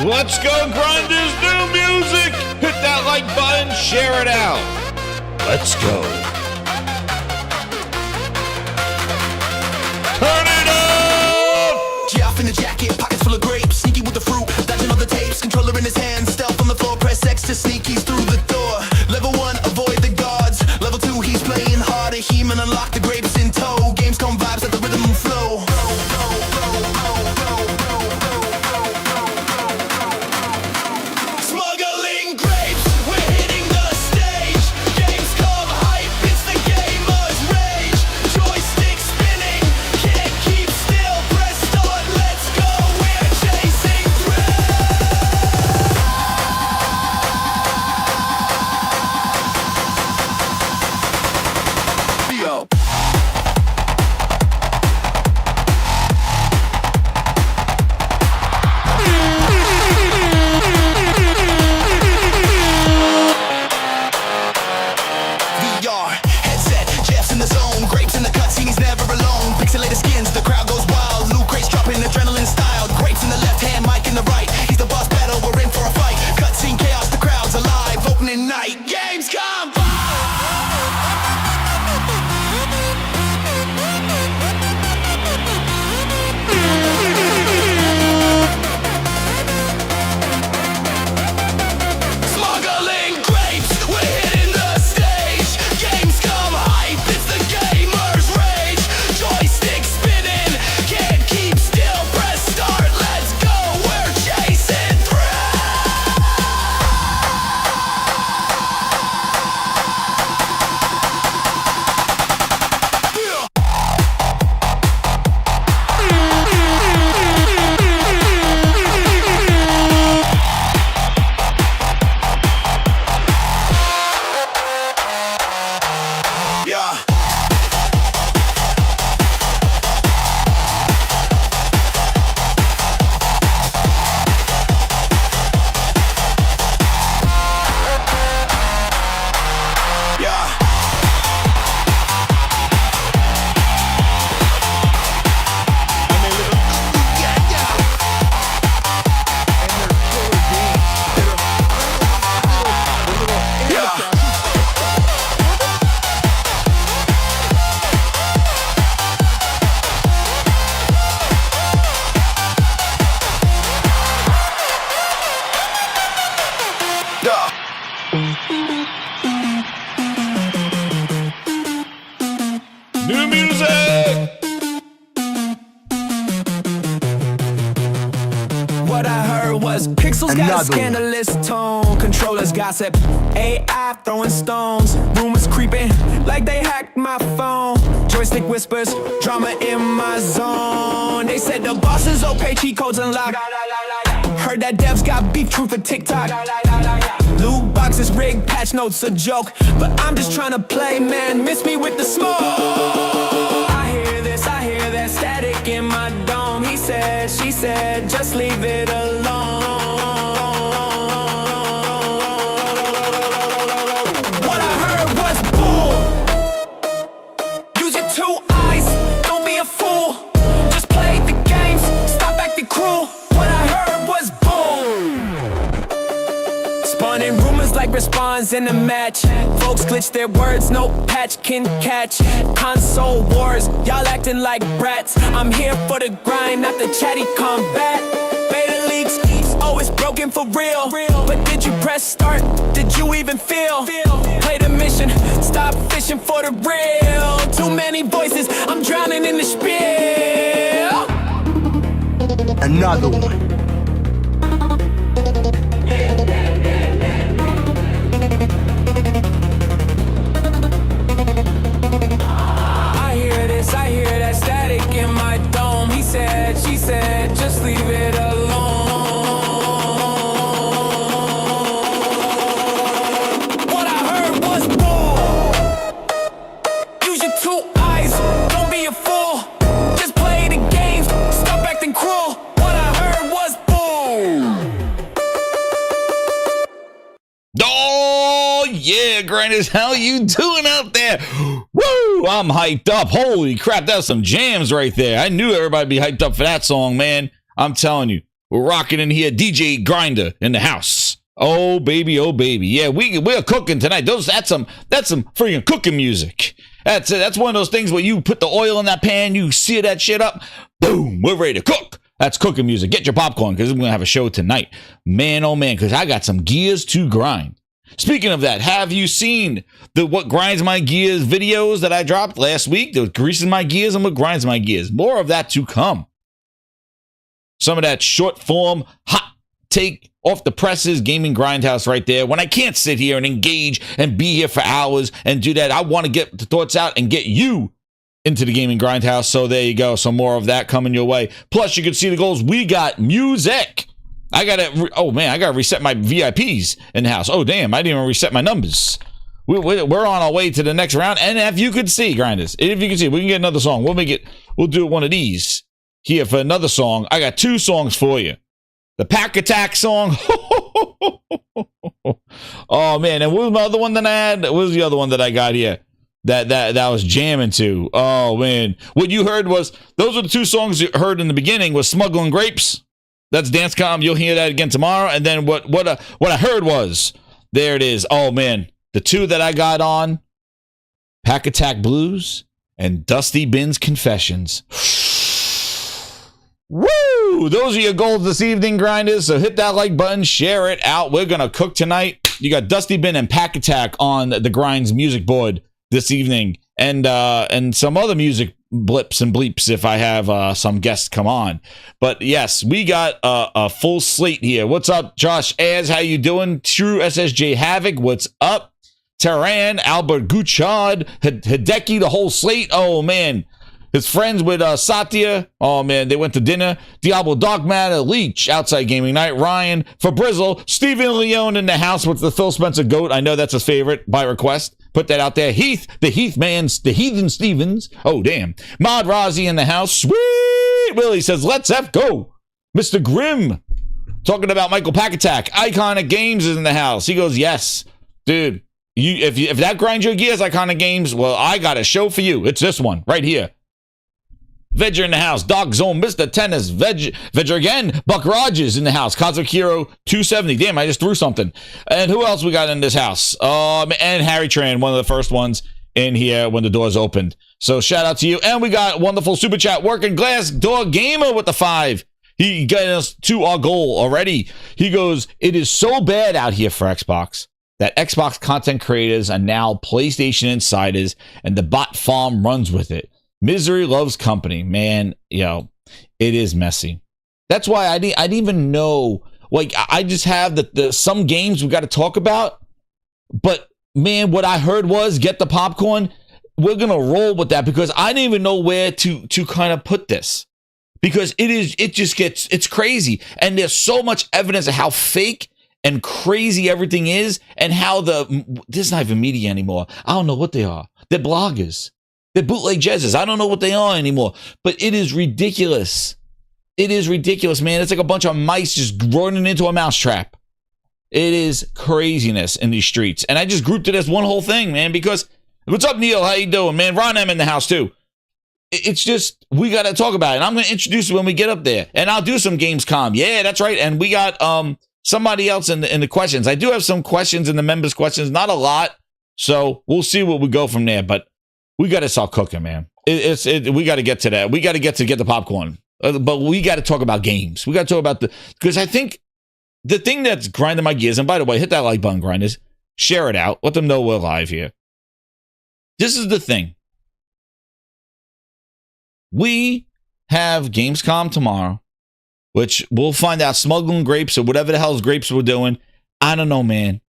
Let's go grind this new music. Hit that like button, share it out. Let's go. Turn it up! Jeff in the jacket, pockets full of grapes, sneaky with the fruit, dodging all the tapes, controller in his hand, stealth on the floor, press X to sneak keys through the door. Level 1, avoid the guards. Level 2, he's playing harder, he and unlock the grapes in tow. Gamescom vibes at the rhythm and flow. Smuggling grapes, we're hitting the stage. Gamescom hype, it's the gamer's rage. Joystick spinning, can't keep still. Press start, let's go, we're chasing thrill. VR, headset, Jeff's in the zone. Grapes in the cutscene, he's never alone. Pixelated skins, the crowd goes wild. Loot crates dropping adrenaline style. Grapes in the left hand, mic in the right. He's the boss battle, we're in for a fight. Cutscene chaos, the crowd's alive. Opening night, Gamescom. Smuggling grapes, we're hitting the stage. Gamescom hype, it's the gamer's rage. Joystick spinning, can't keep still. Press start, let's go, we're chasing yeah. Yeah. New music! What I heard was Pixels got a scandalous tone. Controllers gossip, AI throwing stones. Rumors creeping like they hacked my phone. Joystick whispers, drama in my zone. They said the bosses okay, cheat codes unlocked. Heard that devs got beef, truth for TikTok. Loot boxes rigged, patch notes a joke. But I'm just trying to play, man, miss me with the smoke. I hear this, I hear that static in my dome. He said, she said, just leave it alone. What I heard was boom. Use your 2 eyes, don't be a fool. Just play the games, stop acting cruel. What I heard was boom. Spawning rumors like responds in a match. Folks glitch their words, no patch can catch. Console wars, y'all acting like brats. I'm here for the grind, not the chatty combat. Beta leaks, always broken for real. But did you press start? Did you even feel? Play the mission, stop fishing for the real. Too many voices, I'm drowning in the spiel. Another one. I hear this, I hear that static in my dome. He said, she said, just leave it alone. What I heard was boom. Use your 2 eyes, don't be a fool. Just play the games, stop acting cruel. What I heard was boom. Oh, yeah, grinders, how you doing out there? Woo, I'm hyped up. Holy crap, that's some jams right there. I knew everybody'd be hyped up for that song, man. I'm telling you. We're rocking in here. DJ Grinder in the house. Oh baby, oh baby. Yeah, we're cooking tonight. That's some freaking cooking music. That's one of those things where you put the oil in that pan, you sear that shit up, boom, we're ready to cook. That's cooking music. Get your popcorn because we're gonna have a show tonight. Man, oh man, because I got some gears to grind. Speaking of that, have you seen the What Grinds My Gears videos that I dropped last week? The Greases My Gears and What Grinds My Gears. More of that to come. Some of that short form, hot take, off the presses, gaming grindhouse right there. When I can't sit here and engage and be here for hours and do that, I want to get the thoughts out and get you into the gaming grindhouse. So there you go. Some more of that coming your way. Plus, you can see the goals. We got music. I got to reset my VIPs in the house. Oh, damn. I didn't even reset my numbers. We're on our way to the next round. And if you could see, grinders, if you can see, we can get another song. We'll do one of these here for another song. I got 2 songs for you. The Pachter Attack song. Oh, man. And what was my other one that I had? What was the other one that I got here that I was jamming to? Oh, man. What you heard was, those are the 2 songs you heard in the beginning was Smuggling Grapes. That's Dancecom. You'll hear that again tomorrow. And then what I heard was, there it is. Oh, man. The 2 that I got on, Pachter Attack Blues and Dusty Bin's Confessions. Woo! Those are your goals this evening, grinders. So hit that like button, share it out. We're going to cook tonight. You got Dusty Bin and Pachter Attack on the Grinds music board this evening. And some other music blips and bleeps if I have some guests come on. But yes, we got a full slate here. What's up, Josh Az? How you doing? True SSJ Havoc, what's up? Tehran, Albert Guchard, Hideki, the whole slate. Oh, man. His friends with Satya. Oh, man, they went to dinner. Diablo Dogmatter, Leech, Outside Gaming Night, Ryan, Fabrizzle, Stephen Leone in the house with the Phil Spencer goat. I know that's his favorite by request. Put that out there. Heath, the Heathen Stevens. Oh, damn. Mod Rozzy in the house. Sweet Willie says, let's F go. Mr. Grimm, talking about Michael Pachter Attack. Iconic Games is in the house. He goes, yes. Dude, if that grinds your gears, Iconic Games, well, I got a show for you. It's this one right here. Vedger in the house. Dog Zone, Mr. Tennis, Vedger again. Buck Rogers in the house. Kazakiro 270. Damn, I just threw something. And who else we got in this house? And Harry Tran, one of the first ones in here when the doors opened. So shout out to you. And we got wonderful super chat Working Glass Dog Gamer with the 5. He got us to our goal already. He goes, it is so bad out here for Xbox that Xbox content creators are now PlayStation insiders and the bot farm runs with it. Misery loves company, man. It is messy. That's why I didn't even know. Like, I just have the some games we got to talk about. But man, what I heard was get the popcorn. We're gonna roll with that because I didn't even know where to kind of put this because it's crazy and there's so much evidence of how fake and crazy everything is and how this is not even media anymore. I don't know what they are. They're bloggers. They're bootleg jazzes. I don't know what they are anymore, but it is ridiculous. It is ridiculous, man. It's like a bunch of mice just running into a mousetrap. It is craziness in these streets. And I just grouped it as one whole thing, man, because what's up, Neil? How you doing, man? Ron M in the house, too. It's just, we got to talk about it. And I'm going to introduce it when we get up there. And I'll do some Gamescom. Yeah, that's right. And we got somebody else in the questions. I do have some questions in the members' questions. Not a lot. So we'll see what we go from there. But we got to start cooking, man. We got to get to that. We got to get the popcorn. But we got to talk about games. We got to talk about because I think the thing that's grinding my gears, and by the way, hit that like button, grinders. Share it out. Let them know we're live here. This is the thing. We have Gamescom tomorrow, which we'll find out smuggling grapes or whatever the hell's grapes we're doing. I don't know, man.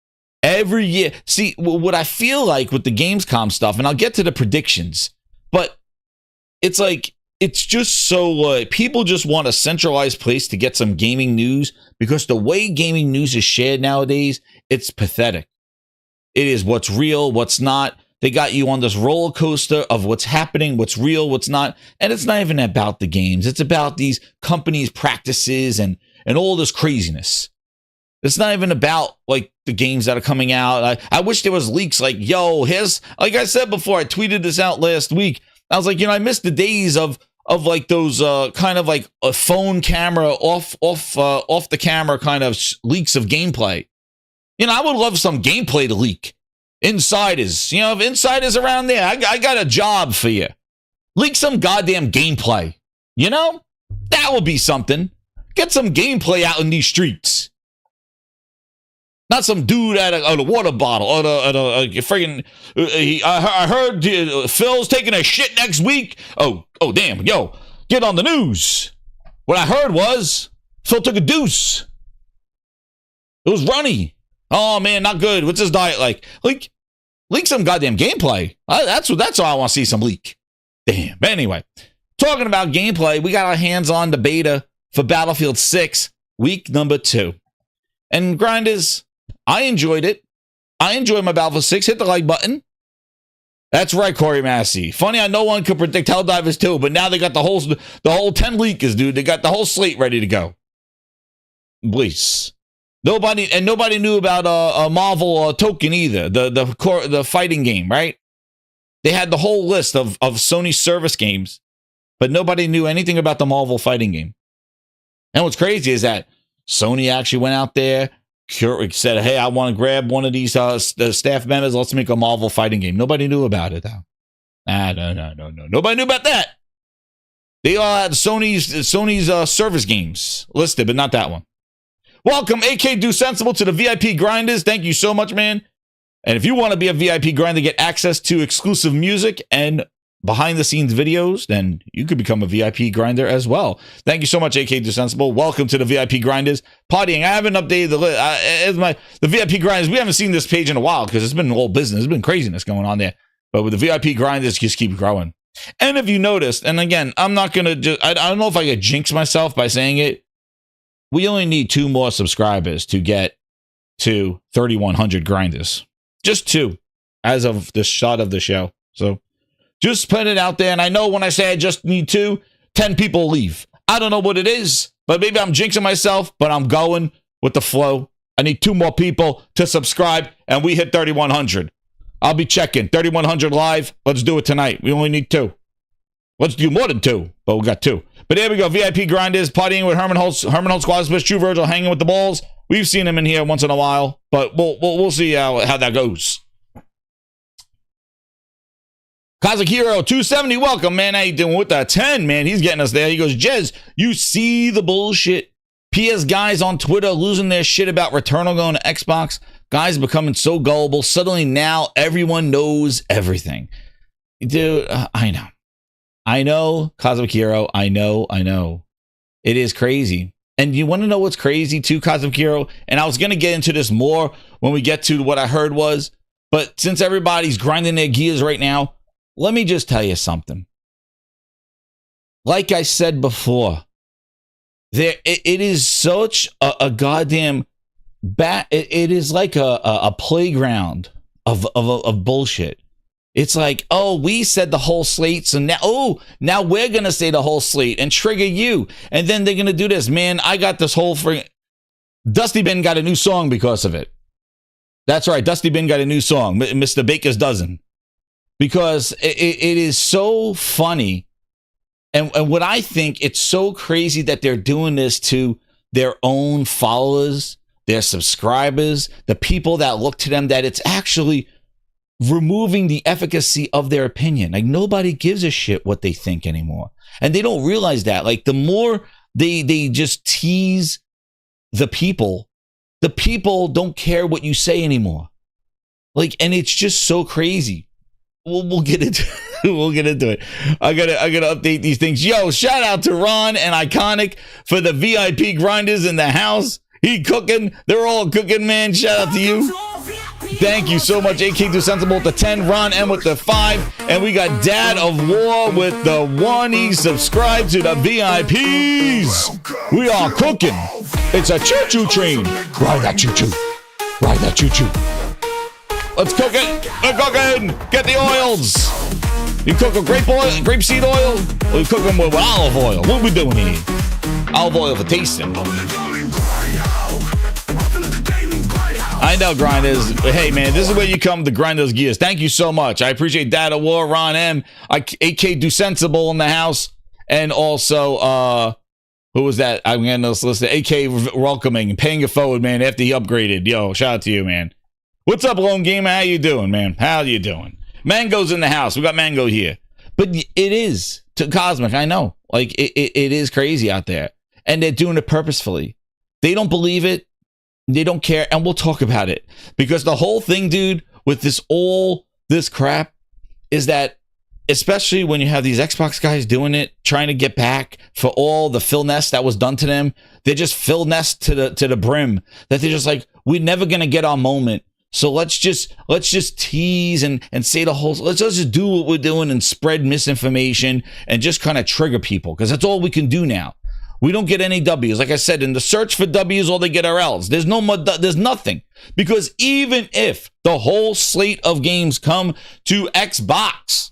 Every year. See, what I feel like with the Gamescom stuff, and I'll get to the predictions, but it's like, it's just so, people just want a centralized place to get some gaming news because the way gaming news is shared nowadays, it's pathetic. It is what's real, what's not. They got you on this roller coaster of what's happening, what's real, what's not. And it's not even about the games. It's about these companies' practices and all this craziness. It's not even about like the games that are coming out. I wish there was leaks like, yo, here's, like I said before, I tweeted this out last week. I was like, I miss the days of of like those kind of like a phone camera off the camera kind of leaks of gameplay. You know, I would love some gameplay to leak. Insiders, you know, if insiders around there, I got a job for you. Leak some goddamn gameplay. You know, that would be something. Get some gameplay out in these streets. Not some dude at a water bottle or a friggin'. I heard Phil's taking a shit next week. Oh, damn, yo, get on the news. What I heard was Phil took a deuce. It was runny. Oh man, not good. What's his diet like? Leak some goddamn gameplay. That's all I want to see, some leak. Damn. But anyway, talking about gameplay, we got our hands on the beta for Battlefield 6, week number 2. And grinders, I enjoyed it. I enjoyed my Battlefield 6. Hit the like button. That's right, Corey Massey. Funny, I no one could predict Helldivers 2, but now they got the whole 10 leakers, dude. They got the whole slate ready to go. Please. Nobody knew about a Marvel token either. The fighting game, right? They had the whole list of Sony service games, but nobody knew anything about the Marvel fighting game. And what's crazy is that Sony actually went out there, said, "Hey, I want to grab one of these the staff members. Let's make a Marvel fighting game." Nobody knew about it though. No. Nobody knew about that. They all had Sony's service games listed, but not that one. Welcome, AK Do Sensible, to the VIP Grinders. Thank you so much, man. And if you want to be a VIP grinder, get access to exclusive music and behind-the-scenes videos, then you could become a VIP grinder as well. Thank you so much, AK Do Sensible. Welcome to the VIP Grinders. Partying, I haven't updated the list. The VIP Grinders, we haven't seen this page in a while because it's been all business. There's been craziness going on there. But with the VIP Grinders, just keep growing. And if you noticed, and again, I'm not going to just, I don't know if I could jinx myself by saying it, we only need 2 more subscribers to get to 3,100 grinders. Just 2 as of the shot of the show. So just put it out there. And I know when I say I just need 2, 10 people leave. I don't know what it is, but maybe I'm jinxing myself, but I'm going with the flow. I need 2 more people to subscribe and we hit 3,100. I'll be checking 3,100 live. Let's do it tonight. We only need 2. Let's do more than 2, but we got 2. But there we go. VIP Grinders, partying with Herman Holtz, Squad, True Virgil, hanging with the balls. We've seen him in here once in a while, but we'll see how that goes. Cosmic Hero 270, welcome, man. How you doing with that 10, man? He's getting us there. He goes, Jez, you see the bullshit. PS guys on Twitter losing their shit about Returnal going to Xbox. Guys becoming so gullible. Suddenly now everyone knows everything. Dude, I know, Cosmic Hero. I know. It is crazy. And you want to know what's crazy too, Cosmic Hero? And I was going to get into this more when we get to what I heard was, but since everybody's grinding their gears right now, let me just tell you something. Like I said before, it is such a goddamn it is like a playground of bullshit. It's like, oh, we said the whole slate, so now we're going to say the whole slate and trigger you. And then they're going to do this. Man, I got this whole Dusty Bin got a new song because of it. That's right, Dusty Bin got a new song, Mr. Baker's Dozen. Because it is so funny. And what I think, it's so crazy that they're doing this to their own followers, their subscribers, the people that look to them, that it's actually removing the efficacy of their opinion. Like, nobody gives a shit what they think anymore. And they don't realize that. Like, the more they just tease the people don't care what you say anymore. Like, and it's just so crazy. We'll get into it. I gotta update these things. Yo, shout out to Ron and Iconic for the VIP grinders in the house. He cooking. They're all cooking, man. Shout out to you. Thank you so much, AK2 Sensible with the 10, Ron M with the 5, and we got Dad of War with the 1. He subscribed to the VIPs. We are cooking. It's a choo-choo train. Ride that choo-choo. Ride that choo-choo. Let's cook it. We're cooking. Get the oils. You cook with grapeseed oil, or you cook them with olive oil? What are we doing here? Olive oil for tasting. I know, grinders. Hey, man, this is where you come to grind those gears. Thank you so much. I appreciate Data War, Ron M, AK Do Sensible in the house, And also, who was that? I'm going to list AK welcoming, paying it forward, man, after he upgraded. Yo, shout out to you, man. What's up, Lone Gamer? How you doing, man? How you doing? Mango's in the house. We got Mango here. But it is to Cosmic, I know. Like, it is crazy out there. And they're doing it purposefully. They don't believe it. They don't care. And we'll talk about it. Because the whole thing, dude, with this crap is that, especially when you have these Xbox guys doing it, trying to get back for all the Phil Nest that was done to them. They're just Phil Nest to the brim. That they're just like, we're never gonna get our moment. So let's just tease and say the whole. Let's just do what we're doing and spread misinformation and just kind of trigger people, because that's all we can do now. We don't get any W's. Like I said, in the search for W's, all they get are L's. There's no more. There's nothing, because even if the whole slate of games come to Xbox,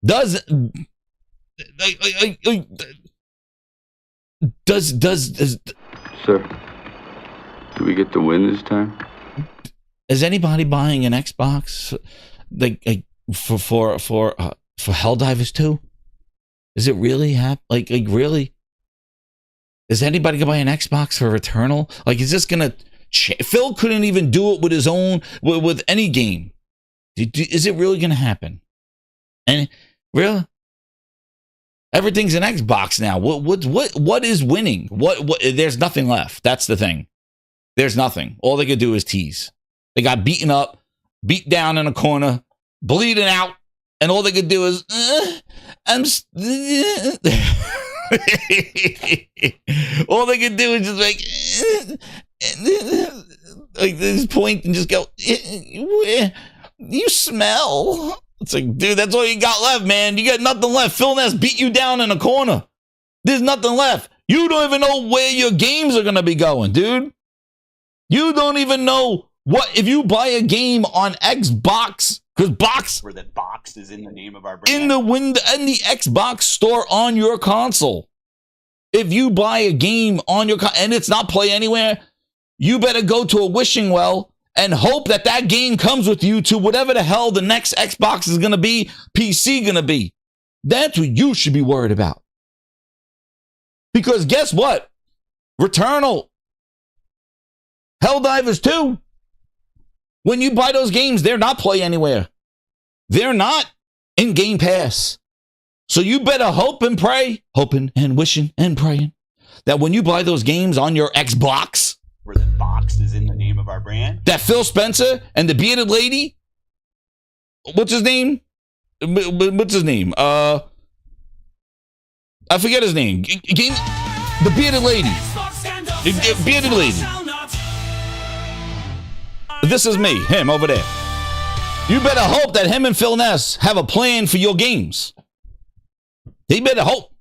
does Sir, do we get the win this time? Is anybody buying an Xbox like for Helldivers 2? Is it really like really? Is anybody gonna buy an Xbox for Returnal? Like, is this gonna? Phil couldn't even do it with his own with any game. Is it really gonna happen? And really, everything's an Xbox now. What is winning? What? There's nothing left. That's the thing. There's nothing. All they could do is tease. They got beaten up, beat down in a corner, bleeding out, and all they could do is, all they could do is just like this point and just go, you smell. It's like, dude, that's all you got left, man. You got nothing left. Phil Ness beat you down in a corner. There's nothing left. You don't even know where your games are going to be going, dude. You don't even know what, if you buy a game on Xbox, because box, where that box is in the name of our brand. In the window, in the Xbox store on your console. If you buy a game on your and it's not Play Anywhere, you better go to a wishing well and hope that that game comes with you to whatever the hell the next Xbox is going to be, PC going to be. That's what you should be worried about. Because guess what? Returnal, Helldivers 2, when you buy those games, they're not Play Anywhere. They're not in Game Pass. So you better hope and pray, hoping and wishing and praying, that when you buy those games on your Xbox, where the box is in the name of our brand, that Phil Spencer and the bearded lady, what's his name? What's his name? I forget his name. The bearded lady. The bearded lady. This is me, him over there. You better hope that him and Phil Ness have a plan for your games. They better hope.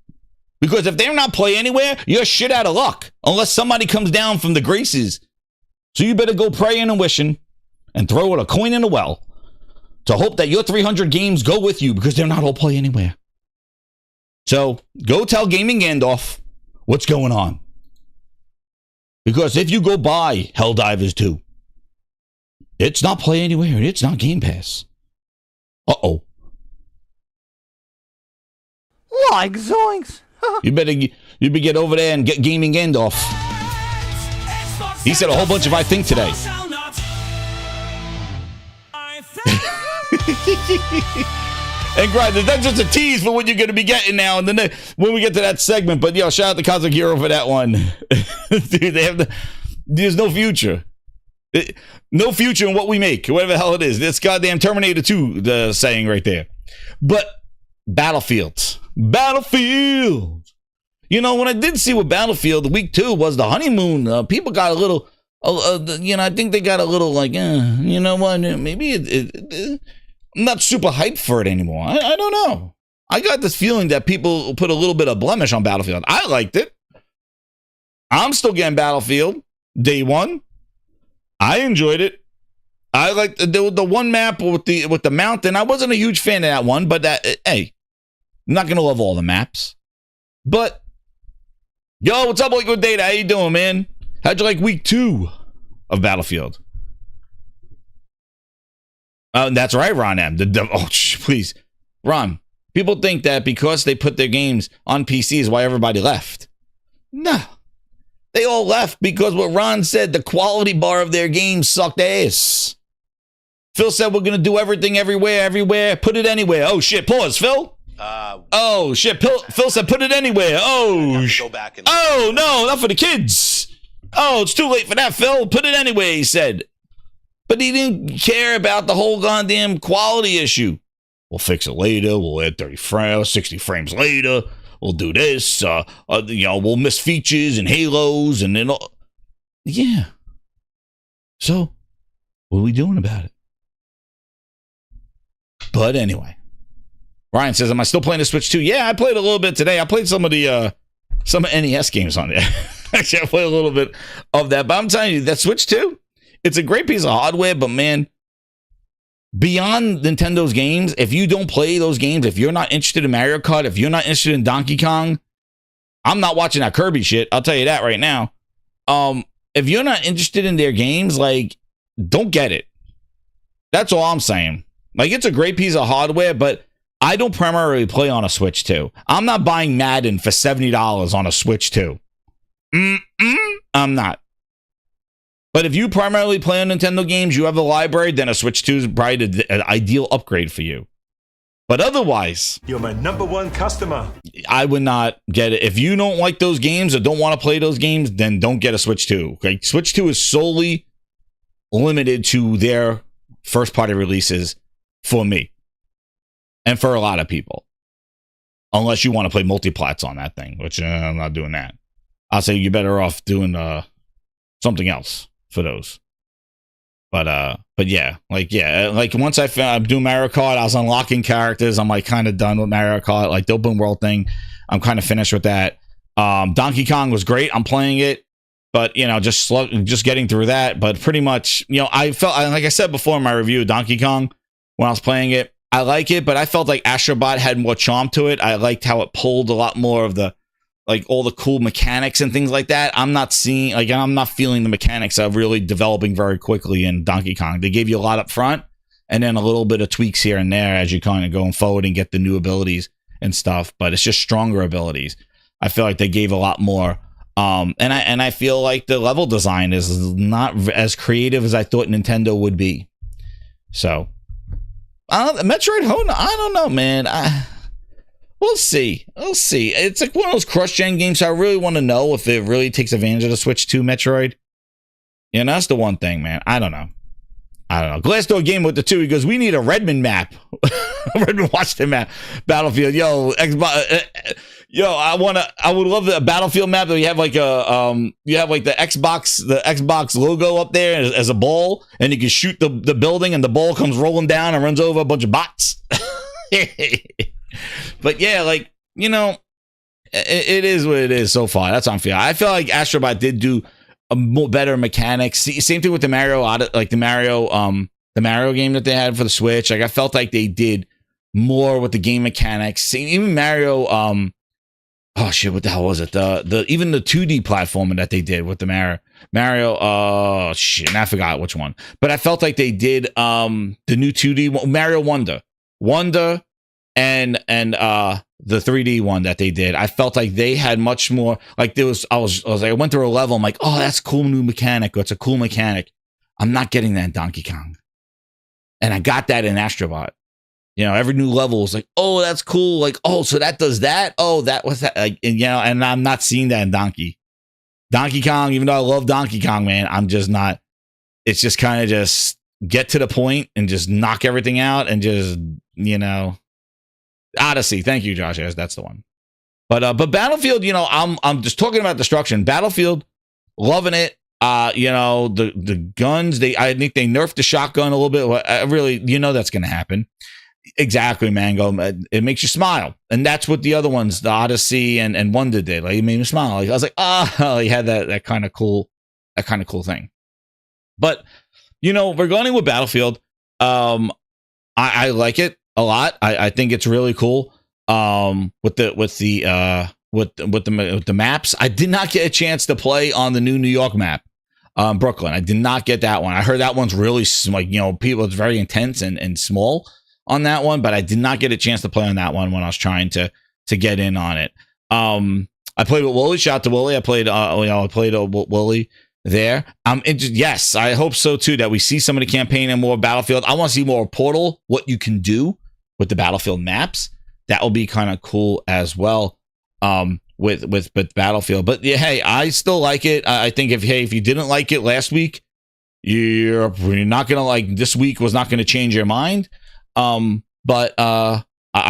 Because if they're not Play Anywhere, you're shit out of luck. Unless somebody comes down from the graces. So you better go praying and wishing and throw a coin in the well to hope that your 300 games go with you, because they're not all Play Anywhere. So go tell Gaming Gandalf what's going on. Because if you go buy Helldivers 2, it's not Play Anywhere. It's not Game Pass. Uh-oh. Like zoinks. You better get over there and get Gaming Gandalf. He said a whole bunch of I think today. And Grind, that's just a tease for what you're going to be getting now and then when we get to that segment. But yo, shout out to Cosmic Hero for that one. Dude, there's no future. No future in what we make, whatever the hell it is. It's goddamn Terminator 2 the saying right there. But Battlefield. You know, when I did see with Battlefield, week 2 was the honeymoon. People got a little, I think they got a little like, you know what, maybe I'm not super hyped for it anymore. I don't know. I got this feeling that people put a little bit of blemish on Battlefield. I liked it. I'm still getting Battlefield day one. I enjoyed it. I liked the one map with the mountain. I wasn't a huge fan of that one, but hey, I'm not gonna love all the maps. But yo, what's up, Liquid Data? How you doing, man? How'd you like week 2 of Battlefield? That's right, Ron M. Please, Ron. People think that because they put their games on PC is why everybody left. No. They all left because what Ron said, the quality bar of their games sucked ass. Phil said we're going to do everything everywhere. Put it anywhere. Oh, shit. Pause, Phil. Oh, shit. Phil said put it anywhere. Oh, go back and oh, no, not for the kids. Oh, it's too late for that, Phil. Put it anyway, he said. But he didn't care about the whole goddamn quality issue. We'll fix it later. We'll add 30 frames, 60 frames later. We'll do this, we'll miss features and halos and then all. Yeah. So, what are we doing about it? But anyway, Ryan says, am I still playing the Switch 2? Yeah, I played a little bit today. I played some of NES games on there. Actually, I played a little bit of that. But I'm telling you, that Switch 2, it's a great piece of hardware, but man, beyond Nintendo's games, if you don't play those games, if you're not interested in Mario Kart, if you're not interested in Donkey Kong, I'm not watching that Kirby shit. I'll tell you that right now. If you're not interested in their games, like, don't get it. That's all I'm saying. Like, it's a great piece of hardware, but I don't primarily play on a Switch 2. I'm not buying Madden for $70 on a Switch 2. I'm not. But if you primarily play on Nintendo games, you have a library, then a Switch 2 is probably the ideal upgrade for you. But otherwise, you're my #1 customer. I would not get it. If you don't like those games or don't want to play those games, then don't get a Switch 2. Okay? Switch 2 is solely limited to their first-party releases for me and for a lot of people. Unless you want to play multiplats on that thing, which I'm not doing that. I'll say you're better off doing something else for those. But yeah, like once I'm doing Mario Kart, I was unlocking characters. I'm like kind of done with Mario Kart, like the open world thing. I'm kind of finished with that. Donkey Kong was great. I'm playing it, but just getting through that. But pretty much, I felt like I said before in my review of Donkey Kong when I was playing it, I like it, but I felt like Astrobot had more charm to it. I liked how it pulled a lot more of the, like, all the cool mechanics and things like that. I'm not feeling the mechanics are really developing very quickly in Donkey Kong. They gave you a lot up front and then a little bit of tweaks here and there as you kind of going forward and get the new abilities and stuff, but it's just stronger abilities. I feel like they gave a lot more. And I feel like the level design is not as creative as I thought Nintendo would be. So, Metroid, I don't know, man. We'll see. It's like one of those cross-gen games, so I really want to know if it really takes advantage of the Switch 2 Metroid. Yeah, that's the one thing, man. I don't know. Glassdoor Game with the 2, he goes, we need a Redmond map. Redmond Washington map. Battlefield. Yo, Xbox. I would love a Battlefield map that you have like the Xbox logo up there as a ball, and you can shoot the building and the ball comes rolling down and runs over a bunch of bots. But yeah, like, it is what it is so far. That's how I'm feeling. I feel like Astrobot did do a more better mechanics. Same thing with the Mario, like the Mario game that they had for the Switch. Like, I felt like they did more with the game mechanics. Even Mario, oh shit, what the hell was it? Even the 2D platforming that they did with the Mario, oh shit, and I forgot which one. But I felt like they did the new 2D Mario Wonder and the 3D one that they did. I felt like they had much more, like there was, I was like, I went through a level, I'm like, oh, that's a cool new mechanic. It's a cool mechanic. I'm not getting that in Donkey Kong. And I got that in Astrobot. Every new level is like, oh, that's cool. Like, oh, so that does that. Oh, that was that. Like, and I'm not seeing that in Donkey Kong, even though I love Donkey Kong, man, I'm just not. It's just kind of just get to the point and just knock everything out and just, Odyssey. Thank you, Josh. Yes, that's the one. But Battlefield, I'm just talking about destruction. Battlefield, loving it. The guns, I think they nerfed the shotgun a little bit. Really, that's going to happen. Exactly, Mango. It makes you smile, and that's what the other ones, the Odyssey and Wonder did. Like, it made me smile. Like, I was like, he had that kind of cool thing. But we're going with Battlefield. I like it a lot. I think it's really cool. With the maps, I did not get a chance to play on the new New York map, Brooklyn. I did not get that one. I heard that one's really like, people, it's very intense and small. on that one, but I did not get a chance to play on that one when I was trying to get in on it. I played with Wooly. Shout out to Wooly. I played Wooly there. Yes, I hope so too, that we see some of the campaign and more Battlefield. I want to see more Portal, what you can do with the Battlefield maps. That will be kind of cool as well. With Battlefield, but yeah, hey, I still like it. I think if you didn't like it last week, you're not gonna like this week was not gonna change your mind. But I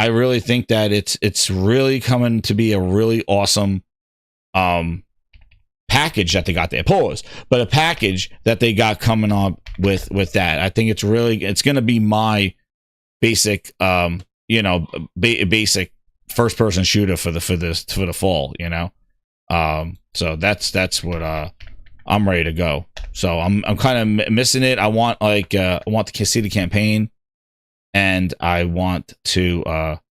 really think that it's really coming to be a really awesome package that they got there. But a package that they got coming up with that. I think it's gonna be my basic basic first person shooter for the fall, so that's what I'm ready to go. So I'm kind of missing it. I want to see the campaign, and I want to let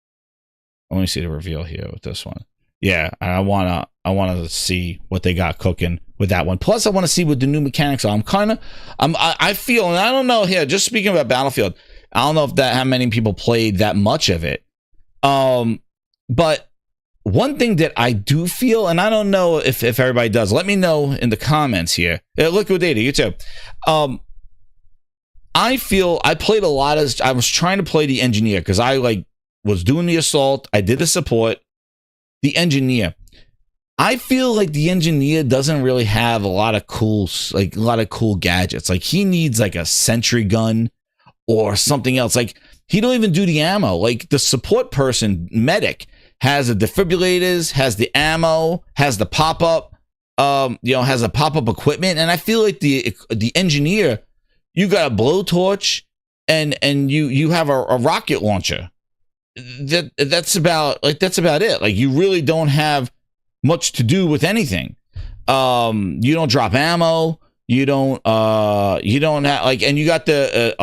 me see the reveal here with this one. Yeah, I want to see what they got cooking with that one. Plus I want to see what the new mechanics are. I feel, and I don't know here, just speaking about Battlefield, I don't know how many people played that much of it. But one thing that I do feel, and I don't know if everybody does, let me know in the comments here. Liquid Data, you too. I feel I played a lot of, I was trying to play the engineer because I was doing the assault. I did the support. The engineer. I feel like the engineer doesn't really have a lot of cool gadgets. Like he needs like a sentry gun or something else. Like he don't even do the ammo. Like the support person, medic, has the defibrillators, has the ammo, has the pop-up, has the pop-up equipment. And I feel like the engineer, you got a blowtorch and you have a rocket launcher. That's about it. Like you really don't have much to do with anything. You don't drop ammo. You don't have and you got the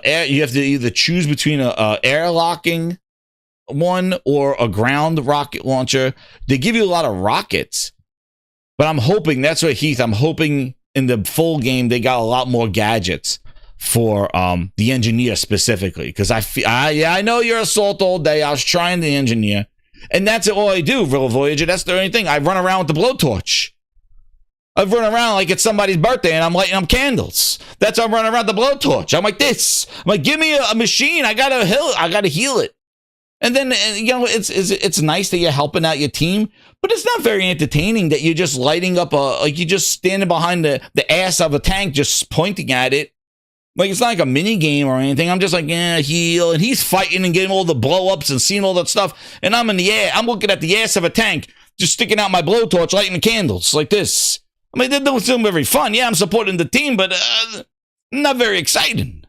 air. You have to either choose between a air locking one or a ground rocket launcher. They give you a lot of rockets, but I'm hoping that's what Heath. I'm hoping in the full game they got a lot more gadgets for the engineer specifically, because I know you're assault all day. I was trying the engineer, and that's all I do, Real Voyager. That's the only thing. I run around with the blowtorch. I run around like it's somebody's birthday and I'm lighting up candles. That's how I run around the blowtorch. I'm like this. I'm like, give me a machine. I gotta heal it. And then it's nice that you're helping out your team, but it's not very entertaining that you're just lighting up you're just standing behind the ass of a tank, just pointing at it. Like it's not like a mini game or anything. I'm just like, heal, and he's fighting and getting all the blow ups and seeing all that stuff, and I'm in the air. I'm looking at the ass of a tank, just sticking out my blowtorch, lighting the candles like this. I mean, that don't seem very fun. Yeah, I'm supporting the team, but not very exciting.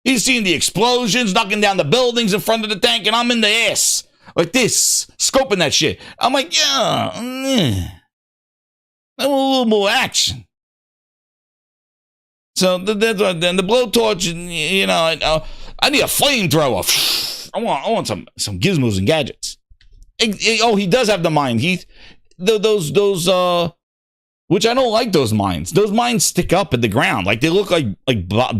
He's seeing the explosions, knocking down the buildings in front of the tank, and I'm in the ass like this, scoping that shit. I'm like, I want a little more action. So then the blowtorch, I need a flamethrower. I want some gizmos and gadgets. He does have the mine. Those which I don't like those mines. Those mines stick up at the ground. Like they look like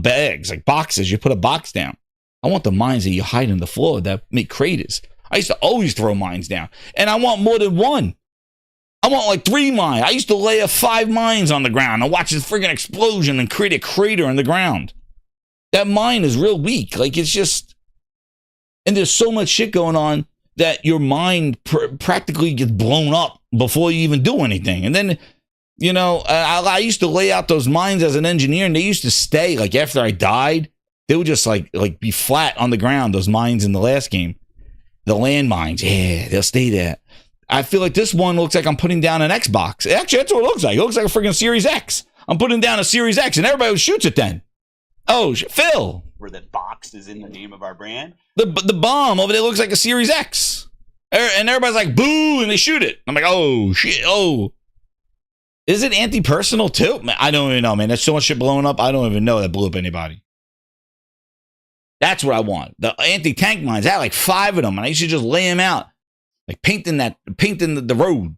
bags, like boxes. You put a box down. I want the mines that you hide in the floor that make craters. I used to always throw mines down. And I want more than one. I want like 3 mines. I used to lay 5 mines on the ground and watch this friggin' explosion and create a crater in the ground. That mine is real weak. Like it's just, and there's so much shit going on that your mine practically gets blown up before you even do anything. And then, I used to lay out those mines as an engineer, and they used to stay, like after I died, they would just like be flat on the ground, those mines in the last game. The land mines, yeah, they'll stay there. I feel like this one looks like I'm putting down an Xbox. Actually, that's what it looks like. It looks like a freaking Series X. I'm putting down a Series X, and everybody shoots it then. Oh, Phil. Where the box is in the name of our brand. The bomb over there looks like a Series X. And everybody's like, boo, and they shoot it. I'm like, oh, shit, oh. Is it anti-personal too? I don't even know, man. There's so much shit blowing up. I don't even know that blew up anybody. That's what I want. The anti-tank mines. I had like 5 of them, and I used to just lay them out, like painting the road.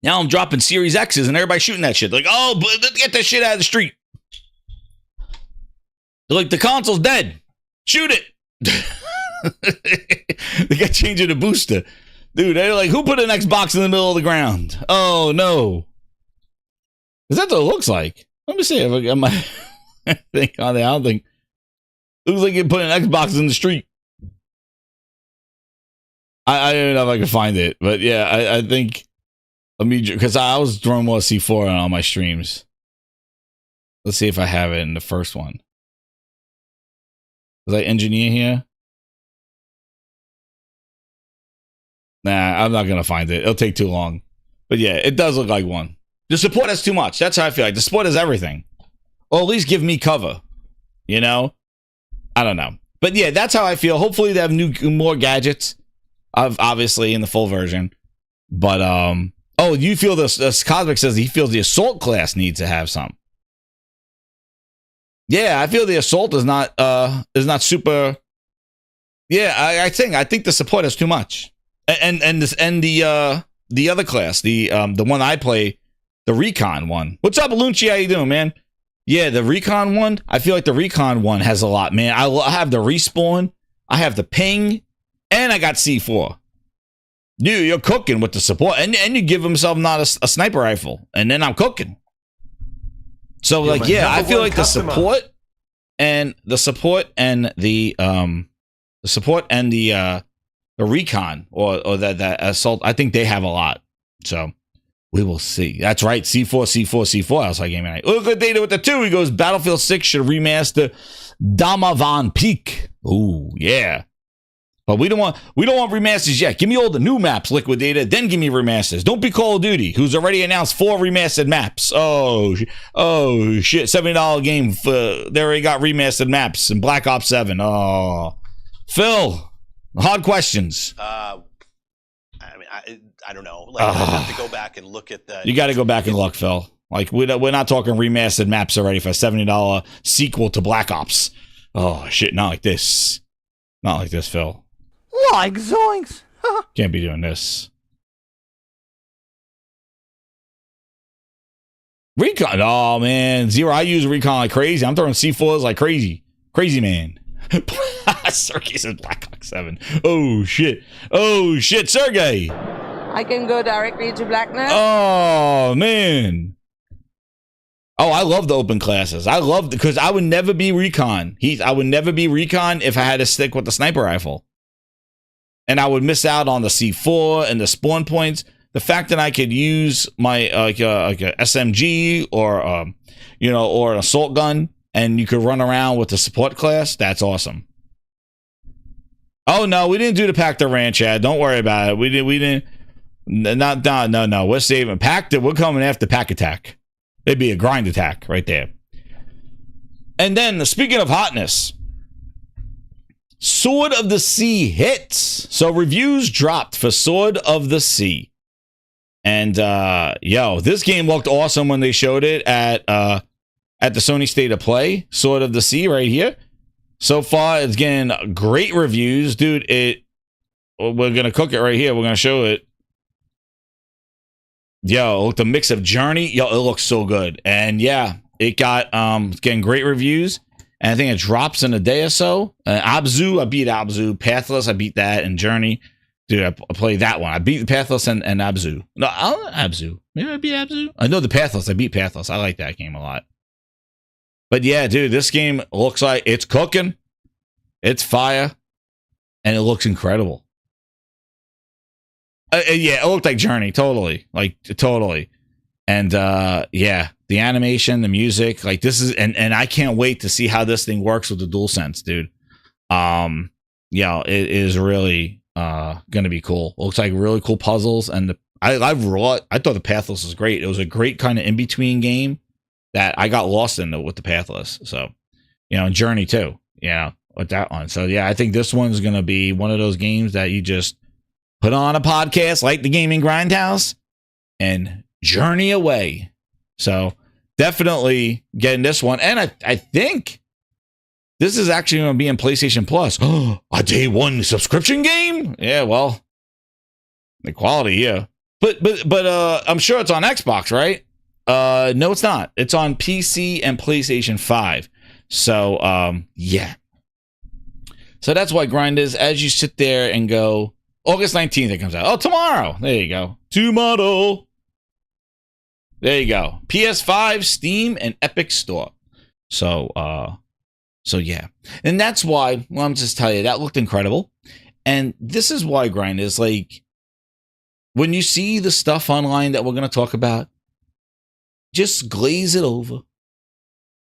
Now I'm dropping Series X's, and everybody's shooting that shit. Like, oh, let's get that shit out of the street. like, the console's dead. Shoot it. They got changing the booster. Dude, they're like, who put an Xbox in the middle of the ground? Oh, no. Is that what it looks like? Let me see if I got my thing on there. I don't think. Looks like you put an Xbox in the street. I don't know if I can find it. But yeah, I think. Let me, because I was throwing more C4 on all my streams. Let's see if I have it in the first one. Was I engineer here? Nah, I'm not going to find it. It'll take too long. But yeah, it does look like one. The support has too much. That's how I feel like. The support is everything. Or at least give me cover. You know? I don't know. But yeah, that's how I feel. Hopefully they have more gadgets. Obviously in the full version. But, oh, you feel this Cosmic says he feels the assault class needs to have some. Yeah, I feel the assault is not super. Yeah, I think the support is too much. And the other class, the one I play, the Recon one. What's up, Lunchi? How you doing, man? Yeah, the Recon one. I feel like the Recon one has a lot, man. I have the respawn, I have the ping, and I got C4. Dude, you're cooking with the support, and you give himself not a sniper rifle, and then I'm cooking. So like, yeah, I feel like the support and the Recon or that assault, I think they have a lot. So we will see. That's right. C4 outside gaming night. Look at data with the 2. He goes, Battlefield 6 should remaster Damavan Peak. Ooh, yeah. But we don't want remasters yet. Give me all the new maps, Liquidator, then give me remasters. Don't be Call of Duty, who's already announced 4 remastered maps. Oh shit, $70 game. They already got remastered maps in Black Ops 7. Oh, Phil, hard questions. I mean, I don't know. Like, I have to go back and look at the. You got to go back and look, Phil. Like we're not talking remastered maps already for a $70 sequel to Black Ops. Oh shit, not like this. Not like this, Phil. Like zoinks! Can't be doing this. Recon. Oh man, Zero. I use Recon like crazy. I'm throwing C4s like crazy. Crazy man. Sergey says Black Ops 7. Oh shit. Oh shit, Sergey. I can go directly to blackness. Oh man. Oh, I love the open classes. I love because I would never be Recon. I would never be Recon if I had to stick with the sniper rifle. And I would miss out on the C4 and the spawn points. The fact that I could use my like a SMG or or an assault gun, and you could run around with the support class. That's awesome. Oh no, we didn't do the Pachter Ranch ad. Don't worry about it. We didn't. No. We're saving Pachter. We're coming after Pachter Attack. It'd be a grind attack right there. And then speaking of hotness. Sword of the Sea hits. So reviews dropped for Sword of the Sea. And this game looked awesome when they showed it at the Sony State of Play. Sword of the Sea right here. So far it's getting great reviews. Dude, we're gonna cook it right here. We're gonna show it. Yo, look, the mix of Journey. Yo, it looks so good. And yeah, it got it's getting great reviews. And I think it drops in a day or so. Abzu, I beat Abzu. Pathless, I beat that. And Journey, dude, I played that one. I beat the Pathless and Abzu. No, Abzu. Maybe I beat Abzu? I know the Pathless. I beat Pathless. I like that game a lot. But yeah, dude, this game looks like it's cooking. It's fire. And it looks incredible. Yeah, it looked like Journey. Totally. Like, totally. And yeah, the animation, the music, like this is, and I can't wait to see how this thing works with the DualSense, dude. It is really gonna be cool. It looks like really cool puzzles, and I thought the Pathless was great. It was a great kind of in between game that I got lost in with the Pathless. So, and Journey too, with that one. So yeah, I think this one's gonna be one of those games that you just put on a podcast like the Gaming Grindhouse and journey away. So definitely getting this one. And I think this is actually going to be in PlayStation Plus. A day one subscription game? Yeah, well, the quality, yeah. But I'm sure it's on Xbox, right? No, it's not. It's on PC and PlayStation 5. So, yeah. So that's why grinders, as you sit there and go, August 19th it comes out. Oh, tomorrow. There you go. Tomorrow. There you go. PS5, Steam, and Epic Store. So yeah. And that's why, well, I'm just telling you, that looked incredible. And this is why grinders, like, when you see the stuff online that we're going to talk about, just glaze it over.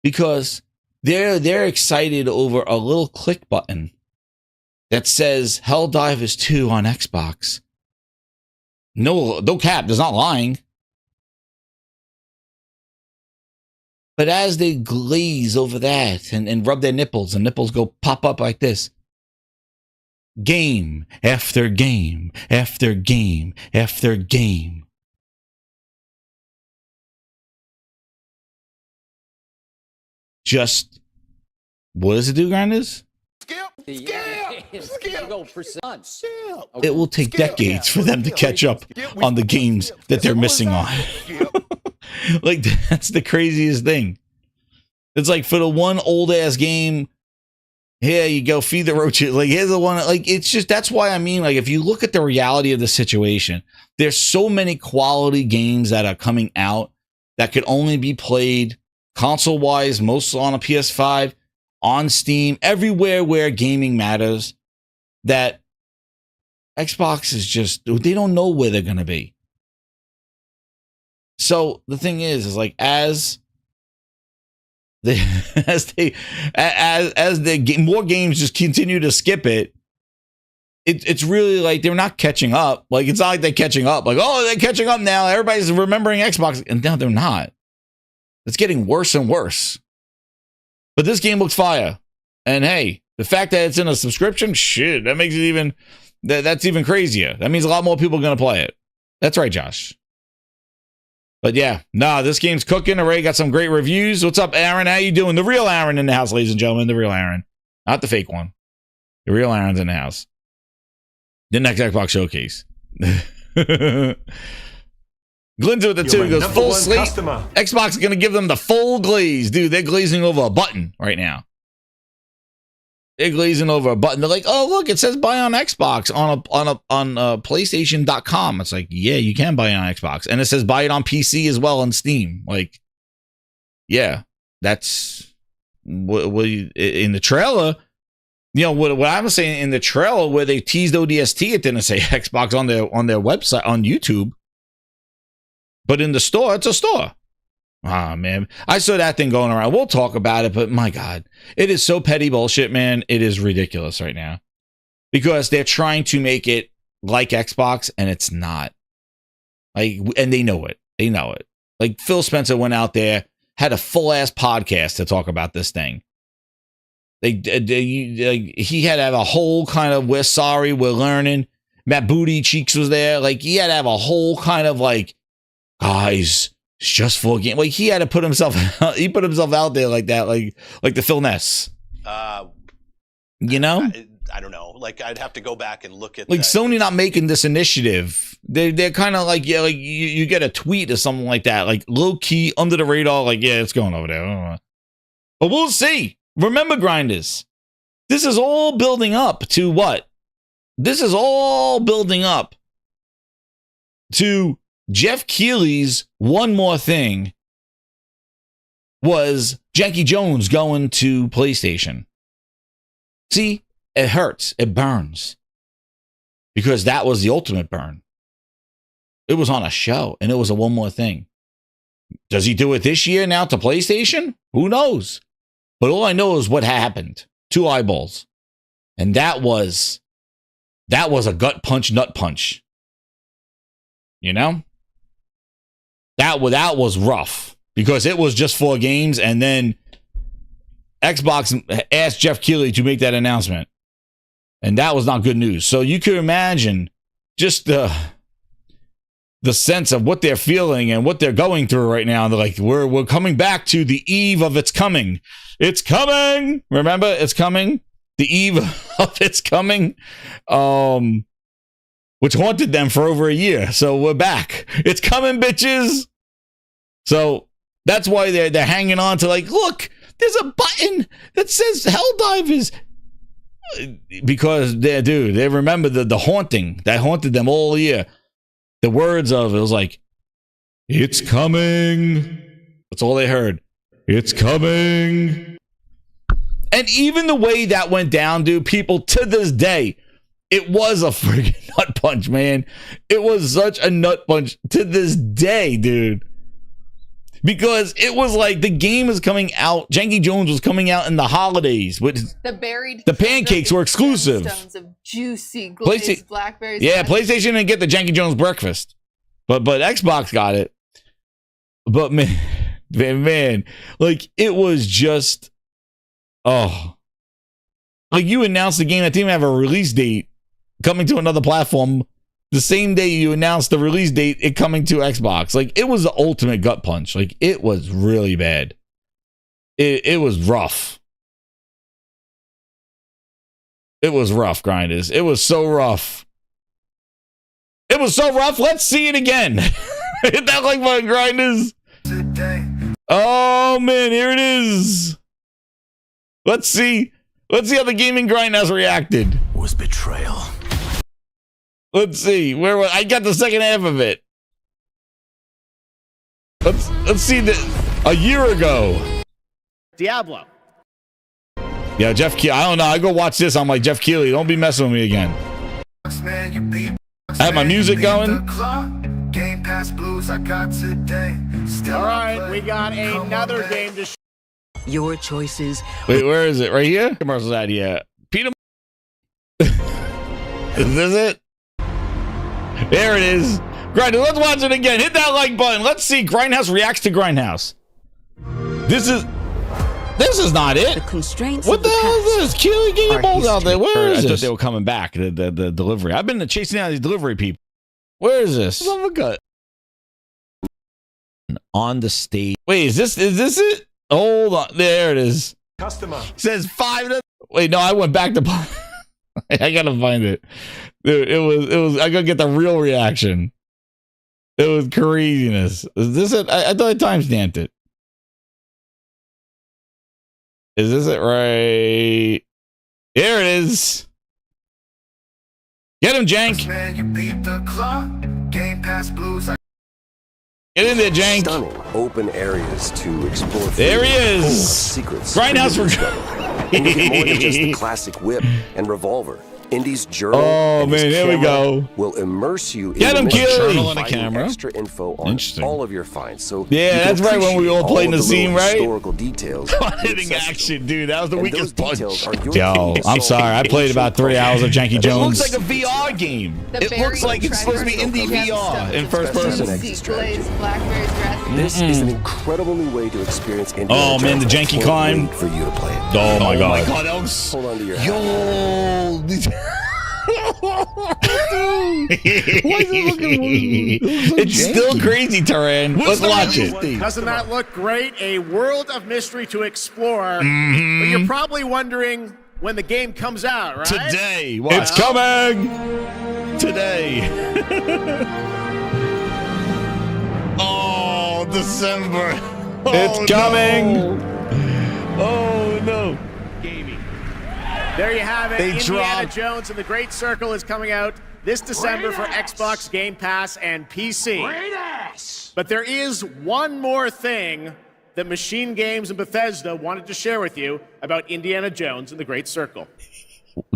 Because they're excited over a little click button that says Helldivers 2 on Xbox. No cap, there's not lying. But as they glaze over that and rub their nipples, and nipples go pop up like this, game after game after game after game. Just, what does it do, grinders? It will take decades for them to catch up on the games that they're missing on. Like, that's the craziest thing. It's like, for the one old ass game, here you go, feed the roaches. Like, here's the one. Like, it's just, that's why I mean, like, if you look at the reality of the situation, there's so many quality games that are coming out that could only be played console wise, most on a PS5, on Steam, everywhere where gaming matters, that Xbox is just, they don't know where they're going to be. So the thing is like, as more games just continue to skip it, it's really like they're not catching up. Like, it's not like they're catching up. Like, oh, they're catching up now. Everybody's remembering Xbox. And now they're not. It's getting worse and worse. But this game looks fire. And hey, the fact that it's in a subscription, shit, that makes it even, that's even crazier. That means a lot more people are going to play it. That's right, Josh. But yeah, this game's cooking. Already got some great reviews. What's up, Aaron? How you doing? The real Aaron in the house, ladies and gentlemen. The real Aaron. Not the fake one. The real Aaron's in the house. The next Xbox Showcase. Glinda with the two goes full slate. Xbox is going to give them the full glaze. Dude, they're glazing over a button right now. They're glazing over a button. They're like, oh, look, it says buy on Xbox on PlayStation.com. It's like, yeah, you can buy it on Xbox. And it says buy it on PC as well on Steam. Like, yeah, that's what in the trailer. You know, what I was saying in the trailer where they teased ODST, it didn't say Xbox on their website, on YouTube. But in the store, it's a store. Ah, man. I saw that thing going around. We'll talk about it, but my God, it is so petty bullshit, man. It is ridiculous right now. Because they're trying to make it like Xbox, and it's not. Like, and they know it. They know it. Like, Phil Spencer went out there, had a full-ass podcast to talk about this thing. He had to have a whole kind of, we're sorry, we're learning. Matt Booty Cheeks was there. Like, he had to have a whole kind of, like, guys, it's just for a game. Like, he had to put himself he put himself out there like that, like the Phil Ness. You know? I don't know. Like, I'd have to go back and look at, like, Sony not making this initiative. They're kind of like, yeah, like you get a tweet or something like that, like low key under the radar, like, yeah, it's going over there. But we'll see. Remember, grinders, this is all building up to what? This is all building up to Jeff Keighley's one more thing was Jackie Jones going to PlayStation. See, it hurts. It burns. Because that was the ultimate burn. It was on a show, and it was a one more thing. Does he do it this year now to PlayStation? Who knows? But all I know is what happened. 2 eyeballs. And that was a gut punch, nut punch. You know? That was rough. Because it was just 4 games, and then Xbox asked Jeff Keighley to make that announcement. And that was not good news. So you can imagine just the sense of what they're feeling and what they're going through right now. They're like, we're coming back to the eve of its coming. It's coming. Remember, it's coming. The eve of its coming. Which haunted them for over a year. So we're back. It's coming, bitches. So that's why they're hanging on to, like, look, there's a button that says Helldivers. Because they remember the haunting that haunted them all year. The words of it was like, "It's coming." That's all they heard. "It's coming." And even the way that went down, dude, people to this day, it was a freaking nut punch, man. It was such a nut punch to this day, dude. Because it was like the game is coming out. Janky Jones was coming out in the holidays. Which the pancakes were exclusive. Of juicy glazed blackberries. Yeah, PlayStation didn't get the Janky Jones breakfast, but Xbox got it. But man, like it was just, like you announced the game that didn't even have a release date coming to another platform. The same day you announced the release date, it coming to Xbox. Like, it was the ultimate gut punch. Like, it was really bad. It was rough. It was rough, Grinders. It was so rough. It was so rough. Let's see it again. Hit that like button, Grinders. Oh, man, here it is. Let's see how the gaming Grindhouse reacted. Was betrayal. Let's see. Where was I got the second half of it. Let's see a year ago. Diablo. Yeah, Jeff Keighley. I don't know. I go watch this. I'm like, Jeff Keighley, don't be messing with me again. I have my music going. All right, we got another game to Your choices. Wait, where is it? Right here? Commercials out here. Peter. Is this it? There it is. Grindhouse, let's watch it again. Hit that like button. Let's see Grindhouse reacts to Grindhouse. This is not it. The constraints what the hell is this? Keely, get your balls out there. Where is this? I thought they were coming back. The delivery. I've been chasing down these delivery people. Where is this? On the stage. Wait, is this it? Hold on. There it is. Customer. It says 5. Wait, no, I went back to. I gotta find it. Dude, it was. I gotta get the real reaction. It was craziness. Is this it? I thought I timestamped it. Is this it right? Here it is. Get him, Jank. Man, you beat the clock. Game Pass Blues. Get in there, Jank. Stunning open areas to explore. There he is. Secrets. Grindhouse for. And you get more than just the classic whip and revolver. Indy's journal. Oh man, here we go. Will immerse you Get in him, journal and a camera. Extra info on all of your finds. So yeah, that's right. When we all played in the scene, right? Historical details. Hitting action, dude. That was the weakest punch. Yo, I'm sorry. I played about 3 hours of Janky Jones. It looks like a VR game. It looks like it's supposed to be indie VR in first person. This is an incredible new way to experience indie. Oh man, the janky climb for you to play it. Oh my god. That was... Hold on to your Yo. It's still crazy, Taran. Let's watch it. Doesn't that look great? A world of mystery to explore. But you're probably wondering when the game comes out, right? Today. Well, it's coming. Today. Oh, December. It's coming. No. Oh, no. There you have it. They Indiana dropped. Jones and the Great Circle is coming out this December for Xbox, Game Pass, and PC. But there is one more thing that Machine Games and Bethesda wanted to share with you about Indiana Jones and the Great Circle.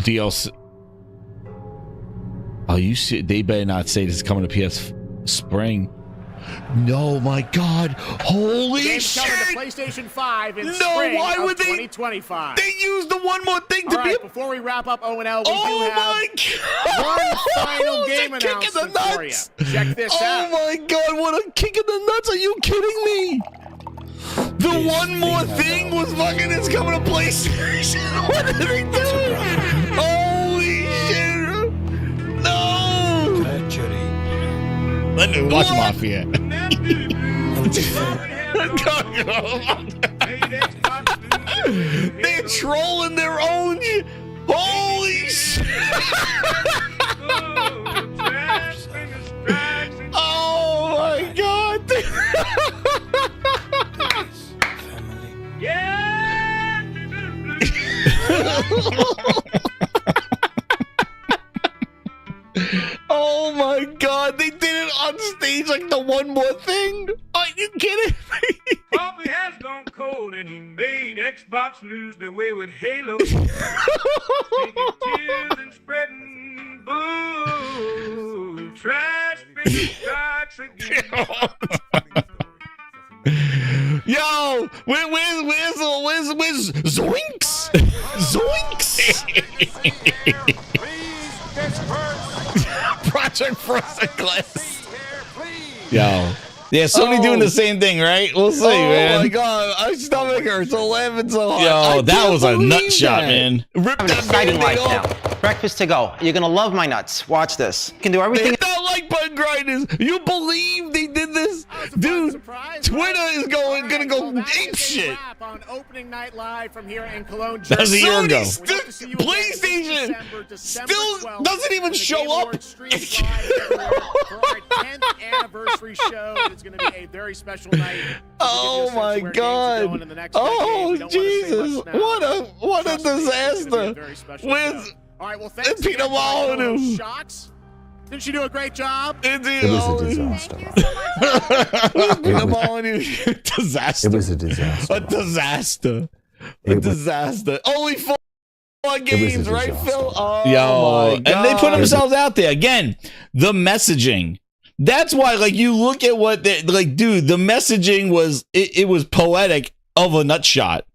DLC. Oh, you see? They better not say this is coming to PS Spring. No, my God! Holy shit! Coming to PlayStation 5 in no, spring why of would 2025. They used the one more thing to be. Before we wrap up O&L, we do Oh have my God! one final game It's a kick in the announcement for you. nuts. Check this out. Oh my God! What a kick in the nuts! Are you kidding me? The one more thing was fucking. It's coming to PlayStation. What are they doing? Holy shit! No! Let me watch Mafia. They're trolling their own. Holy shit! Oh my God! Yeah! He's like the one more thing. Are you kidding me? Coffee has gone cold and he made Xbox lose their way with Halo. Taking tears and spreading boo. Trash bin starts again. Yo, where's Zoinks? Zoinks? Project Frozen Glass. Yo. Yeah, Sony doing the same thing, right? We'll see, man. Oh my god, my stomach hurts. I'm laughing so hard. Yo, that was a nut shot, man. Rip that exciting life off. now. Breakfast to go. You're gonna love my nuts. Watch this. You can do everything. Hit that like button, grinders. You believe they did this? Dude, Twitter is gonna go ape shit. On opening night live from here in Cologne, That was a year ago. PlayStation still doesn't even show up. For our 10th anniversary show, it's going to be a very special night. Oh my god. Oh Jesus. What a disaster. With all right, well, thanks Peter Molyneux. Shocks. Didn't she do a great job? It was a disaster. Peter Molyneux. Disaster. It was a disaster. A disaster. A disaster. Only 4 games, right, Phil? Oh, yo, my God. And they put themselves out there again. The messaging. That's why, like, you look at what they like, dude. The messaging was it was poetic of a nut shot.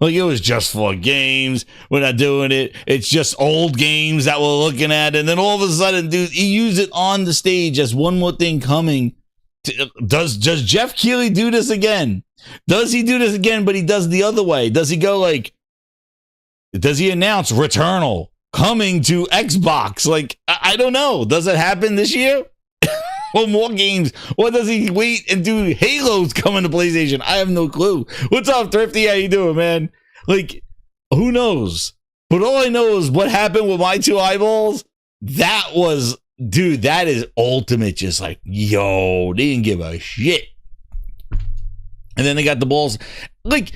Like, it was just 4 games. We're not doing it. It's just old games that we're looking at, and then all of a sudden, dude, he used it on the stage as one more thing coming. Does Jeff Keighley do this again? Does he do this again, but he does the other way? Does he go like, does he announce Returnal coming to Xbox? Like, I don't know. Does it happen this year? Or more games? Or does he wait and do Halo's coming to PlayStation? I have no clue. What's up, Thrifty? How you doing, man? Like, who knows? But all I know is what happened with my 2 eyeballs. That was, dude, that is ultimate. Just like, yo, they didn't give a shit. And then they got the balls. Like,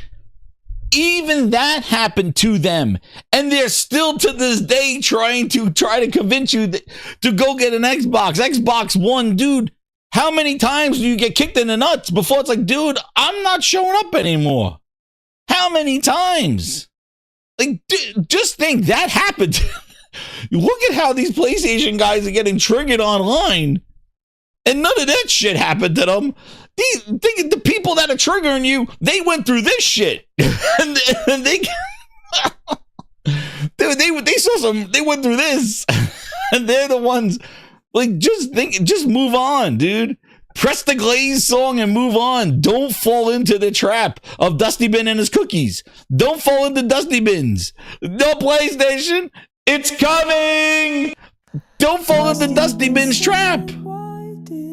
even that happened to them. And they're still to this day trying to convince you to go get an Xbox. Xbox One, dude. How many times do you get kicked in the nuts before it's like, dude, I'm not showing up anymore? How many times? Like, just think that happened. Look at how these PlayStation guys are getting triggered online. And none of that shit happened to them. The people that are triggering you, they went through this shit. and they saw they went through this. And they're the ones, like, just move on, dude. Press the Glaze song and move on. Don't fall into the trap of Dusty Bin and his cookies. Don't fall into Dusty Bins. No, PlayStation, it's coming. Don't fall into Dusty Bin's trap.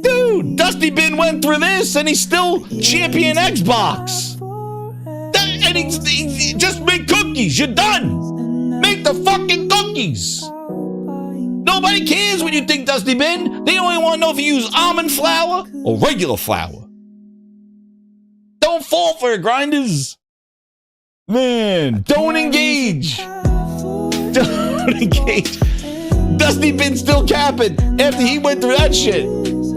Dude, Dusty Bin went through this and he's still champion Xbox. And he just make cookies. You're done. Make the fucking cookies. Nobody cares what you think, Dusty Bin. They only want to know if you use almond flour or regular flour. Don't fall for it, grinders. Man, don't engage. Don't engage. Dusty Bin still capping after he went through that shit.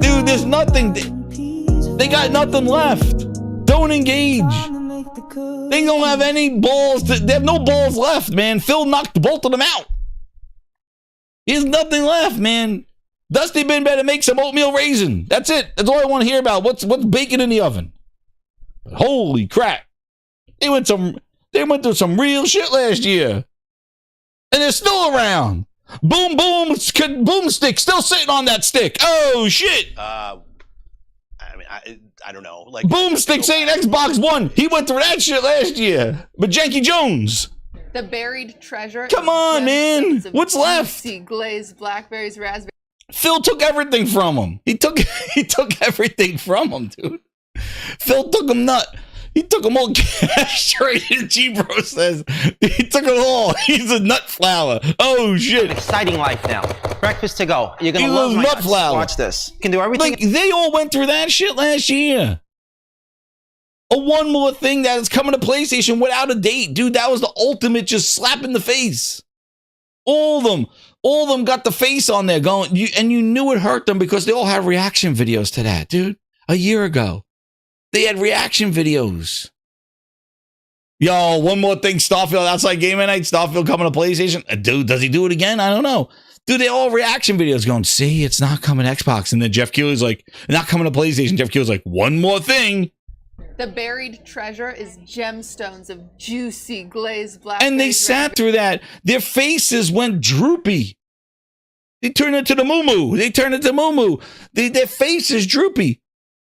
Dude, there's nothing. They got nothing left. Don't engage. They don't have any balls. They have no balls left, man. Phil knocked both of them out. He has nothing left, man. Dusty Bin better make some oatmeal raisin. That's it. That's all I want to hear about. What's baking in the oven? But holy crap. They went through some real shit last year. And they're still around. Boom, boom, boomstick still sitting on that stick. Oh, shit. I mean, I don't know. Like, boomstick saying Xbox One. He went through that shit last year. But Janky Jones. The buried treasure. Come on, man. What's left? Glazed blackberries, raspberries. Phil took everything from him. He took everything from him, dude. Phil took him nut. He took them all castrated, G-Bro says. He took it all. He's a nut flower. Oh, shit. Exciting life now. Breakfast to go. You're going to love my nuts. Flower. Watch this. You can do everything. Like, they all went through that shit last year. One more thing that is coming to PlayStation without a date. Dude, that was the ultimate just slap in the face. All of them got the face on there going, and you knew it hurt them because they all have reaction videos to that, dude. A year ago, they had reaction videos. Yo, one more thing, Starfield outside game at night. Starfield coming to PlayStation. Dude, does he do it again? I don't know. Dude, they all reaction videos going, see, it's not coming to Xbox. And then Jeff Keighley's like, not coming to PlayStation. Jeff Keighley's like, one more thing. The buried treasure is gemstones of juicy glazed black. And they sat through that. Their faces went droopy. They turned into the moo-moo. Their face is droopy.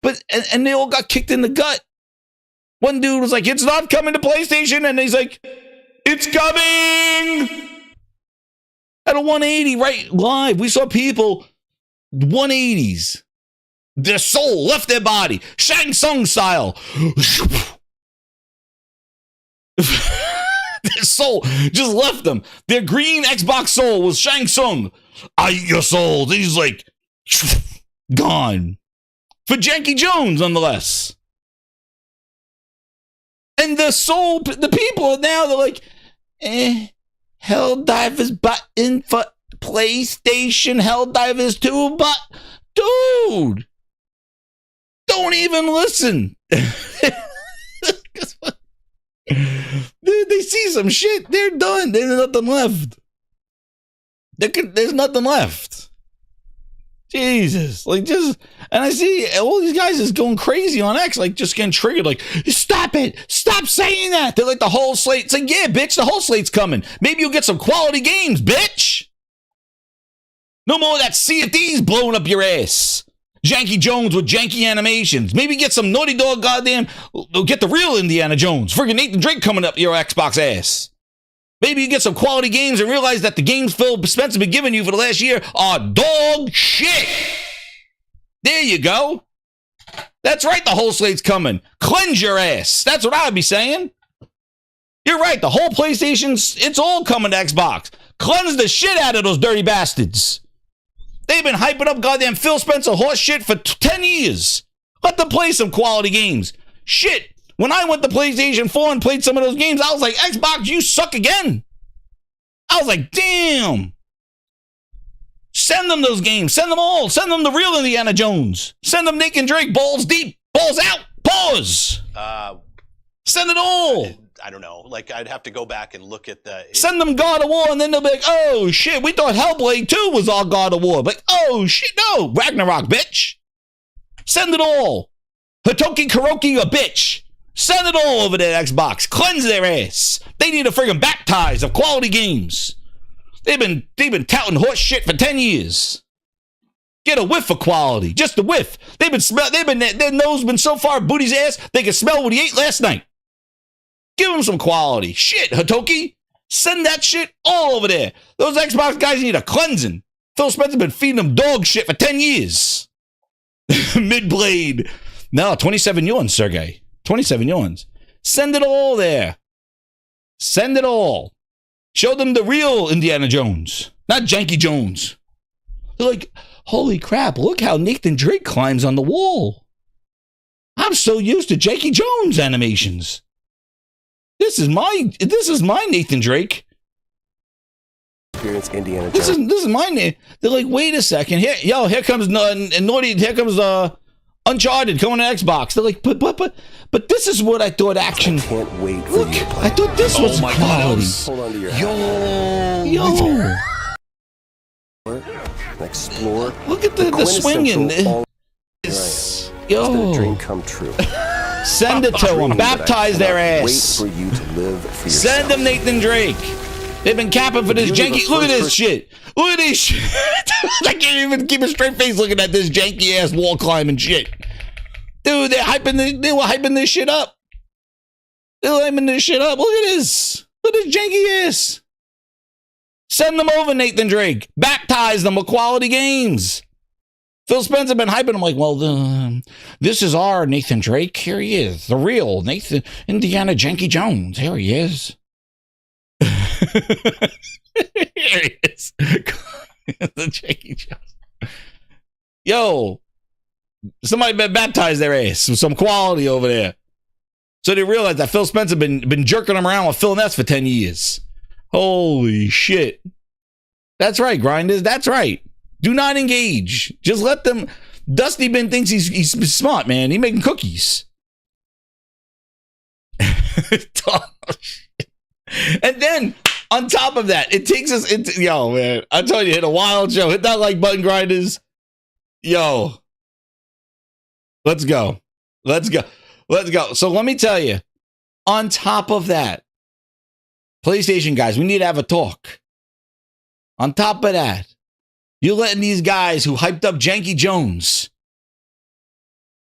But and they all got kicked in the gut. One dude was like, it's not coming to PlayStation. And he's like, it's coming. At a 180, right? Live. We saw people 180s. Their soul left their body. Shang Tsung style. Their soul just left them. Their green Xbox soul was Shang Tsung. I eat your soul. And he's like, gone. For Janky Jones, nonetheless. And the soul, the people now, they're like, Helldivers button for PlayStation, Helldivers 2, but dude, don't even listen. Dude, they see some shit, they're done. There's nothing left. There's nothing left. Jesus, like just, and I see all these guys is going crazy on X, like just getting triggered, like, stop it, stop saying that. They're like the whole slate. It's like, yeah, bitch, the whole slate's coming. Maybe you'll get some quality games, bitch. No more of that Sea of Thieves blowing up your ass. Janky Jones with janky animations. Maybe get some Naughty Dog goddamn, get the real Indiana Jones. Friggin' Nathan Drake coming up your Xbox ass. Maybe you get some quality games and realize that the games Phil Spencer been giving you for the last year are dog shit. There you go. That's right, the whole slate's coming. Cleanse your ass. That's what I would be saying. You're right, the whole PlayStation's, it's all coming to Xbox. Cleanse the shit out of those dirty bastards. They've been hyping up goddamn Phil Spencer horse shit for 10 years. Let them play some quality games. Shit. When I went to PlayStation 4 and played some of those games, I was like, Xbox, you suck again. I was like, damn. Send them those games. Send them all. Send them the real Indiana Jones. Send them Nick and Drake, balls deep, balls out, pause. Send it all. I don't know. Like, I'd have to go back and look at the... Send them God of War, and then they'll be like, oh, shit, we thought Hellblade 2 was all God of War. But, oh, shit, no. Ragnarok, bitch. Send it all. Hitoki Karaoke, a bitch. Send it all over there, Xbox. Cleanse their ass. They need a friggin' baptize of quality games. They've been touting horse shit for 10 years. Get a whiff of quality. Just a whiff. Their nose been so far booty's ass, they can smell what he ate last night. Give them some quality. Shit, Hitoki. Send that shit all over there. Those Xbox guys need a cleansing. Phil Spencer been feeding them dog shit for 10 years. Midblade. No, 27 yuan, Sergey. 27 yuans. Send it all there. Send it all. Show them the real Indiana Jones, not Janky Jones. They're like, holy crap, look how Nathan Drake climbs on the wall. I'm so used to Janky Jones animations. This is my Nathan Drake. Experience Indiana Jones. This is my name. They're like, wait a second. Here comes Naughty, here comes Uncharted coming to Xbox. They're like, but this is what I thought action. I can't wait for Look, you to play. I thought this was quality. Hold on to your Yo. Explore. Look at the swinging. Yo. It's been a dream come true. Send it to them. Baptize their ass. Wait for you to live for yourself. Send them Nathan Drake. They've been capping for this janky. Look at this shit. Look at this shit. I can't even keep a straight face looking at this janky ass wall climbing shit. Dude, they were hyping this shit up. They're hyping this shit up. Look at this. Look at this janky ass. Send them over, Nathan Drake. Baptize them with quality games. Phil Spencer been hyping them like, well, this is our Nathan Drake. Here he is. The real Nathan Indiana Janky Jones. Here he is. Here he is. The Janky Jones. Yo, somebody better baptize their ass with some quality over there. So they realize that Phil Spencer been jerking them around with Phil Ness for 10 years. Holy shit. That's right, Grinders. That's right. Do not engage. Just let them. Dusty Bin thinks he's smart, man. He making cookies. And then on top of that, it takes us into man. I told you, hit a wild show. Hit that like button, Grinders. Yo, let's go. So let me tell you. On top of that, PlayStation guys, we need to have a talk. On top of that, you're letting these guys who hyped up Janky Jones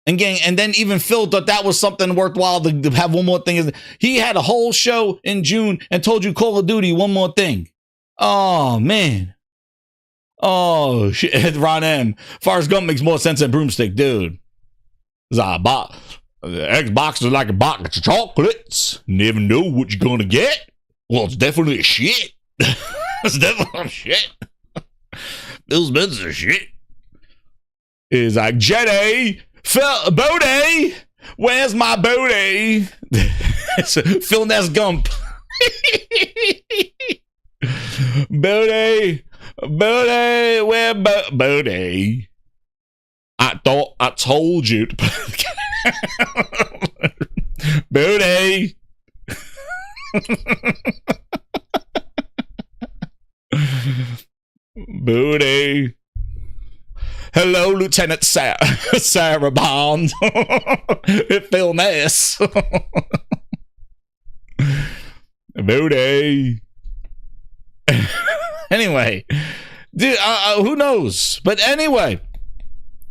and then even Phil thought that was something worthwhile to have one more thing. He had a whole show in June and told you Call of Duty, one more thing. Oh, man. Oh, shit. Ron M. Forrest Gump makes more sense than Broomstick, dude. The Xbox is like a box of chocolates. Never know what you're going to get. Well, it's definitely shit. It's definitely shit. Bill Spencer shit. Is like, Jenny, Bodie, where's my Bodie? Phil Ness Gump. Bodie, where Bodie? I thought I told you to put Bodie. Booty. Hello, Lieutenant Sarah Bond. Phil Ness. Booty. Anyway, dude, who knows? But anyway,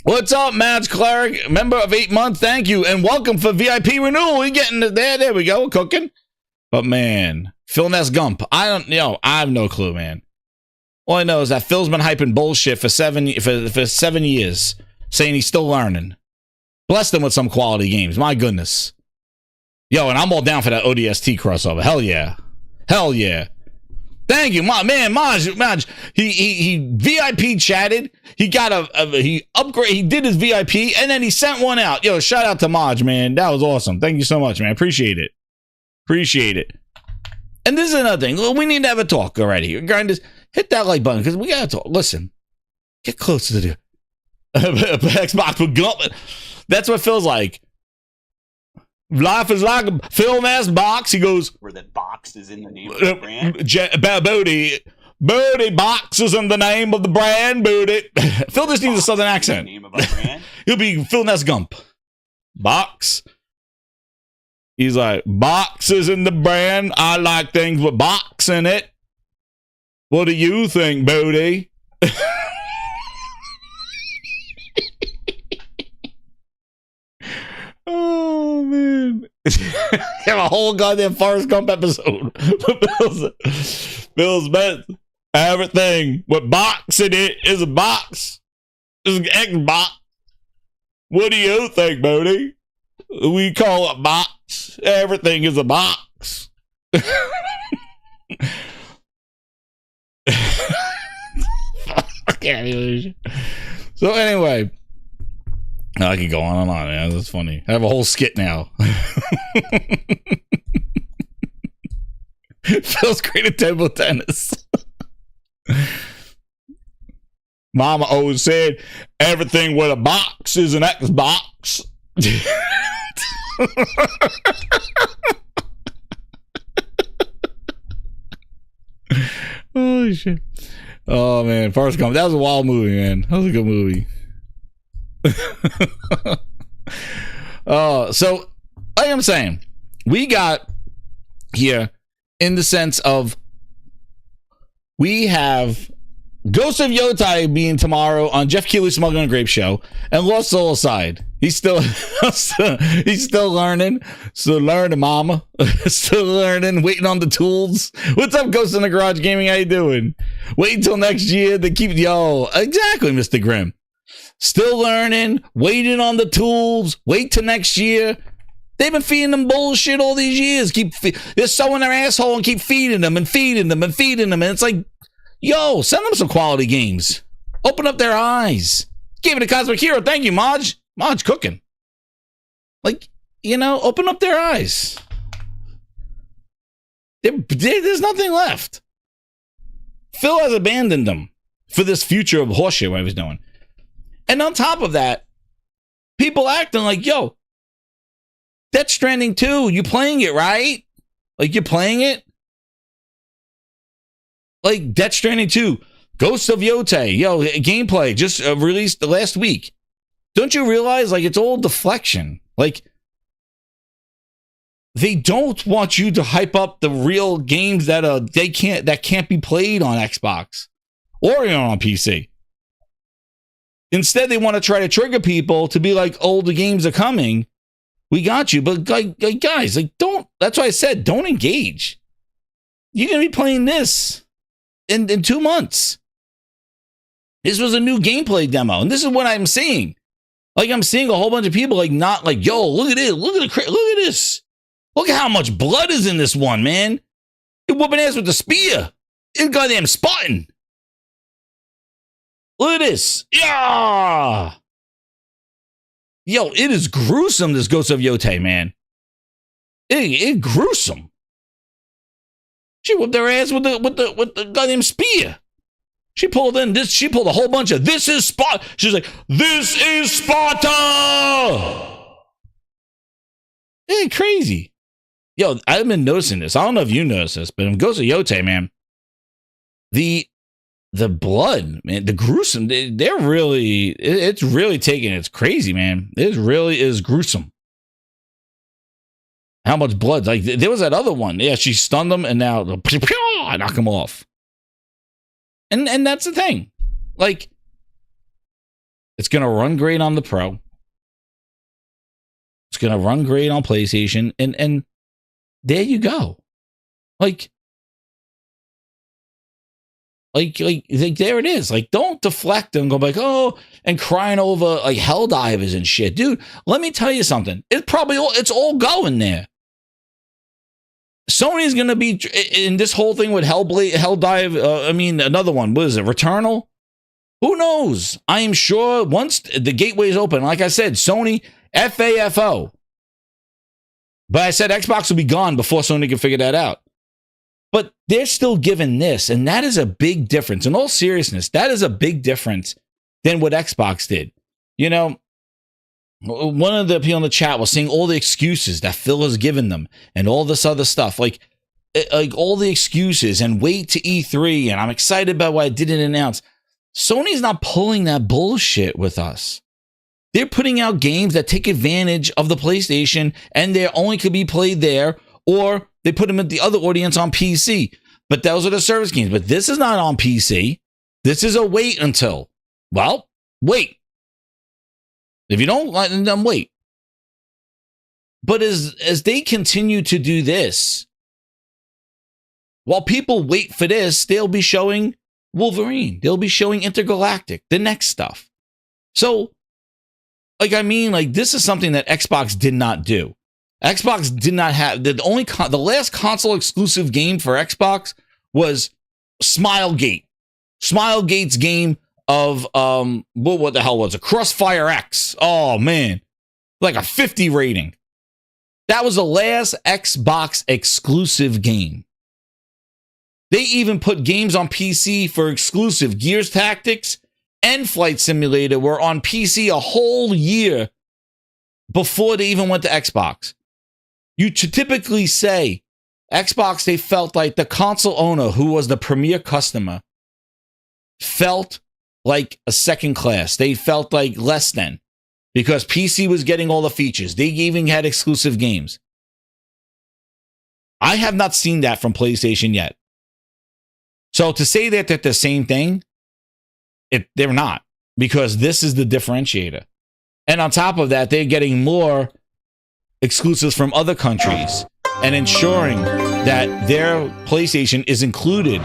what's up, Mads Cleric? Member of 8 months, thank you, and welcome for VIP renewal. We getting there. There we go, cooking. But man, Phil Ness Gump. I have no clue, man. All I know is that Phil's been hyping bullshit for 7 years, saying he's still learning. Bless him with some quality games. My goodness. Yo, and I'm all down for that ODST crossover. Hell yeah. Hell yeah. Thank you, Maj. He VIP chatted. He got he upgrade. He did his VIP, and then he sent one out. Yo, shout out to Maj, man. That was awesome. Thank you so much, man. Appreciate it. And this is another thing. We need to have a talk already. Grinders, hit that like button because we gotta talk. Listen, get closer to the Xbox with Gump. That's what Phil's like. Life is like a Phil Ness box. He goes, where that box is in the name of the brand. Booty box is in the name of the brand. Booty. Phil just needs a southern accent. Name of our brand. He'll be Phil Ness Gump. Box. He's like, box is in the brand. I like things with box in it. What do you think, Booty? Oh, man. Have a whole goddamn Forrest Gump episode. Bill's best. Everything with box in it is a box. It's an Xbox. What do you think, Booty? We call it box. Everything is a box. So anyway, I can go on and on, man. That's funny. I have a whole skit now. Phil's great at table tennis. Mama always said everything with a box is an Xbox. Oh shit. Oh man, Forrest Gump. That was a wild movie, man. That was a good movie. So like I'm saying, we got here in the sense of we have Ghost of Yotei being tomorrow on Jeff Keighley's Smuggling Grape show, and Lost Soul aside. He's still learning. Still learning, mama. Still learning, waiting on the tools. What's up, Ghost in the Garage Gaming? How you doing? Wait until next year to keep exactly, Mr. Grimm. Still learning, waiting on the tools, wait till next year. They've been feeding them bullshit all these years. They're sewing their asshole and keep feeding them and feeding them and feeding them. And it's like, yo, send them some quality games. Open up their eyes. Give it a Cosmic Hero. Thank you, Maj. Maj cooking. Like, open up their eyes. There's nothing left. Phil has abandoned them for this future of horseshit what he was doing. And on top of that, people acting like, yo, Death Stranding 2, you playing it, right? Like, you're playing it? Like, Death Stranding 2, Ghost of Yotei, yo, gameplay just released the last week. Don't you realize, like, it's all deflection? Like, they don't want you to hype up the real games that can't be played on Xbox or on PC. Instead, they want to try to trigger people to be like, oh, the games are coming. We got you. But like guys, like, don't, that's why I said, don't engage. You're going to be playing this in 2 months. This was a new gameplay demo. And this is what I'm seeing. Like, I'm seeing a whole bunch of people like, not like, yo, look at it. Look at this. Look at how much blood is in this one, man. You're whooping ass with the spear. It's goddamn Spartan. Look at this. Yeah. Yo, it is gruesome, this Ghost of Yotei, man. It gruesome. She whooped their ass with the goddamn spear. She pulled a whole bunch of, this is Sparta. She's like, this is Sparta. Ain't crazy. Yo, I've been noticing this. I don't know if you noticed this, but in Ghost of Yotei, man, the blood, man, the gruesome, they're really, it's really taking, it's crazy, man. It really is gruesome. How much blood? Like, there was that other one. Yeah, she stunned them, and now I knock them off. And that's the thing. Like, it's going to run great on the Pro. It's going to run great on PlayStation. And there you go. Like, there it is. Like, don't deflect and go like, oh, and crying over like Helldivers and shit. Dude, let me tell you something. It's all going there. Sony's going to be in this whole thing with Helldive. Another one. What is it? Returnal? Who knows? I am sure once the gateways open, like I said, Sony, FAFO. But I said Xbox will be gone before Sony can figure that out. But they're still giving this, and that is a big difference. In all seriousness, that is a big difference than what Xbox did. You know, one of the people in the chat was saying all the excuses that Phil has given them and all this other stuff, like all the excuses and wait to E3, and I'm excited about what I didn't announce. Sony's not pulling that bullshit with us. They're putting out games that take advantage of the PlayStation, and they only could be played there, or they put them at the other audience on PC. But those are the service games. But this is not on PC. This is a wait until. Well, wait. If you don't like them, then wait. But as they continue to do this, while people wait for this, they'll be showing Wolverine. They'll be showing Intergalactic, the next stuff. So, this is something that Xbox did not do. Xbox did not have the last console exclusive game for Xbox was Smilegate. Smilegate's game of what the hell was it? Crossfire X. Oh man, like a 50 rating. That was the last Xbox exclusive game. They even put games on PC for exclusive. Gears Tactics and Flight Simulator were on PC a whole year before they even went to Xbox. You typically say Xbox, they felt like the console owner, who was the premier customer, felt like a second class. They felt like less than, because PC was getting all the features. They even had exclusive games. I have not seen that from PlayStation yet. So to say that they're the same thing, they're not, because this is the differentiator. And on top of that, they're getting more exclusives from other countries and ensuring that their PlayStation is included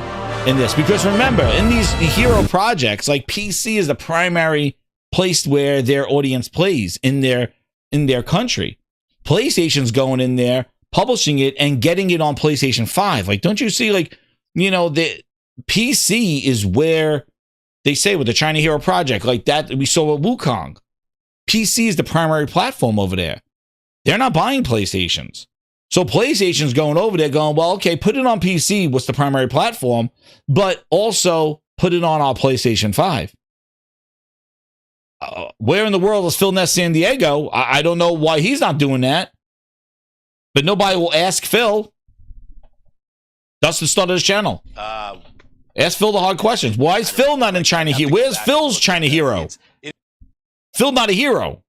in this. Because remember, in these hero projects, like, PC is the primary place where their audience plays in their country. PlayStation's going in there, publishing it, and getting it on PlayStation 5. Like, don't you see, like, you know, the PC is where they say with the China Hero Project, like that we saw with Wukong. PC is the primary platform over there. They're not buying PlayStations. So PlayStation's going over there going, well, okay, put it on PC, what's the primary platform, but also put it on our PlayStation 5. Where in the world is Phil Ness San Diego? I don't know why he's not doing that. But nobody will ask Phil. Dustin started his channel. Ask Phil the hard questions. Why is Phil not in China Hero? Where's Phil's China Hero? Phil not a hero.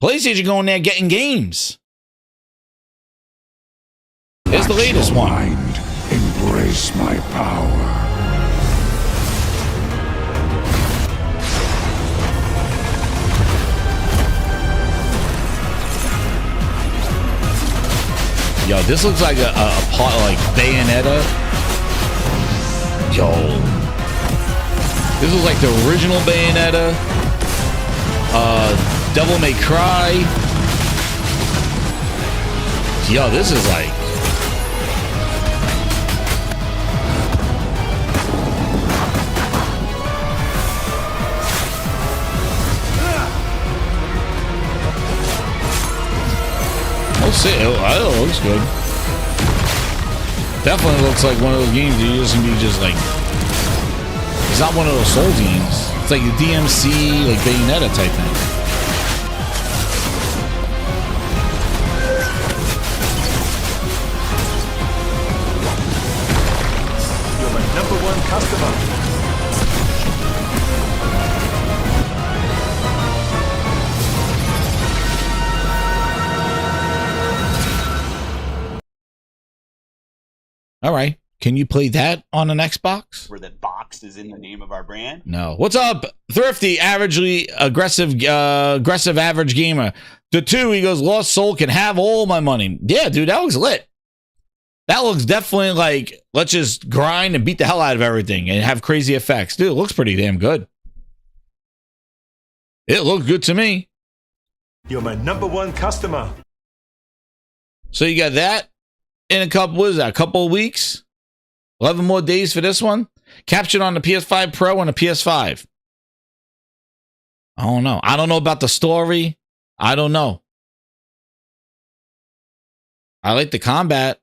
PlayStation going there getting games. Here's the latest one. Embrace my power. Yo, this looks like a part like Bayonetta. Yo, this looks like the original Bayonetta. Devil May Cry. Yo, this is like. We'll see. It looks good. Definitely looks like one of those games you just gonna be just like. It's not one of those Souls games. It's like the DMC, like Bayonetta type thing. You're my #1 customer. All right. Can you play that on an Xbox? Where that box is in the name of our brand. No. What's up, Thrifty, averagely aggressive average gamer? The 2, he goes, Lost Soul can have all my money. Yeah, dude, that looks lit. That looks definitely like, let's just grind and beat the hell out of everything and have crazy effects. Dude, it looks pretty damn good. It looks good to me. You're my #1 customer. So you got that in a couple of weeks? 11 more days for this one. Captured on the PS5 Pro and the PS5. I don't know. I don't know about the story. I don't know. I like the combat.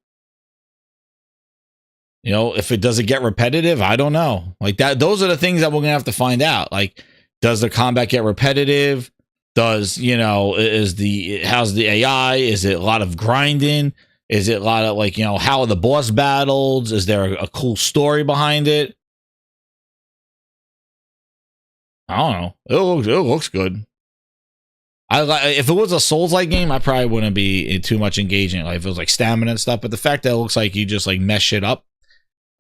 You know, if it doesn't get repetitive, I don't know. Like that, those are the things that we're gonna have to find out. Like, does the combat get repetitive? Does, you know, how's the AI? Is it a lot of grinding? Is it a lot of, like, you know, how are the boss battles? Is there a cool story behind it? I don't know. It looks good. If it was a Souls-like game, I probably wouldn't be too much engaging. Like if it was like stamina and stuff. But the fact that it looks like you just like mesh it up,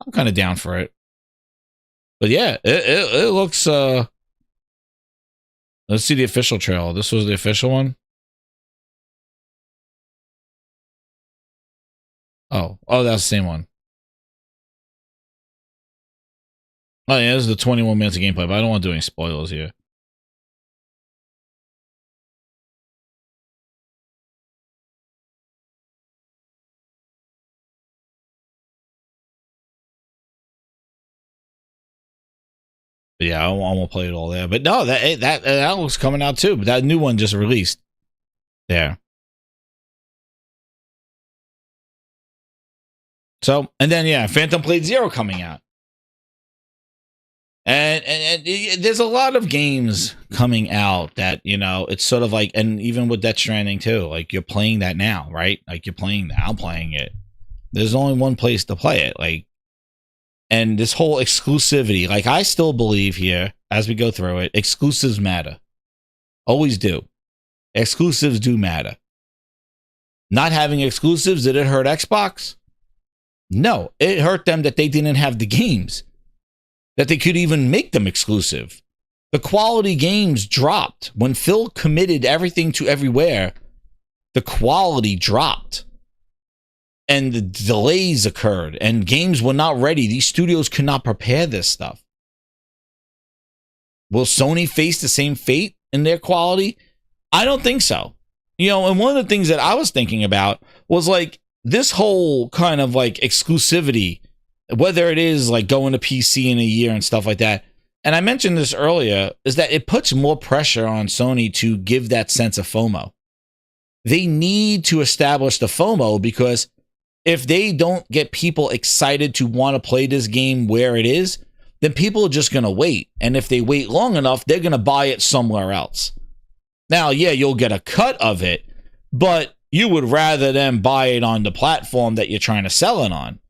I'm kind of down for it. But yeah, it looks. Let's see the official trailer. This was the official one. Oh, that's the same one. Oh yeah, this is the 21 minutes of gameplay, but I don't want to do any spoilers here. But yeah, I won't play it all there. But no, that looks coming out too. But that new one just released. There. So, and then yeah, Phantom Blade Zero coming out. And there's a lot of games coming out that, you know, it's sort of like, and even with Death Stranding too, like you're playing that now, right? Like you're playing that, I'm playing it. There's only one place to play it. Like, and this whole exclusivity, like I still believe here as we go through it, exclusives matter. Always do. Exclusives do matter. Not having exclusives, did it hurt Xbox? No, it hurt them that they didn't have the games, that they could even make them exclusive. The quality games dropped. When Phil committed everything to everywhere, the quality dropped. And the delays occurred, and games were not ready. These studios could not prepare this stuff. Will Sony face the same fate in their quality? I don't think so. You know, and one of the things that I was thinking about was like this whole kind of like exclusivity, whether it is like going to PC in a year and stuff like that. And I mentioned this earlier, is that it puts more pressure on Sony to give that sense of FOMO. they need to establish the FOMO, because if they don't get people excited to want to play this game where it is, then people are just going to wait. And if they wait long enough, they're going to buy it somewhere else. Now, yeah, you'll get a cut of it, but you would rather them buy it on the platform that you're trying to sell it on.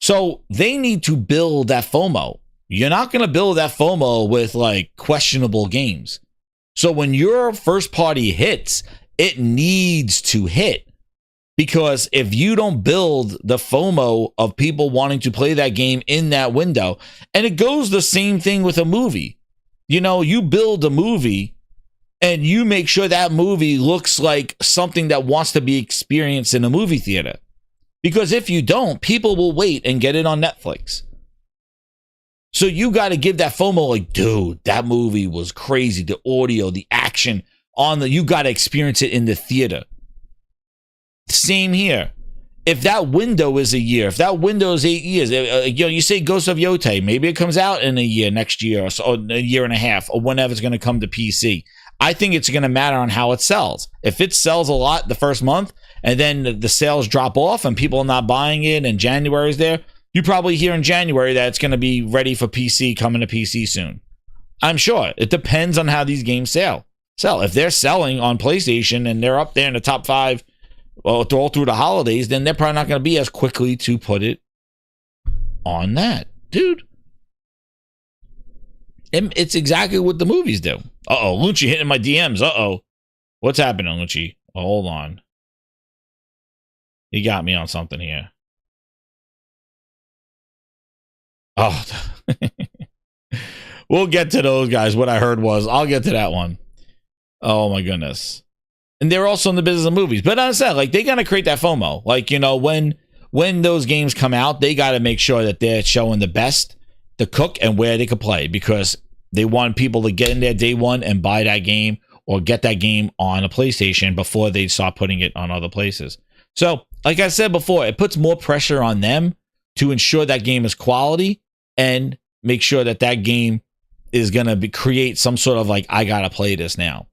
So they need to build that FOMO. You're not going to build that FOMO with like questionable games. So when your first party hits, it needs to hit. Because if you don't build the FOMO of people wanting to play that game in that window, and it goes the same thing with a movie. You know, you build a movie and you make sure that movie looks like something that wants to be experienced in a movie theater. Because if you don't, people will wait and get it on Netflix. So you got to give that FOMO, like, dude, that movie was crazy. The audio, the action you got to experience it in the theater. Same here. If that window is a year, if that window is 8 years, you say Ghost of Yotei, maybe it comes out in a year, next year, or so, or a year and a half, or whenever it's going to come to PC. I think it's going to matter on how it sells. If it sells a lot the first month, and then the sales drop off and people are not buying it, and January's there, you probably hear in January that it's going to be ready for PC, coming to PC soon. I'm sure. It depends on how these games sell. If they're selling on PlayStation and they're up there in the top 5 all through the holidays, then they're probably not going to be as quickly to put it on that. Dude. It's exactly what the movies do. Uh-oh, Lucci hitting my DMs. Uh-oh. What's happening, Lucci? Oh, hold on. He got me on something here. Oh. We'll get to those guys. What I heard was, I'll get to that one. Oh, my goodness. And they're also in the business of movies. But I said, like, they got to create that FOMO. Like, you know, when those games come out, they got to make sure that they're showing the best, the cook, and where they could play. Because they want people to get in there day one and buy that game or get that game on a PlayStation before they start putting it on other places. So, like I said before, it puts more pressure on them to ensure that game is quality and make sure that that game is going to create some sort of like, I got to play this now.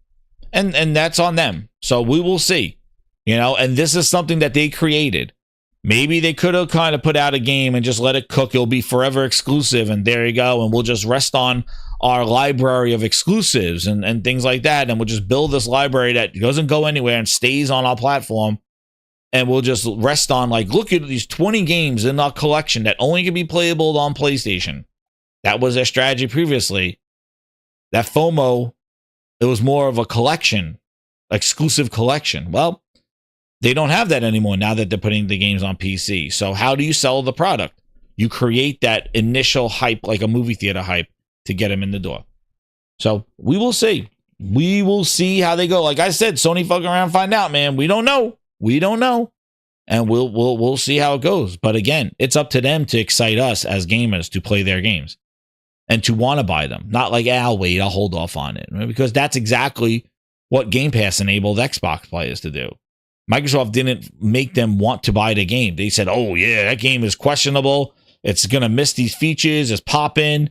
And that's on them. So we will see, you know, and this is something that they created. Maybe they could have kind of put out a game and just let it cook. It'll be forever exclusive. And there you go. And we'll just rest on our library of exclusives and things like that. And we'll just build this library that doesn't go anywhere and stays on our platform. And we'll just rest on, like, look at these 20 games in our collection that only can be playable on PlayStation. That was their strategy previously. That FOMO, it was more of a collection, exclusive collection. Well, they don't have that anymore now that they're putting the games on PC. So how do you sell the product? You create that initial hype, like a movie theater hype, to get them in the door. So we will see. We will see how they go. Like I said, Sony fucking around and find out, man. We don't know. We don't know. And we'll see how it goes. But again, it's up to them to excite us as gamers to play their games and to want to buy them. Not like, I'll wait, I'll hold off on it. Right? Because that's exactly what Game Pass enabled Xbox players to do. Microsoft didn't make them want to buy the game. They said, oh yeah, that game is questionable. It's going to miss these features. It's popping.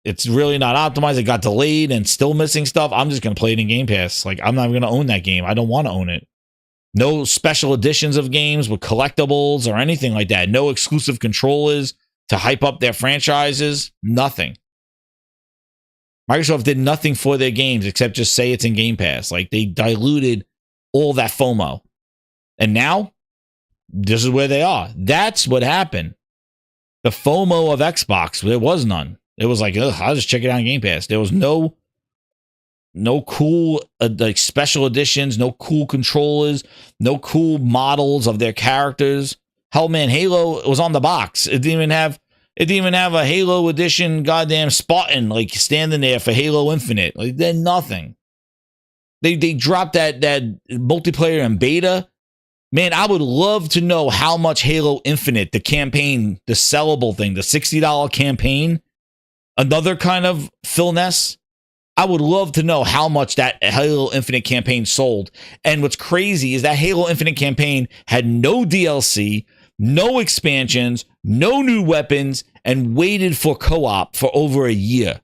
It's really not optimized. It got delayed and still missing stuff. I'm just going to play it in Game Pass. Like, I'm not going to own that game. I don't want to own it. No special editions of games with collectibles or anything like that. No exclusive controllers to hype up their franchises. Nothing. Microsoft did nothing for their games except just say it's in Game Pass. Like, they diluted all that FOMO. And now, this is where they are. That's what happened. The FOMO of Xbox, there was none. It was like, I'll just check it out on Game Pass. There was no cool like special editions, no cool controllers, no cool models of their characters. Hell, man, Halo was on the box. It didn't even have a Halo edition goddamn Spartan like standing there for Halo Infinite. Like, they're nothing. They dropped that multiplayer in beta. Man, I would love to know how much Halo Infinite, the campaign, the sellable thing, the $60 campaign, another kind of Phil Ness. I would love to know how much that Halo Infinite campaign sold. And what's crazy is that Halo Infinite campaign had no DLC, no expansions, no new weapons, and waited for co-op for over a year.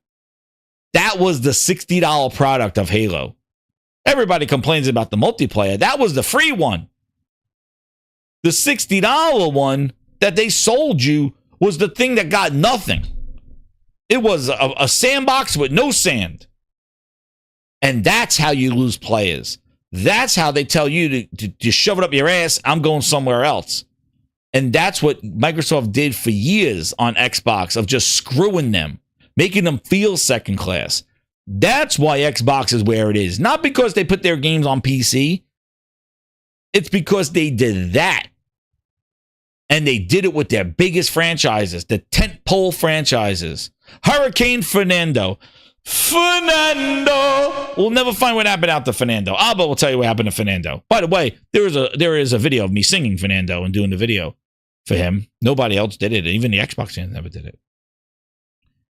That was the $60 product of Halo. Everybody complains about the multiplayer. That was the free one. The $60 one that they sold you was the thing that got nothing. It was a sandbox with no sand. And that's how you lose players. That's how they tell you to shove it up your ass. I'm going somewhere else. And that's what Microsoft did for years on Xbox, of just screwing them, making them feel second class. That's why Xbox is where it is. Not because they put their games on PC. It's because they did that. And they did it with their biggest franchises, the tentpole franchises. Hurricane Fernando. We'll never find what happened out to Fernando. Alba will tell you what happened to Fernando. By the way, there is a video of me singing Fernando and doing the video for him. Nobody else did it. Even the Xbox fans never did it.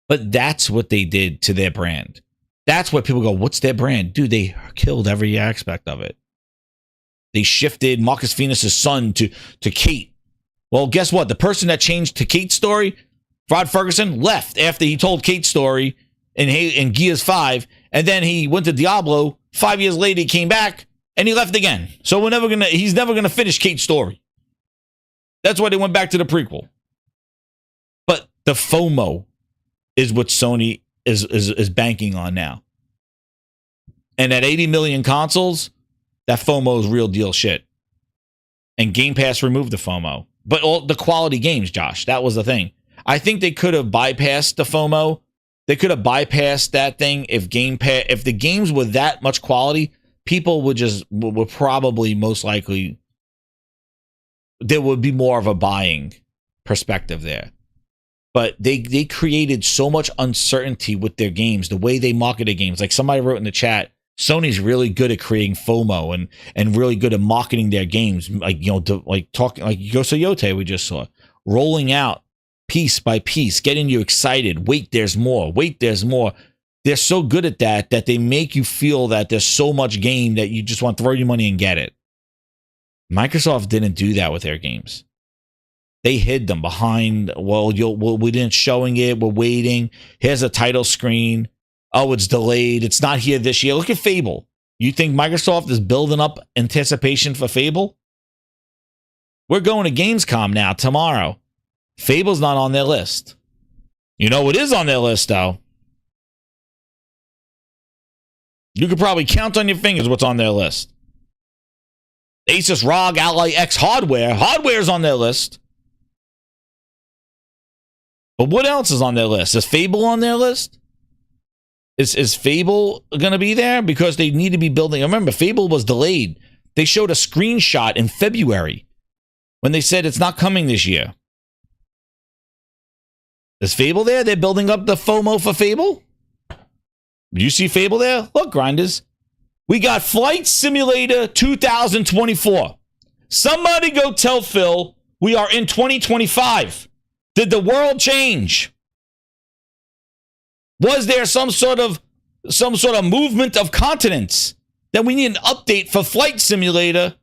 But that's what they did to their brand. That's what people go, what's their brand? Dude, they killed every aspect of it. They shifted Marcus Phoenix's son to Kate. Well, guess what? The person that changed to Kate's story, Rod Ferguson, left after he told Kate's story in Gears 5, and then he went to Diablo. 5 years later, he came back, and he left again. So he's never gonna finish Kate's story. That's why they went back to the prequel. But the FOMO is what Sony is banking on now. And at 80 million consoles, that FOMO is real deal shit. And Game Pass removed the FOMO. But all the quality games, Josh, that was the thing. I think they could have bypassed the FOMO. They could have bypassed that thing if the games were that much quality, people would probably most likely, there would be more of a buying perspective there. But they created so much uncertainty with their games, the way they marketed games. Like somebody wrote in the chat, Sony's really good at creating FOMO and really good at marketing their games. Like, you know, talking like Ghost of Yotei we just saw, rolling out piece by piece, getting you excited. Wait, there's more. Wait, there's more. They're so good at that they make you feel that there's so much game that you just want to throw your money and get it. Microsoft didn't do that with their games. They hid them behind, we didn't showing it. We're waiting. Here's a title screen. Oh, it's delayed. It's not here this year. Look at Fable. You think Microsoft is building up anticipation for Fable? We're going to Gamescom now tomorrow. Fable's not on their list. You know what is on their list, though? You could probably count on your fingers what's on their list. Asus ROG Ally X hardware. Hardware's on their list. But what else is on their list? Is Fable on their list? Is Fable going to be there? Because they need to be building. Remember, Fable was delayed. They showed a screenshot in February when they said it's not coming this year. Is Fable there? They're building up the FOMO for Fable? Do you see Fable there? Look, grinders. We got Flight Simulator 2024. Somebody go tell Phil we are in 2025. Did the world change? Was there some sort of movement of continents that we need an update for Flight Simulator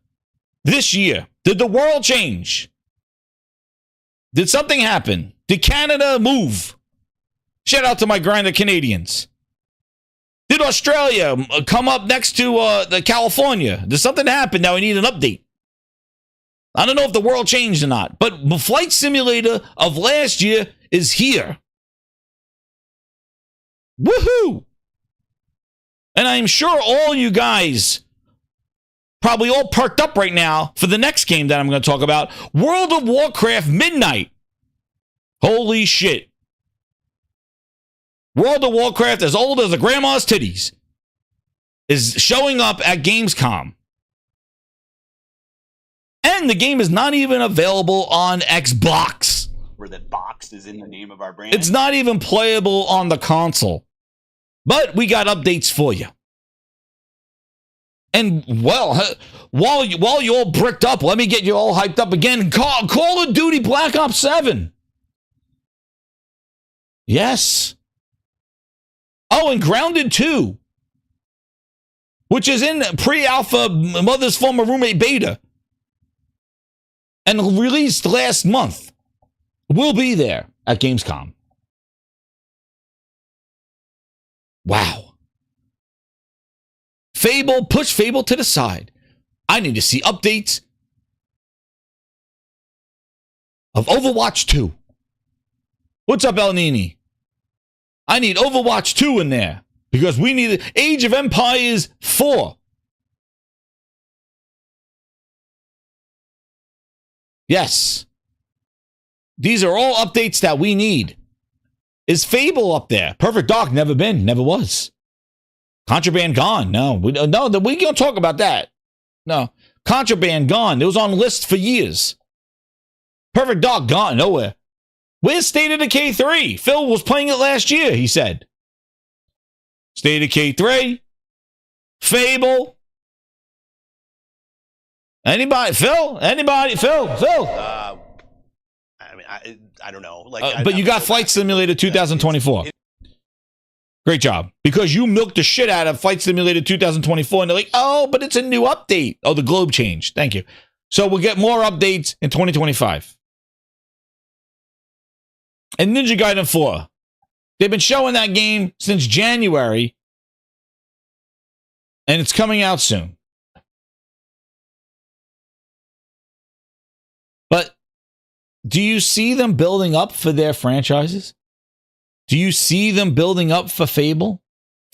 this year? Did the world change? Did something happen? Did Canada move? Shout out to my grinder Canadians. Did Australia come up next to the California? Did something happen? Now we need an update. I don't know if the world changed or not, but the Flight Simulator of last year is here. Woohoo! And I'm sure all you guys probably all perked up right now for the next game that I'm going to talk about, World of Warcraft Midnight. Holy shit. World of Warcraft, as old as a grandma's titties, is showing up at Gamescom. And the game is not even available on Xbox. Where the box is in the name of our brand. It's not even playable on the console. But we got updates for you. And, well, while you all bricked up, let me get you all hyped up again. Call of Duty Black Ops 7. Yes. Oh, and Grounded 2, which is in pre-alpha Mother's Former Roommate Beta and released last month, will be there at Gamescom. Fable, push Fable to the side. I need to see updates of Overwatch 2. What's up, El Nini? I need Overwatch 2 in there because we need Age of Empires 4. Yes. These are all updates that we need. Is Fable up there? Perfect Dark, never been, never was. Contraband gone. No, we don't talk about that. No. Contraband gone. It was on list for years. Perfect Dark gone. Nowhere. Where's State of Decay 3? Phil was playing it last year, he said. State of Decay 3. Fable. Anybody? Phil? Anybody? Phil? I mean, I don't know. Like, but you got Flight Simulator 2024. Great job. Because you milked the shit out of Flight Simulator 2024, and they're like, oh, but it's a new update. Oh, the globe changed. Thank you. So we'll get more updates in 2025. And Ninja Gaiden 4. They've been showing that game since January, and it's coming out soon. But do you see them building up for their franchises? Do you see them building up for Fable?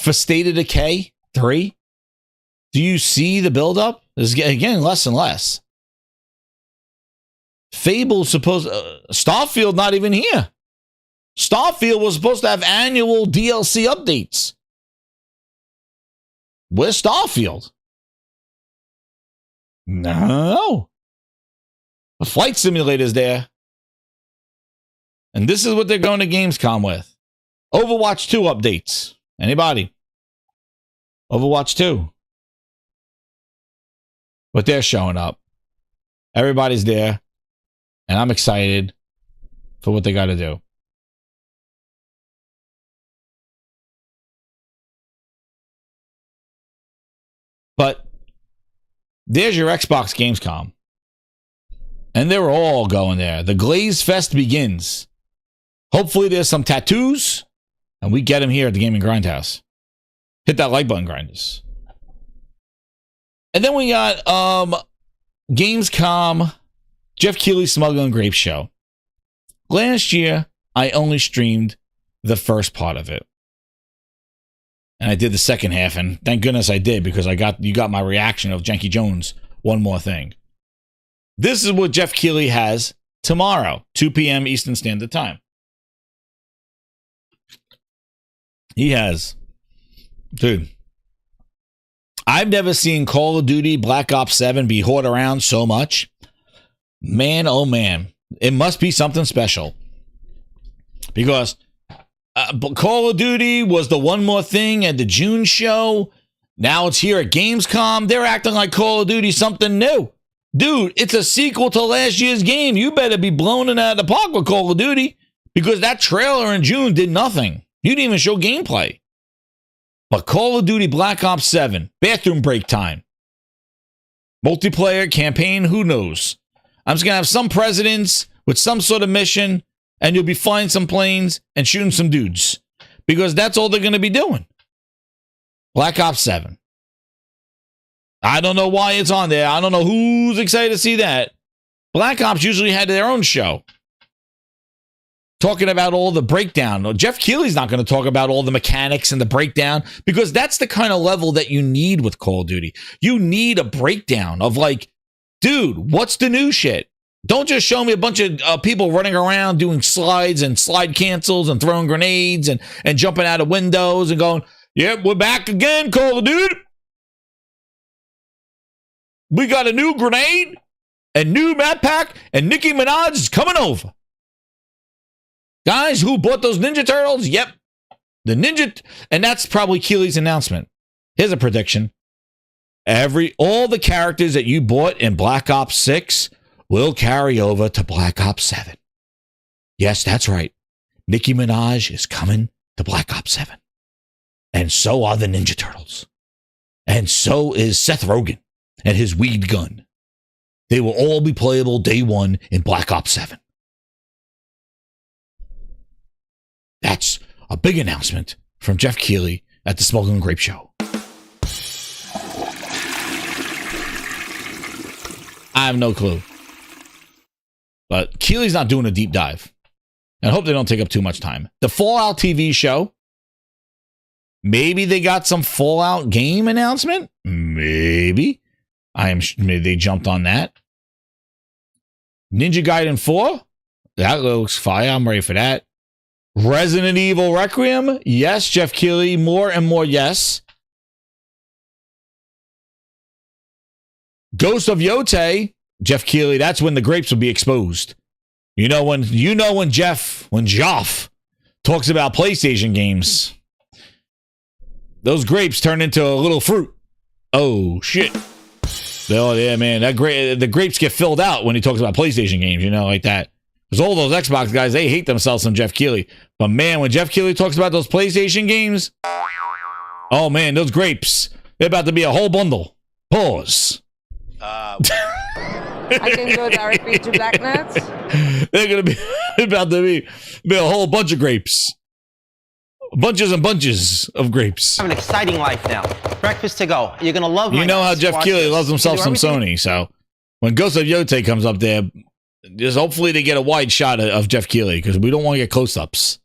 For State of Decay 3? Do you see the build-up? It's getting less and less. Fable's supposed... Starfield not even here. Starfield was supposed to have annual DLC updates. Where's Starfield? No. The Flight Simulator's there. And this is what they're going to Gamescom with. Overwatch 2 updates. Anybody? Overwatch 2. But they're showing up. Everybody's there. And I'm excited for what they got to do. But there's your Xbox Gamescom. And they're all going there. The Glaze Fest begins. Hopefully there's some tattoos. And we get them here at the Gaming Grindhouse. Hit that like button, grinders. And then we got Gamescom, Jeff Keighley's Smuggle and Grape Show. Last year, I only streamed the first part of it. And I did the second half, and thank goodness I did, because you got my reaction of Janky Jones, One More Thing. This is what Jeff Keighley has tomorrow, 2 p.m. Eastern Standard Time. He has, dude, I've never seen Call of Duty Black Ops 7 be hoard around so much. Man, oh man, it must be something special. Because Call of Duty was the One More Thing at the June show. Now it's here at Gamescom. They're acting like Call of Duty something new. Dude, it's a sequel to last year's game. You better be blown it out of the park with Call of Duty, because that trailer in June did nothing. You didn't even show gameplay. But Call of Duty Black Ops 7, bathroom break time. Multiplayer campaign, who knows? I'm just going to have some presidents with some sort of mission, and you'll be flying some planes and shooting some dudes. Because that's all they're going to be doing. Black Ops 7. I don't know why it's on there. I don't know who's excited to see that. Black Ops usually had their own show. Talking about all the breakdown. Jeff Keighley's not going to talk about all the mechanics and the breakdown, because that's the kind of level that you need with Call of Duty. You need a breakdown of like, dude, what's the new shit? Don't just show me a bunch of people running around doing slides and slide cancels and throwing grenades and jumping out of windows and going, yep, we're back again, Call of Duty. We got a new grenade and new map pack, and Nicki Minaj is coming over. Guys, who bought those Ninja Turtles? Yep. The Ninja... And that's probably Keighley's announcement. Here's a prediction. All the characters that you bought in Black Ops 6 will carry over to Black Ops 7. Yes, that's right. Nicki Minaj is coming to Black Ops 7. And so are the Ninja Turtles. And so is Seth Rogen and his weed gun. They will all be playable day one in Black Ops 7. That's a big announcement from Jeff Keighley at the Smuggle and Grape Show. I have no clue. But Keely's not doing a deep dive. And I hope they don't take up too much time. The Fallout TV show. Maybe they got some Fallout game announcement. Maybe. Maybe they jumped on that. Ninja Gaiden 4. That looks fire. I'm ready for that. Resident Evil Requiem. Yes, Jeff Keighley. More and more yes. Ghost of Yotei. Jeff Keighley. That's when the grapes will be exposed. When Joff talks about PlayStation games, those grapes turn into a little fruit. Oh shit. Oh yeah, man. The grapes get filled out when he talks about PlayStation games, like that. Because all those Xbox guys, they hate themselves some Jeff Keighley. But man, when Jeff Keighley talks about those PlayStation games, oh man, those grapes, they're about to be a whole bundle. Pause. I can go directly to Black Nuts. They're going to be about to be a whole bunch of grapes. Bunches and bunches of grapes. Have an exciting life now. Breakfast to go. You're going to love my how nuts. Jeff Watch Keighley this. loves himself some Sony. So when Ghost of Yotei comes up there, just hopefully they get a wide shot of Jeff Keighley because we don't want to get close-ups.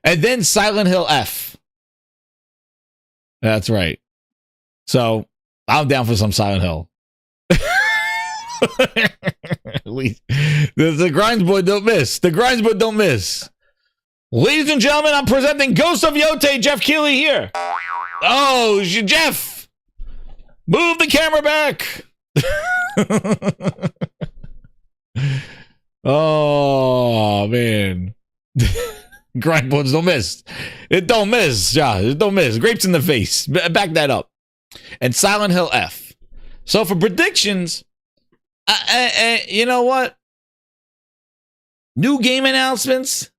And then Silent Hill F. That's right. So I'm down for some Silent Hill. At least the Grindsboard don't miss. The Grindsboard don't miss. Ladies and gentlemen, I'm presenting Ghost of Yotei, Jeff Keighley here. Oh, Jeff. Move the camera back. Oh, man. Grindboards don't miss. It don't miss, Josh. It don't miss. Grapes in the face. Back that up. And Silent Hill F. So for predictions, you know what? New game announcements.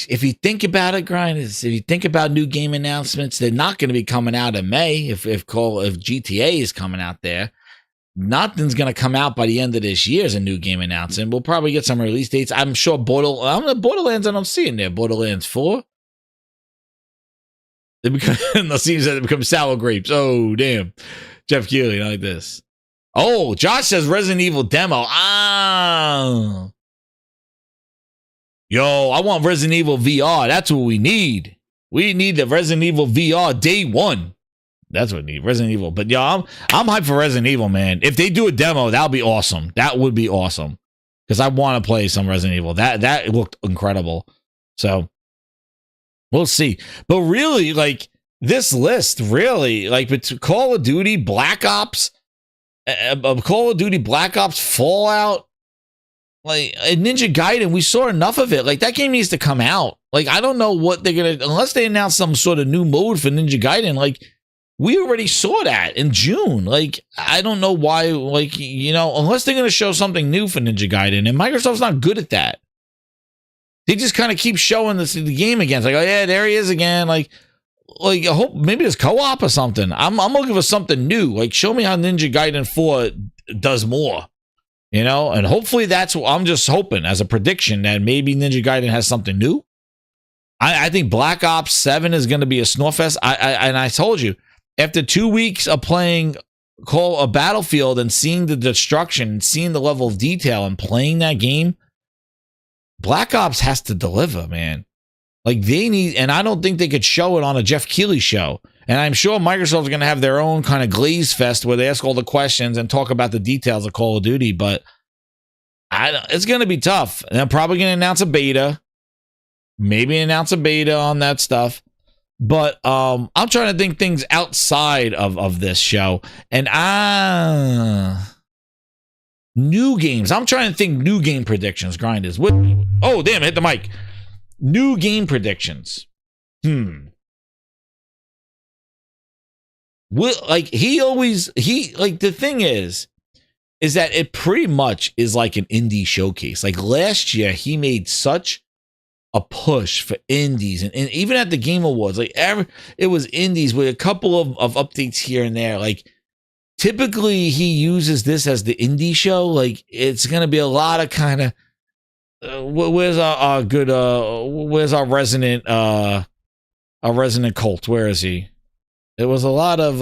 If you think about it, Grinders, if you think about new game announcements, they're not going to be coming out in May. If GTA is coming out there, nothing's going to come out by the end of this year as a new game announcement. We'll probably get some release dates. I'm sure Borderlands, I don't see in there. Borderlands 4. They become, it seems that they become sour grapes. Oh, damn. Jeff Keighley, like this. Oh, Josh says Resident Evil demo. Ah. Yo, I want Resident Evil VR. That's what we need. We need the Resident Evil VR day one. That's what we need, Resident Evil. But yo, I'm hyped for Resident Evil, man. If they do a demo, that'll be awesome. That would be awesome. Because I want to play some Resident Evil. That looked incredible. So we'll see. But really, like this list, really, like between Call of Duty, Black Ops, Fallout, like Ninja Gaiden, we saw enough of it. Like that game needs to come out. Like I don't know what they're gonna, unless they announce some sort of new mode for Ninja Gaiden. Like we already saw that in June. Like I don't know why. Like unless they're gonna show something new for Ninja Gaiden, and Microsoft's not good at that. They just kind of keep showing the game again. It's like, oh yeah, there he is again. Like I hope maybe there's co-op or something. I'm looking for something new. Like show me how Ninja Gaiden 4 does more. And hopefully that's what I'm just hoping as a prediction that maybe Ninja Gaiden has something new. I think Black Ops 7 is going to be a snorefest. I told you, after 2 weeks of playing Call of Battlefield and seeing the destruction and seeing the level of detail and playing that game, Black Ops has to deliver, man. Like they need, and I don't think they could show it on a Jeff Keighley show. And I'm sure Microsoft's going to have their own kind of glaze fest where they ask all the questions and talk about the details of Call of Duty. But it's going to be tough. And they're probably going to announce a beta. Maybe announce a beta on that stuff. But I'm trying to think things outside of this show. And new games. I'm trying to think new game predictions, Grinders. Oh, damn, I hit the mic. New game predictions. The thing is that it pretty much is like an indie showcase. Like last year, he made such a push for indies, and even at the Game Awards, it was indies with a couple of updates here and there. Like typically, he uses this as the indie show. Like it's gonna be a lot of kind of where's our resident a resident cult. Where is he? It was a lot of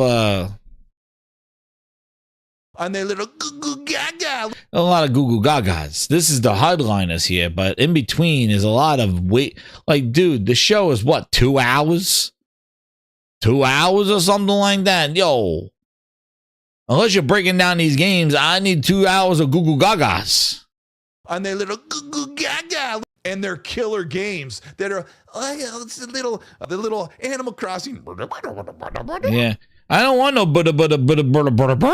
On their little goo gaga. a lot of Google Gagas. This is the headliners here, but in between is a lot of wait. Like, dude, the show is what, 2 hours? 2 hours or something like that. Yo, unless you're breaking down these games, I need 2 hours of Google Gagas. On their little goo gaga. And their killer games that are, it's the little Animal Crossing. Yeah. I don't want no butter.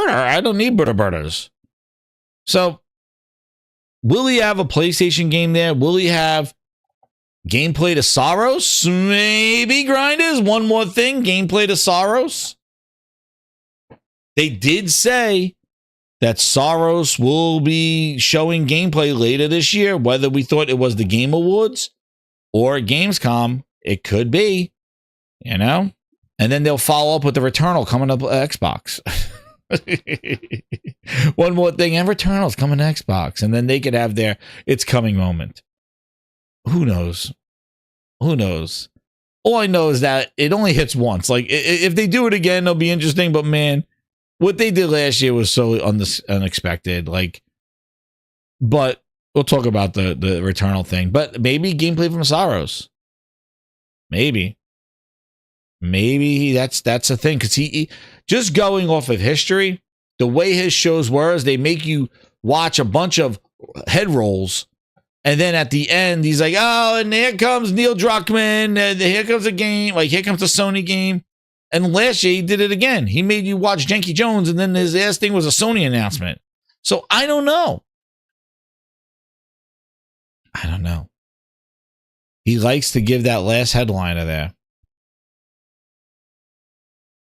I don't need butters. So, will he have a PlayStation game there? Will he have gameplay to Soros? Maybe, Grinders. One more thing, gameplay to Soros. They did say that Soros will be showing gameplay later this year. Whether we thought it was the Game Awards or Gamescom, it could be, you know? And then they'll follow up with the Returnal coming up Xbox. One more thing, and Returnal's coming to Xbox. And then they could have their It's Coming moment. Who knows? Who knows? All I know is that it only hits once. Like, if they do it again, it'll be interesting. But, man, what they did last year was so unexpected. Like, but we'll talk about the Returnal thing. But maybe gameplay from Soros. Maybe that's a thing, because he just going off of history, the way his shows were is they make you watch a bunch of head rolls, and then at the end he's like, oh, and here comes Neil Druckmann, and here comes a game, like here comes the Sony game. And last year he did it again. He made you watch Jenky Jones, and then his last thing was a Sony announcement. So I don't know. He likes to give that last headliner there.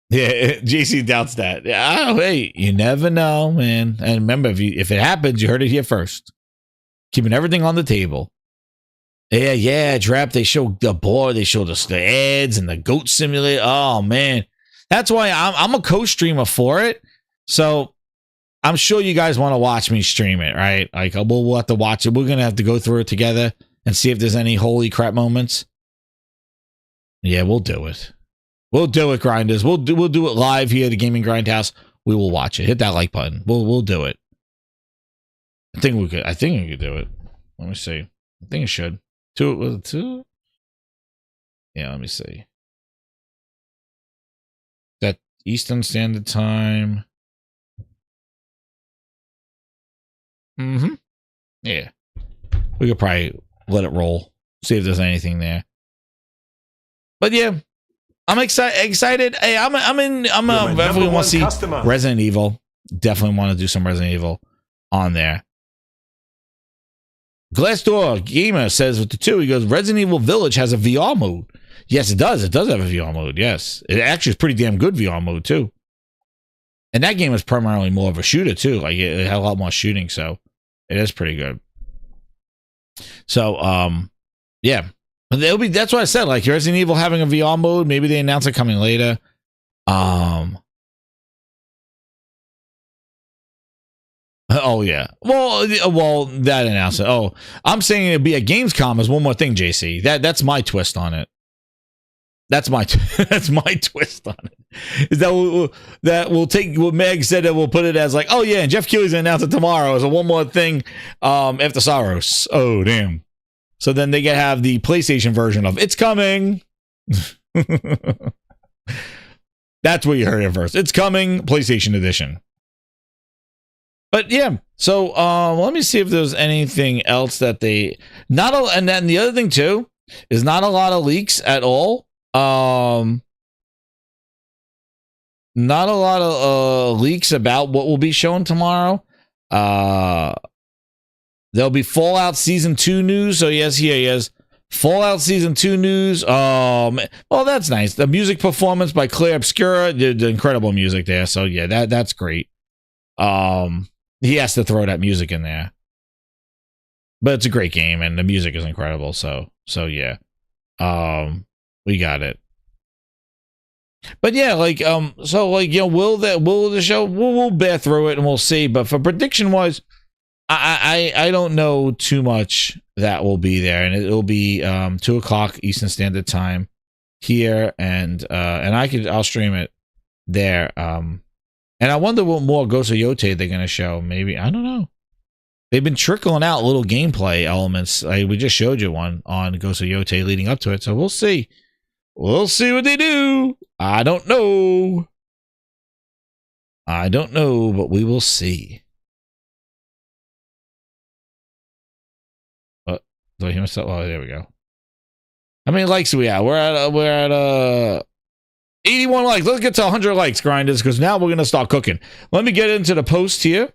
Yeah, JC doubts that. Oh, hey, you never know, man. And remember, if it happens, you heard it here first. Keeping everything on the table. Yeah, Drap. They showed the board. They showed us the ads and the goat simulator. Oh man, that's why I'm a co-streamer for it. So I'm sure you guys want to watch me stream it, right? Like we'll have to watch it. We're gonna have to go through it together and see if there's any holy crap moments. Yeah, we'll do it. We do it, Grinders. We'll do it live here at the Gaming Grindhouse. We will watch it. Hit that like button. We'll do it. I think we could do it. Let me see. I think it should. Two? Yeah, let me see. That Eastern Standard Time. Yeah. We could probably let it roll. See if there's anything there. But yeah. I'm excited. Hey, I'm definitely want to see customer. Resident Evil. Definitely want to do some Resident Evil on there. Glassdoor Gamer says with the 2, he goes, Resident Evil Village has a VR mode. Yes, it does. It does have a VR mode. Yes. It actually is pretty damn good VR mode too. And that game is primarily more of a shooter too. Like it had a lot more shooting, so it is pretty good. So yeah. But that's what I said. Like Resident Evil having a VR mode. Maybe they announce it coming later. Oh yeah. Well, that announcement. Oh, I'm saying it'd be a Gamescom is one more thing, JC. That's my twist on it. That's my twist on it. Is that we'll take what Meg said and we'll put it as like, oh yeah, and Jeff Keighley's gonna announce it tomorrow as a one more thing after Soros. Oh damn. So then they can have the PlayStation version of It's Coming. That's what you heard it first. It's Coming, PlayStation Edition. But yeah, so let me see if there's anything else that they and then the other thing too is not a lot of leaks at all. Not a lot of leaks about what will be shown tomorrow. There'll be Fallout Season 2 news. So yes, here he is. Fallout Season 2 news. Well, that's nice. The music performance by Claire Obscura, the incredible music there. So yeah, that's great. He has to throw that music in there. But it's a great game and the music is incredible. So yeah. We got it. But yeah, like so like, you know, will the show we'll bear through it and we'll see. But for prediction wise, I don't know too much that will be there, and it'll be 2:00 Eastern Standard Time. here, and I'll stream it there. And I wonder what more Ghost of Yotei they're gonna show. Maybe, I don't know. They've been trickling out little gameplay elements. We just showed you one on Ghost of Yotei leading up to it, so we'll see. We'll see what they do. I don't know, but we will see. Do I hear myself? Oh, there we go. How many likes do we have? We're at 81 likes. Let's get to 100 likes, grinders, because now we're gonna start cooking. Let me get into the post here,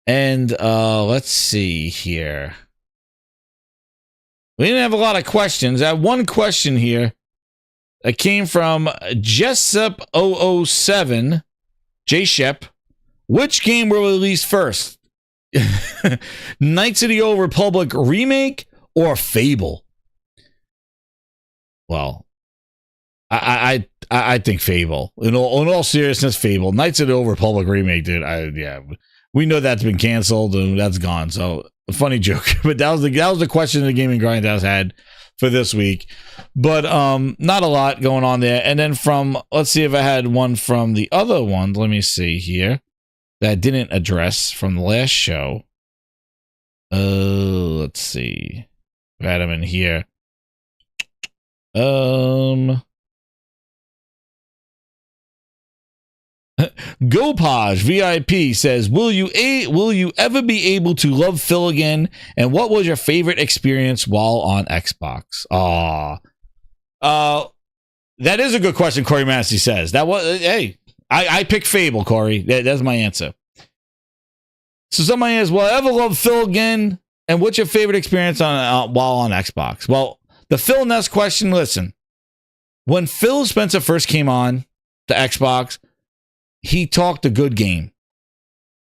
and let's see here. We didn't have a lot of questions. I have one question here that came from Jessup007, J-Shep. Which game will release first? Knights of the Old Republic remake or Fable? Well, I think Fable. In all seriousness, Fable. Knights of the Old Republic remake, dude. Yeah, we know that's been canceled and that's gone. So a funny joke, but that was the question the Gaming Grindhouse had for this week. But not a lot going on there. And then let's see if I had one from the other one. Let me see here. That I didn't address from the last show. Let's see. I've had them in here. Gopaj VIP says, will you ever be able to love Phil again? And what was your favorite experience while on Xbox? That is a good question, Corey Massey says. I picked Fable, Corey. That's my answer. So somebody asks, will I ever love Phil again? And what's your favorite experience while on Xbox? Well, the Phil Ness question, listen. When Phil Spencer first came on the Xbox, he talked a good game.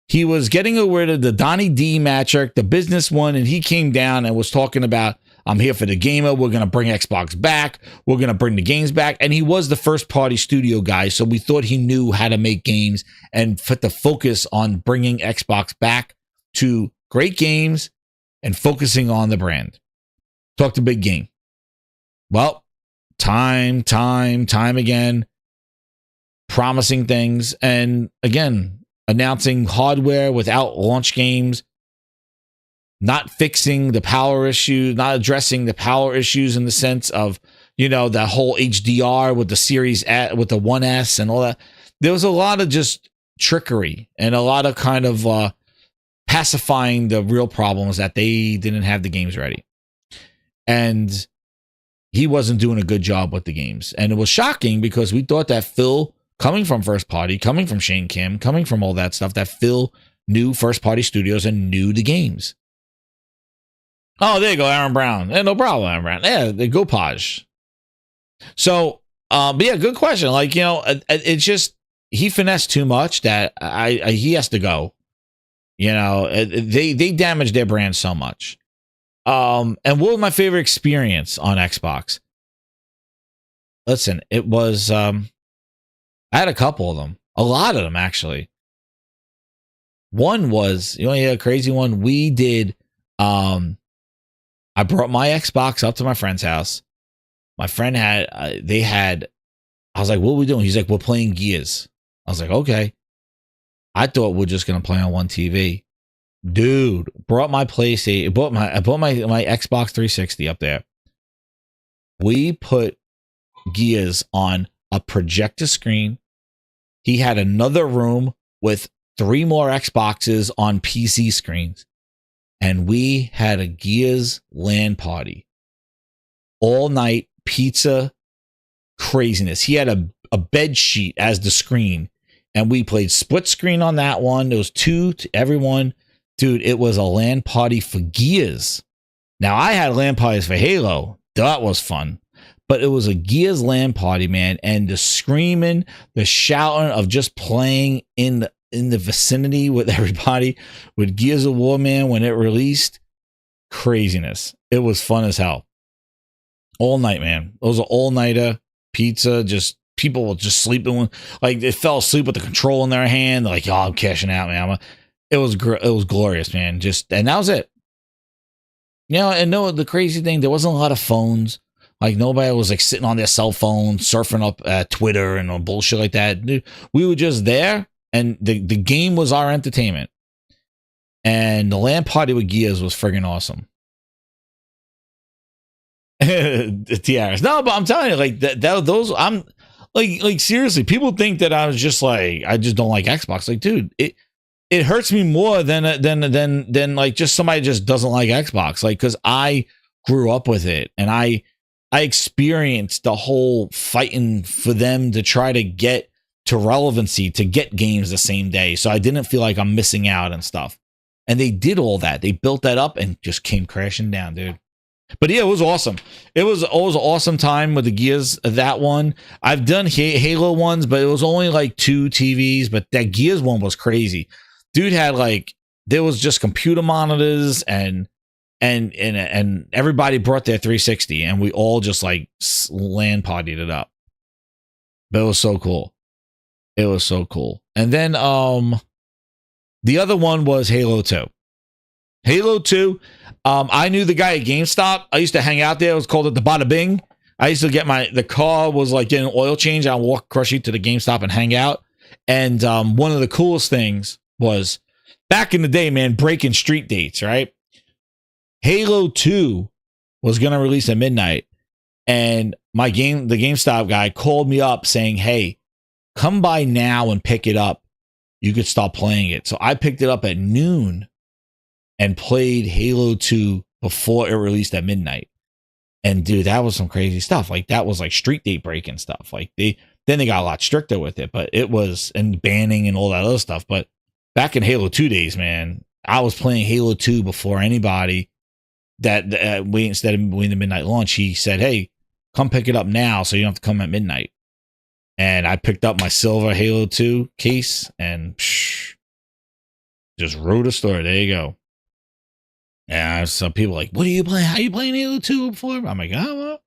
He was getting rid of the Donnie D metric, the business one, and he came down and was talking about, I'm here for the gamer. We're going to bring Xbox back. We're going to bring the games back. And he was the first party studio guy. So we thought he knew how to make games and put the focus on bringing Xbox back to great games and focusing on the brand. Talked a big game. Well, time again, promising things. And again, announcing hardware without launch games. Not fixing the power issue, not addressing the power issues in the sense of, that whole HDR with the Series with the 1S and all that. There was a lot of just trickery and a lot of kind of pacifying the real problems that they didn't have the games ready. And he wasn't doing a good job with the games. And it was shocking because we thought that Phil, coming from first party, coming from Shane Kim, coming from all that stuff, that Phil knew first party studios and knew the games. Oh, there you go, Aaron Brown. No problem, Aaron Brown. Yeah, the Gopaj. So, but yeah, good question. It's just he finessed too much that he has to go. They damaged their brand so much. And what was my favorite experience on Xbox? Listen, it was I had a couple of them, a lot of them actually. One was, a crazy one. We did. I brought my Xbox up to my friend's house. My friend had, I was like, what are we doing? He's like, we're playing Gears. I was like, okay. I thought we're just going to play on one TV. Dude, brought my PlayStation, I bought my Xbox 360 up there. We put Gears on a projector screen. He had another room with 3 more Xboxes on PC screens. And we had a Gears LAN party. All night, pizza, craziness. He had a bed sheet as the screen. And we played split screen on that one. There was 2 to everyone. Dude, it was a LAN party for Gears. Now, I had LAN parties for Halo. That was fun. But it was a Gears LAN party, man. And the screaming, the shouting of just playing in the vicinity with everybody, with Gears of War, man, when it released, craziness. It was fun as hell. All night, man. It was an all-nighter, pizza, just people were just sleeping. Like, they fell asleep with the control in their hand. They're like, yo, I'm cashing out, man. It was glorious, man. And that was it. And no, the crazy thing, there wasn't a lot of phones. Like nobody was like sitting on their cell phone, surfing up Twitter and bullshit like that. Dude, we were just there, and the game was our entertainment. And the LAN party with Gears was friggin' awesome. Tiaras. No, but I'm telling you, like those, I'm like seriously, people think that I was just like, I just don't like Xbox. Like, dude, it hurts me more than like just somebody just doesn't like Xbox. Like, because I grew up with it, and I experienced the whole fighting for them to try to get to relevancy, to get games the same day. So I didn't feel like I'm missing out and stuff. And they did all that. They built that up and just came crashing down, dude. But yeah, it was awesome. It was always an awesome time with the Gears, that one. I've done Halo ones, but it was only like 2 TVs. But that Gears one was crazy. Dude had like, there was just computer monitors and everybody brought their 360, and we all just like LAN partied it up. But it was so cool. It was so cool. And then the other one was Halo 2. Halo 2, I knew the guy at GameStop. I used to hang out there. It was called the Bada Bing. I used to get the car was like getting oil change. I'd walk across you to the GameStop and hang out. And one of the coolest things was back in the day, man, breaking street dates, right? Halo 2 was going to release at midnight. And the GameStop guy called me up saying, hey, come by now and pick it up. You could stop playing it. So I picked it up at noon and played Halo 2 before it released at midnight. And dude, that was some crazy stuff. Like that was like street date breaking stuff. Like they got a lot stricter with it, but it was, and banning and all that other stuff. But back in Halo 2 days, man, I was playing Halo 2 before anybody. That instead of waiting the midnight launch, he said, hey, come pick it up now so you don't have to come at midnight. And I picked up my silver Halo 2 case and just wrote a story. There you go. And some people like, what are you playing? How are you playing Halo 2 before? I'm like, oh, well,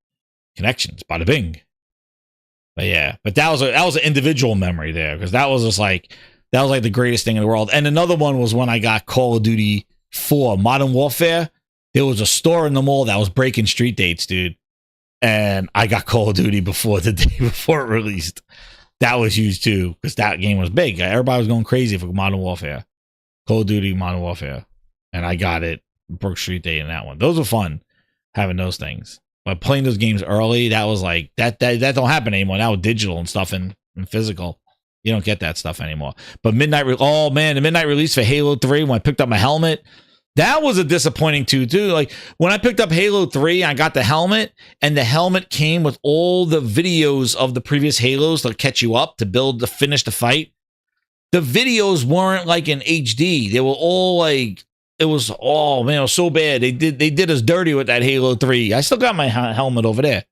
connections, bada bing. But yeah, but that was an individual memory there, because that was like the greatest thing in the world. And another one was when I got Call of Duty 4 Modern Warfare. There was a store in the mall that was breaking street dates, dude. And I got Call of Duty before the day before it released. That was huge too, because that game was big. Everybody was going crazy for Modern Warfare. Call of Duty Modern Warfare. And I got it. Broke street date in that one. Those were fun, having those things. But playing those games early, that was like, that don't happen anymore. Now with digital and stuff and physical, you don't get that stuff anymore. But the midnight release for Halo 3, when I picked up my helmet, that was a disappointing too. Like when I picked up Halo 3, I got the helmet, and the helmet came with all the videos of the previous Halos to catch you up, to finish the fight. The videos weren't like in HD. They were all like, it was, oh man, it was so bad. They did us dirty with that Halo 3. I still got my helmet over there.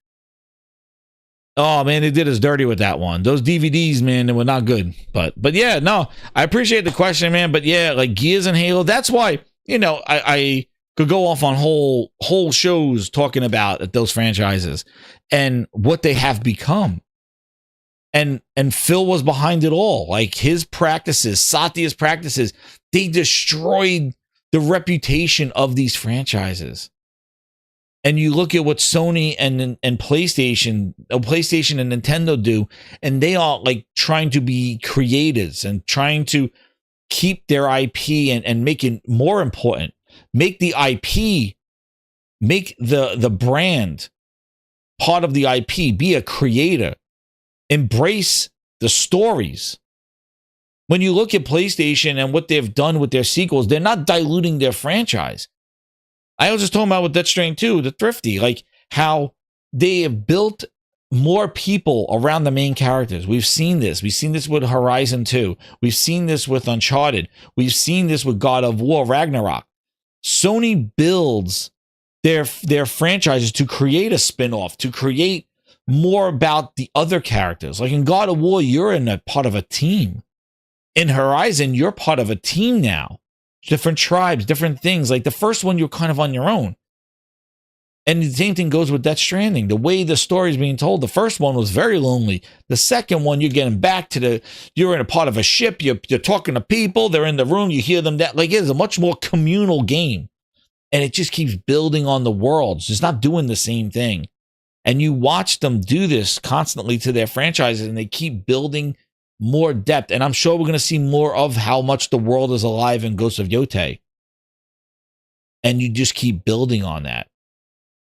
Oh man, they did us dirty with that one. Those DVDs, man, they were not good. But yeah, no, I appreciate the question, man. But yeah, like Gears and Halo, that's why, you know, I could go off on whole shows talking about those franchises and what they have become. And Phil was behind it all. Like his practices, Satya's practices, they destroyed the reputation of these franchises. And you look at what Sony and PlayStation and Nintendo do, and they are like trying to be creators and trying to keep their IP and make it more important. Make the IP, make the brand part of the IP, be a creator, embrace the stories. When you look at PlayStation and what they've done with their sequels, they're not diluting their franchise. I was just talking about with Death Stranding 2, the Thrifty, like how they have built more people around the main characters. We've seen this. We've seen this with Horizon 2. We've seen this with Uncharted. We've seen this with God of War, Ragnarok. Sony builds their franchises to create a spin-off, to create more about the other characters. Like in God of War, you're in a part of a team. In Horizon, you're part of a team now. Different tribes, different things. Like the first one, you're kind of on your own. And the same thing goes with Death Stranding. The way the story is being told, the first one was very lonely. The second one, you're getting back to you're in a part of a ship. You're talking to people. They're in the room. You hear them. Like it is a much more communal game. And it just keeps building on the worlds. It's not doing the same thing. And you watch them do this constantly to their franchises, and they keep building more depth. And I'm sure we're going to see more of how much the world is alive in Ghosts of Yotei. And you just keep building on that.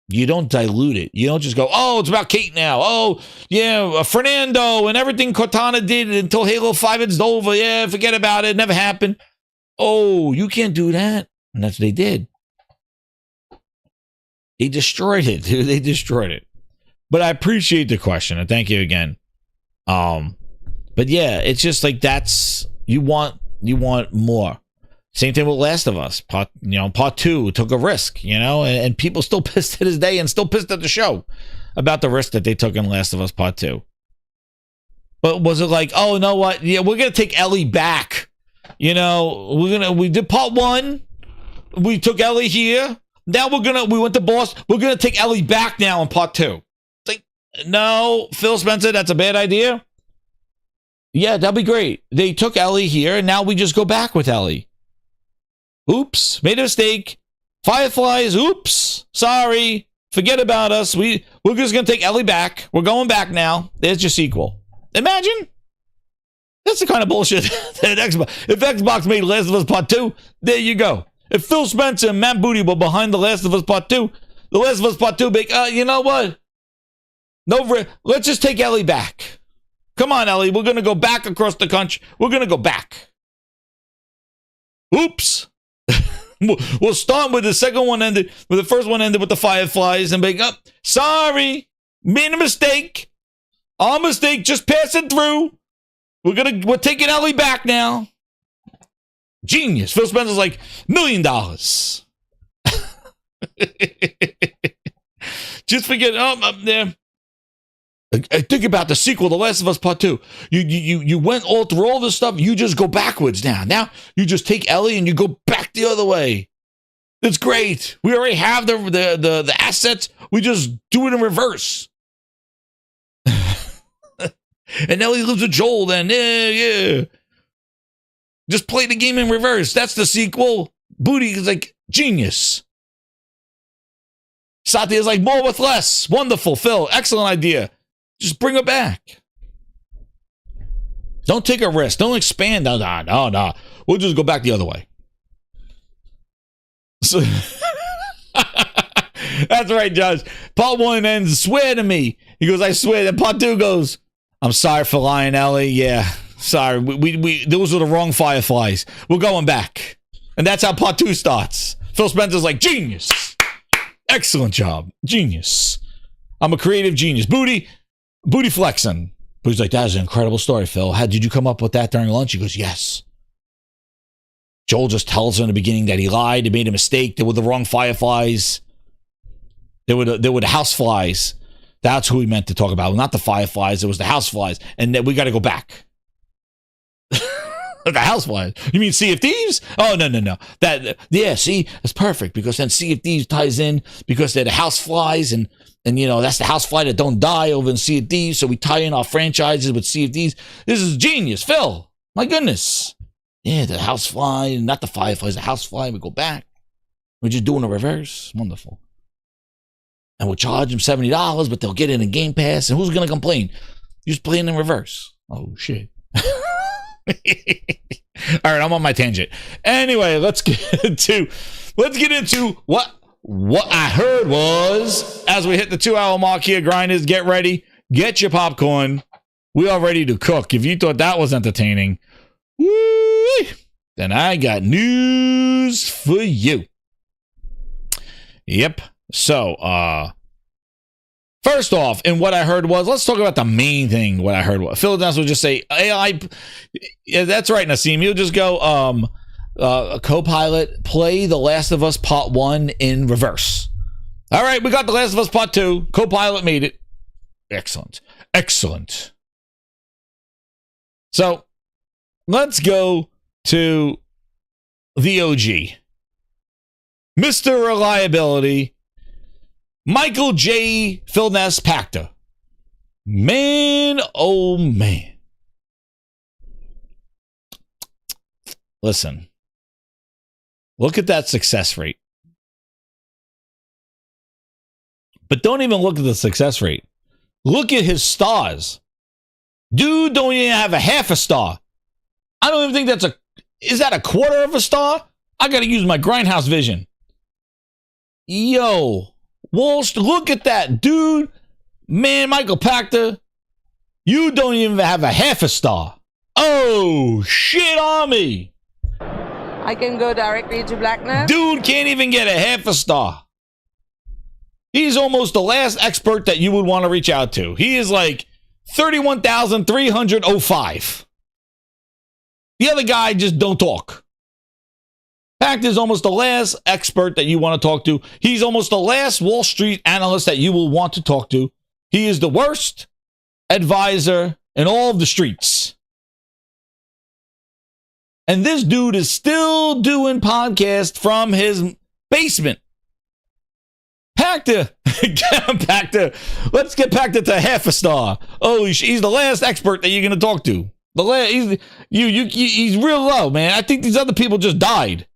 You don't dilute it. You don't just go, oh, it's about Kate now. Oh, yeah, Fernando and everything Cortana did until Halo 5 is over. Yeah, forget about it. It never happened. Oh, you can't do that. And that's what they did. They destroyed it. They destroyed it. But I appreciate the question, and thank you again. But yeah, it's just like that's you want more. Same thing with Last of Us. Part 2 took a risk, and people still pissed to this day and still pissed at the show about the risk that they took in Last of Us Part 2. But was it like, oh, you know what? Yeah, we're gonna take Ellie back. We did Part 1. We took Ellie here. Now we went to Boss. We're gonna take Ellie back now in Part 2. It's like, no, Phil Spencer, that's a bad idea. Yeah, that'd be great. They took Ellie here, and now we just go back with Ellie. Oops, made a mistake. Fireflies, oops, sorry. Forget about us. We're just going to take Ellie back. We're going back now. There's your sequel. Imagine. That's the kind of bullshit that Xbox. If Xbox made Last of Us Part 2, there you go. If Phil Spencer and Matt Booty were behind The Last of Us Part 2, The Last of Us Part 2 big, you know what? Let's just take Ellie back. Come on, Ellie. We're going to go back across the country. We're going to go back. Oops. We'll start with the second one ended, with the first one ended with the Fireflies and be up. Sorry. Made a mistake. Our mistake. Just pass it through. We're taking Ellie back now. Genius. Phil Spencer's like, $1 million. Just forget. Up there. Think about the sequel, The Last of Us Part 2. You went all through all this stuff. You just go backwards now. Now you just take Ellie and you go back the other way. It's great. We already have the assets. We just do it in reverse. And Ellie lives with Joel then. Yeah. Just play the game in reverse. That's the sequel. Booty is like genius. Satya is like more with less. Wonderful, Phil. Excellent idea. Just bring her back. Don't take a risk. Don't expand. No. We'll just go back the other way. So, that's right, Josh. Part 1 ends, swear to me. He goes, I swear. Then Part 2 goes, I'm sorry for lying, Ellie. Yeah, sorry. We those were the wrong Fireflies. We're going back. And that's how Part 2 starts. Phil Spencer's like, genius. Excellent job. Genius. I'm a creative genius. Booty flexing. Booty's like, that is an incredible story, Phil. How did you come up with that during lunch? He goes, yes. Joel just tells her in the beginning that he lied. He made a mistake. They were the wrong Fireflies. They were the houseflies. That's who he meant to talk about. Not the Fireflies. It was the houseflies. And then we got to go back. The houseflies. You mean Sea of Thieves? Oh, no. See, that's perfect because then Sea of Thieves ties in because they're the houseflies and that's the housefly that don't die over in Sea of Thieves. So we tie in our franchises with Sea of Thieves. This is genius, Phil. My goodness. Yeah, the housefly, not the Fireflies, the housefly. We go back. We're just doing a reverse. Wonderful. And we'll charge them $70, but they'll get it in Game Pass. And who's going to complain? You're just playing in reverse. Oh, shit. All right, I'm on my tangent. Anyway, let's get into what I heard was, as we hit the 2-hour mark here, grinders, get ready. Get your popcorn. We are ready to cook. If you thought that was entertaining, woo, then I got news for you. Yep. So, first off, and what I heard was, let's talk about the main thing. What I heard was, Phil Dance would just say, AI, yeah, that's right, Nassim. He'll just go, Copilot, play The Last of Us Part 1 in reverse. All right, we got The Last of Us Part 2. Copilot made it. Excellent. So, let's go to the OG. Mr. Reliability, Michael J. Phil Ness Pachter. Man, oh man. Listen. Look at that success rate. But don't even look at the success rate. Look at his stars. Dude don't even have a half a star. I don't even think that's is that a quarter of a star? I got to use my grindhouse vision. Yo, Walsh, look at that, dude. Man, Michael Pachter, you don't even have a half a star. Oh, shit on me. I can go directly to blackness. Dude can't even get a half a star. He's almost the last expert that you would want to reach out to. He is like 31,305. The other guy just don't talk. Pachter is almost the last expert that you want to talk to. He's almost the last Wall Street analyst that you will want to talk to. He is the worst advisor in all of the streets. And this dude is still doing podcasts from his basement. Pachter, Pachter, let's get Pachter to half a star. Oh, he's the last expert that you're going to talk to. The last, he's real low, man. I think these other people just died.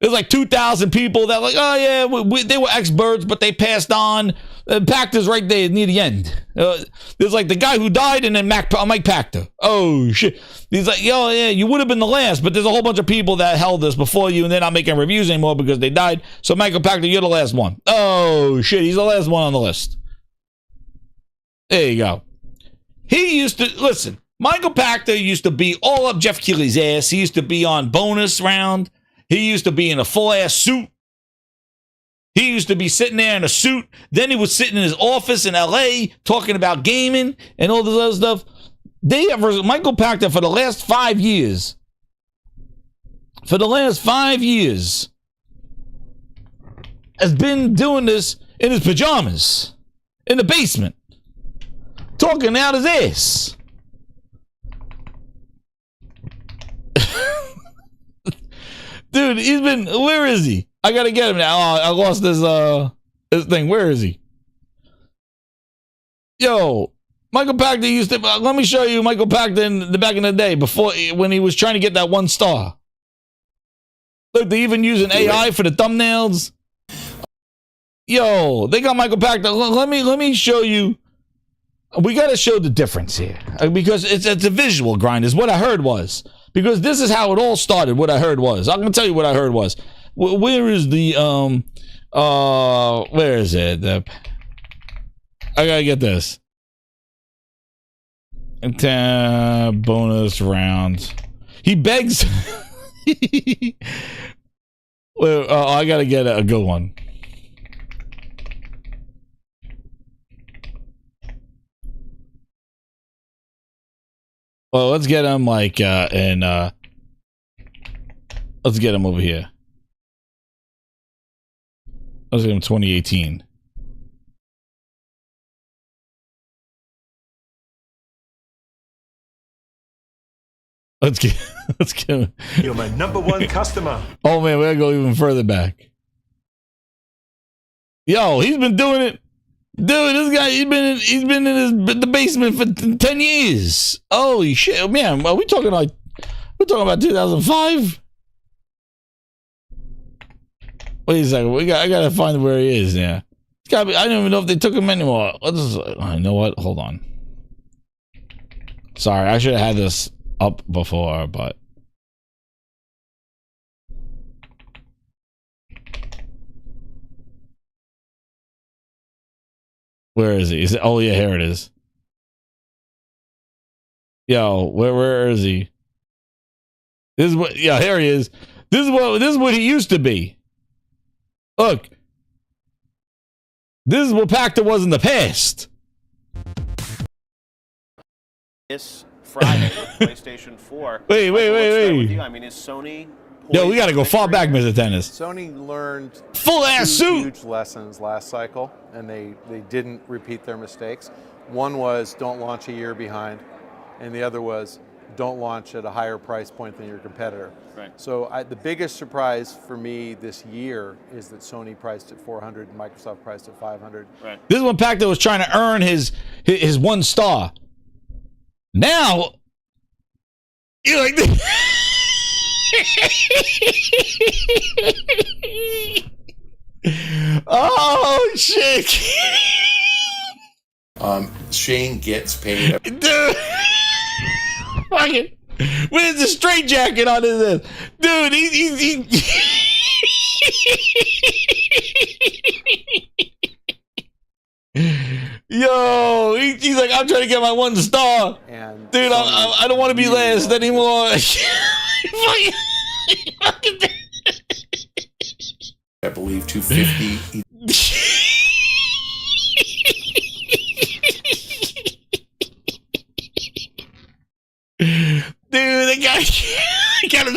There's like 2,000 people that like, oh yeah, they were experts, but they passed on. Pachter's right there near the end. There's like the guy who died and then Mike Pachter. Oh shit. He's like, yo, yeah, you would have been the last, but there's a whole bunch of people that held this before you and they're not making reviews anymore because they died. So Michael Pachter, you're the last one. Oh shit, he's the last one on the list. There you go. He used to, listen, Michael Pachter used to be all up Jeff Keighley's ass. He used to be on bonus round. He used to be in a full-ass suit. He used to be sitting there in a suit. Then he was sitting in his office in L.A. talking about gaming and all this other stuff. Michael Pachter, for the last 5 years, has been doing this in his pajamas, in the basement, talking out his ass. Dude, he's been, where is he? I gotta get him now. Oh, I lost his thing. Where is he? Yo, Michael Pachter used to, let me show you Michael Pachter in the back in the day before, when he was trying to get that 1 star. Look, they even using AI for the thumbnails. Yo, they got Michael Pachter. Let me show you. We gotta show the difference here because it's a visual grind is what I heard was. Because this is how it all started, what I heard was. I'm going to tell you what I heard was. Where is the, where is it? I got to get this. Bonus rounds. He begs. Well, I got to get a good one. Well, let's get him like let's get him over here. Let's get him 2018. Let's get him. You're my #1 customer. Oh man, we gotta go even further back. Yo, he's been doing it. Dude, this guy, he's been in the basement for 10 years. Holy shit, man. Are we talking like, we're talking about 2005? Wait a second. I gotta find where he is now. It's gotta be, I don't even know if they took him anymore. You know what? Hold on. Sorry, I should have had this up before, but. Where is he? Oh yeah, here it is. Yo, where is he? This is what. Yeah, here he is. This is what he used to be. Look, this is what Pachter was in the past. This Friday with PlayStation 4. Wait. I mean, is Sony? Yo, we got to go far back, Mr. Tennis. Sony learned full-ass suit. Huge lessons last cycle, and they didn't repeat their mistakes. One was don't launch a year behind, and the other was don't launch at a higher price point than your competitor. Right. So the biggest surprise for me this year is that Sony priced at $400 and Microsoft priced at $500. Right. This is when Pachter was trying to earn his 1 star. Now, you're like this. Oh shit! Shane gets paid. Dude, fucking, where's the straight jacket on this? Dude, he Yo, he's like, I'm trying to get my 1 star. And dude, I don't want to be last anymore. I believe 250. Dude, the guy got him.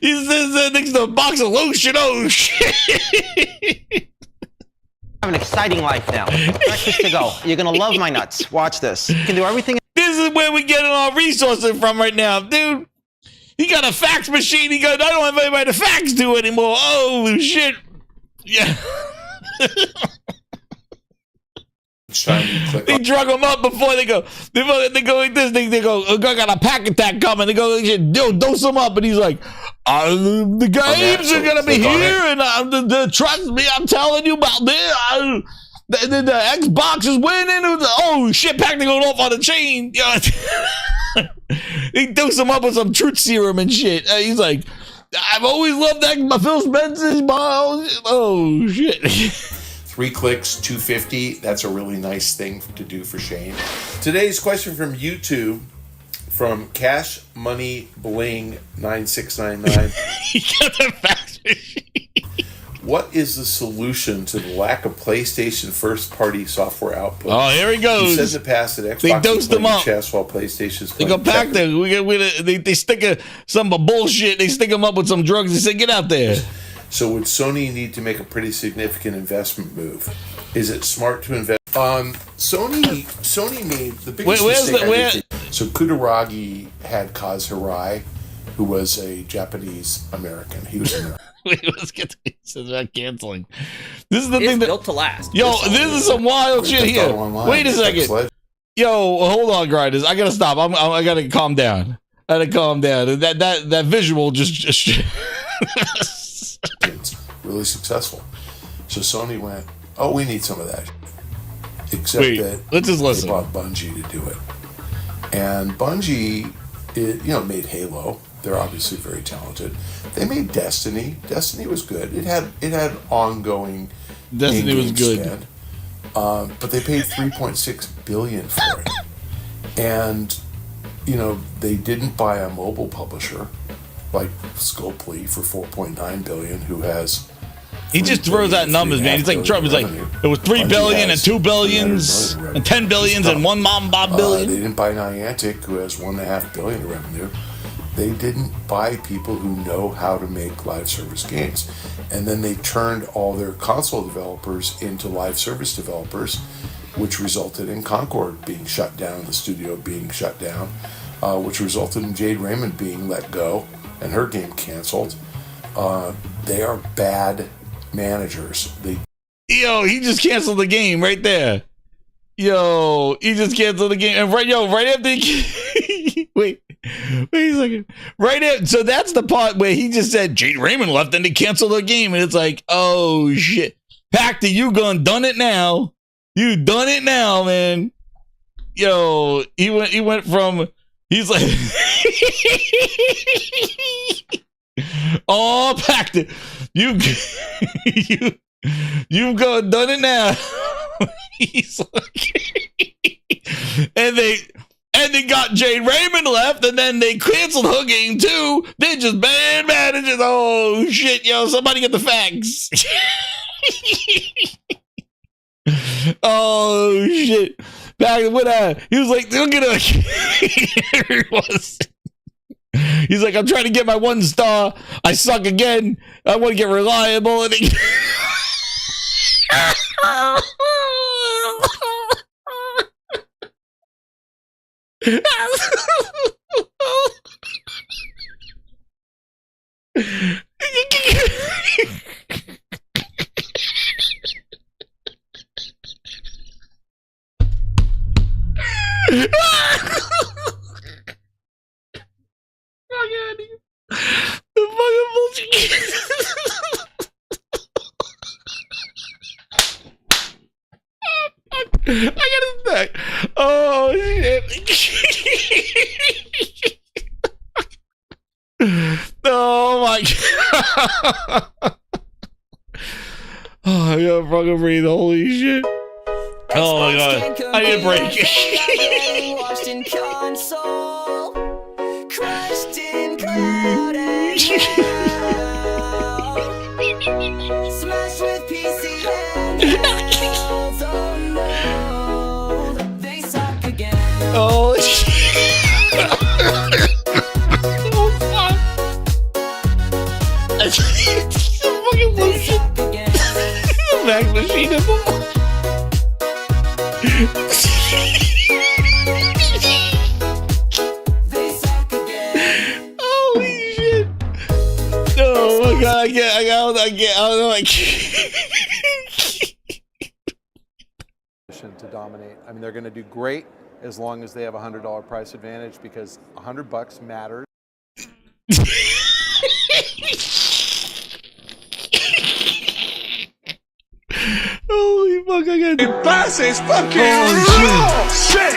He says next to a box of lotion. Oh shit! I have an exciting life now. Breakfast to go. You're gonna love my nuts. Watch this. You can do everything. This is where we're getting our resources from right now, dude. He got a fax machine. He goes, I don't have anybody to fax to anymore. Oh shit! Yeah. They drug him up before they go. They go like this. They go. I got a Pachter Attack coming. They go, yo, dose him up, and he's like, the games are gonna be here, and trust me, I'm telling you about this. The Xbox is winning. Oh shit! Pachter going off on the chain. He dose him up with some truth serum and shit. He's like, I've always loved that. My Phil Spencer's. Oh shit. 3 clicks, 250. That's a really nice thing to do for Shane. Today's question from YouTube, from Cash Money Bling 9699. He got the fax machine. What is the solution to the lack of PlayStation first-party software output? Oh, here he goes. You said in the past that Xbox they dosed them up. Chess while PlayStation's they go back there. They stick some bullshit. They stick them up with some drugs and say, get out there. So would Sony need to make a pretty significant investment move? Is it smart to invest? Sony made the biggest mistake. So Kutaragi had Kaz Hirai, who was a Japanese American. He was American. Let's get to this about canceling. This is the thing built to last. Yo, this is some wild shit here. Wait a second. Yo, hold on, grinders. I gotta stop. I gotta calm down. That visual just really successful. So Sony went, oh, we need some of that. Except that let's just listen. They bought Bungie to do it. And Bungie, made Halo. They're obviously very talented. They made Destiny. Destiny was good. It had ongoing. Destiny was good. Spend, but they paid $3.6 billion for it. And they didn't buy a mobile publisher like Scopely for $4.9 billion, who has. He just throws out numbers, man. He's like Trump. He's like, it was $3 billion and $2 billions and $10 billions and one mom bob billion. They didn't buy Niantic, who has $1.5 billion in revenue. They didn't buy people who know how to make live service games. And then they turned all their console developers into live service developers, which resulted in Concord being shut down, the studio being shut down, which resulted in Jade Raymond being let go and her game canceled. They are bad managers. Yo, he just canceled the game right there. Yo, he just canceled the game. And right after he wait a second. Right after, so that's the part where he just said Jade Raymond left and they canceled the game. And it's like, oh shit. Pachter, you done it now. You done it now, man. Yo, he went from, he's like oh, Pachter, you've done it now. He's like, and they got Jade Raymond left, and then they canceled her game too. They're just bad managers. Oh shit, yo, somebody get the facts. Oh shit. Back when he was like, look at her. He's like, I'm trying to get my 1 star. I suck again. I want to get reliable. And he Oh, I gotta fucking breathe. Holy shit. Oh my god. I need a break. Washed in console, crushed in cloud and smashed with PC handhelds. Oh no, they suck again. Oh shit. Oh fuck. It's fucking bullshit. Back machine of holy shit. Oh my god, I can't. To dominate. I mean, they're going to do great as long as they have a $100 price advantage, because $100 matters. Holy fuck, I got The bass is fucking raw! Shit!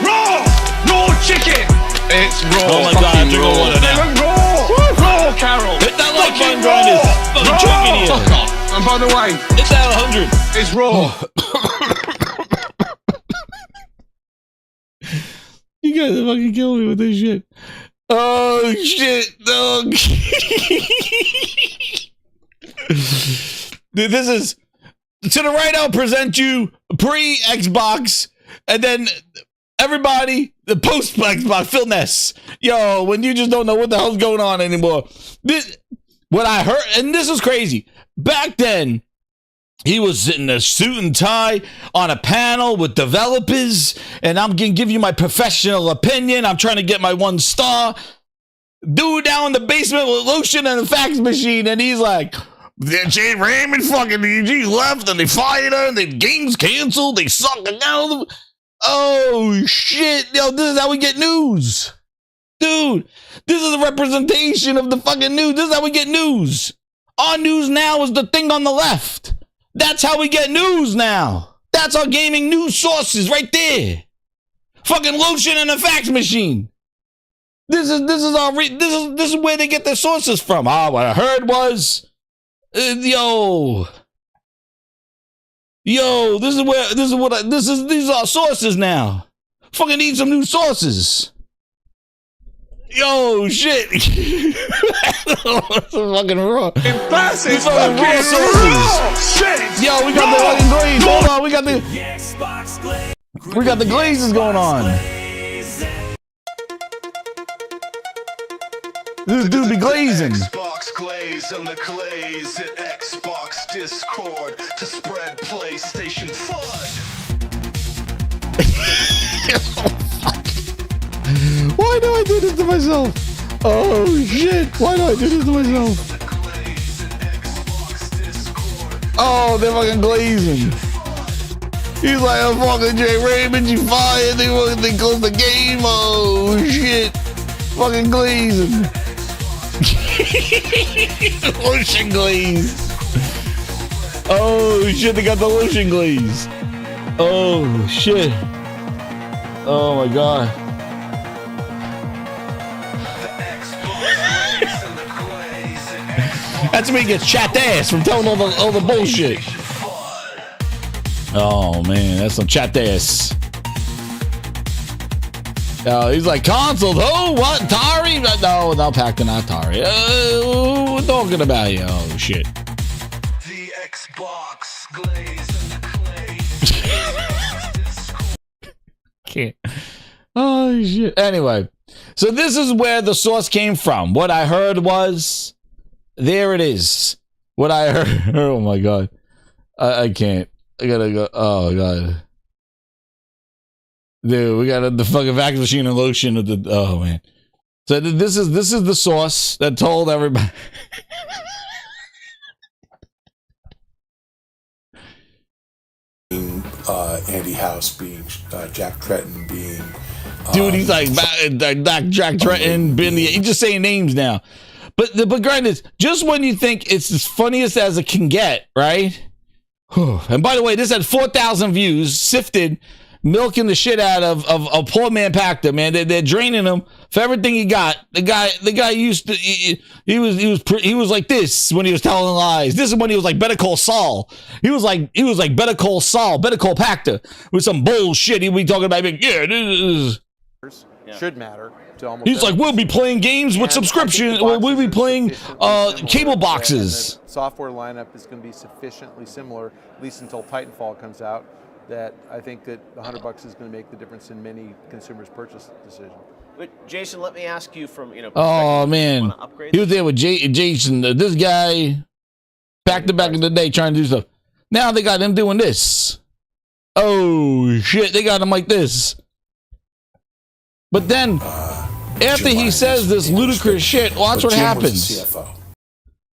Raw! No chicken! It's raw. Oh my god, I'm drinking water now. Raw! Raw, Carol! Hit that like button, grinders. Fucking choking here. Fuck off. And by the way, Hit that 100. it's raw. You guys are fucking killing me with this shit. Oh shit. Oh. Dude, this is to the right. I'll present you pre-Xbox, and then everybody the post-Xbox. Phil Ness, yo, when you just don't know what the hell's going on anymore. What I heard, and this is crazy. Back then, he was in a suit and tie on a panel with developers, and I'm gonna give you my professional opinion. I'm trying to get my 1 star. Dude down in the basement with lotion and a fax machine, and he's like, Jay Raymond fucking DG left, and they fired her, and the game's canceled. They suck it down. Oh shit, yo, this is how we get news. Dude, this is a representation of the fucking news. This is how we get news. Our news now is the thing on the left. That's how we get news now. That's our gaming news sources right there. Fucking lotion and a fax machine. This is where they get their sources from. Ah, what I heard was, these are sources now. Fucking need some new sources. Yo, shit. That's fucking raw. It's fucking raw sources. Shit! Yo, we got the fucking glaze. Hold on, we got the glazes going on. This dude be glazing. Xbox glaze and the glaze at Xbox Discord to spread PlayStation fun. Why do I do this to myself? Oh shit! Why do I do this to myself? Oh, they're fucking glazing. He's like, I'm fucking Jay Raymond, you fired. They closed the game. Oh shit! Fucking glazing. Lotion glaze. Oh shit! They got the lotion glaze. Oh shit! Oh my god. That's me gets chapped ass from telling all the bullshit. Oh man, that's some chapped ass. He's like, console, oh, what, Atari? No, Pachter, not Atari. We're talking about you. Oh shit. The Xbox glaze and the glaze. Can't. Oh shit. Anyway, so this is where the source came from. What I heard was, there it is. What I heard. Oh my god. I can't. I gotta go. Oh god. Dude, we got the fucking vacuum machine and lotion of the. Oh man. So this is the source that told everybody. Andy House being Jack Tretton being. Dude, he's like Jack Tretton, he's just saying names now. But granted, just when you think it's as funniest as it can get, right? And by the way, this had 4,000 views, sifted milking the shit out of poor man Pachter, man. They're draining him for everything he got. The guy used to he was like this when he was telling lies. This is when he was like Better Call Saul. He was like Better Call Saul, Better Call Pachter with some bullshit. He'd be talking about should matter to almost. He's like, we'll be playing games with subscription. We'll be playing cable boxes. The software lineup is going to be sufficiently similar, at least until Titanfall comes out, that I think that $100 is going to make the difference in many consumers' purchase decision. But Jason, let me ask you from Oh man, he was there with Jason. This guy, back in the day, trying to do stuff. Now they got him doing this. Oh shit, they got him like this. But then, after he says this ludicrous shit, watch what happens.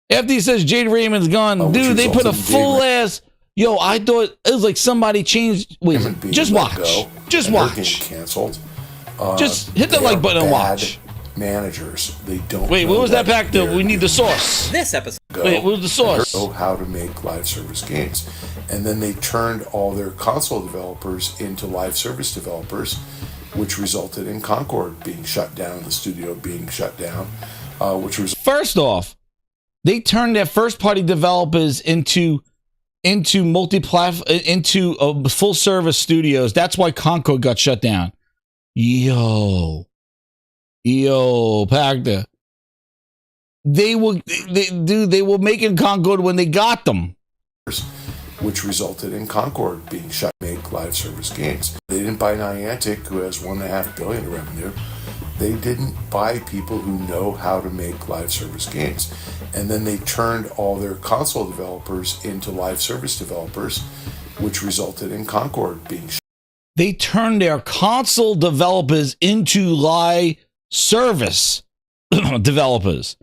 After he says Jade Raymond's gone, dude, they put a full ass. Yo, I thought it was like somebody changed. Wait, just watch. Just watch. Canceled. Just hit the like button and watch. Managers, they don't. Wait, what was that back to? We need the source. This episode. Wait, what was the source? Know how to make live service games, and then they turned all their console developers into live service developers, which resulted in Concord being shut down, the studio being shut down, which was first off, they turned their first party developers into full service studios. That's why Concord got shut down. Yo, Pachter. They were making Concord when they got them, which resulted in Concord being shut to make live service games. They didn't buy Niantic, who has $1.5 billion in revenue. They didn't buy people who know how to make live service games. And then they turned all their console developers into live service developers, which resulted in Concord being shut. They turned their console developers into live service developers.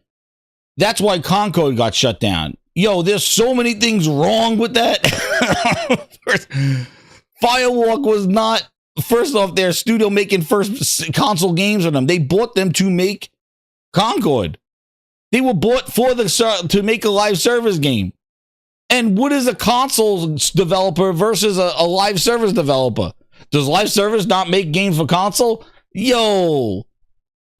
That's why Concord got shut down. Yo, there's so many things wrong with that. Firewalk was not, first off, their studio making first console games for them. They bought them to make Concord. They were bought to make a live service game. And what is a console developer versus a live service developer? Does live service not make games for console? Yo,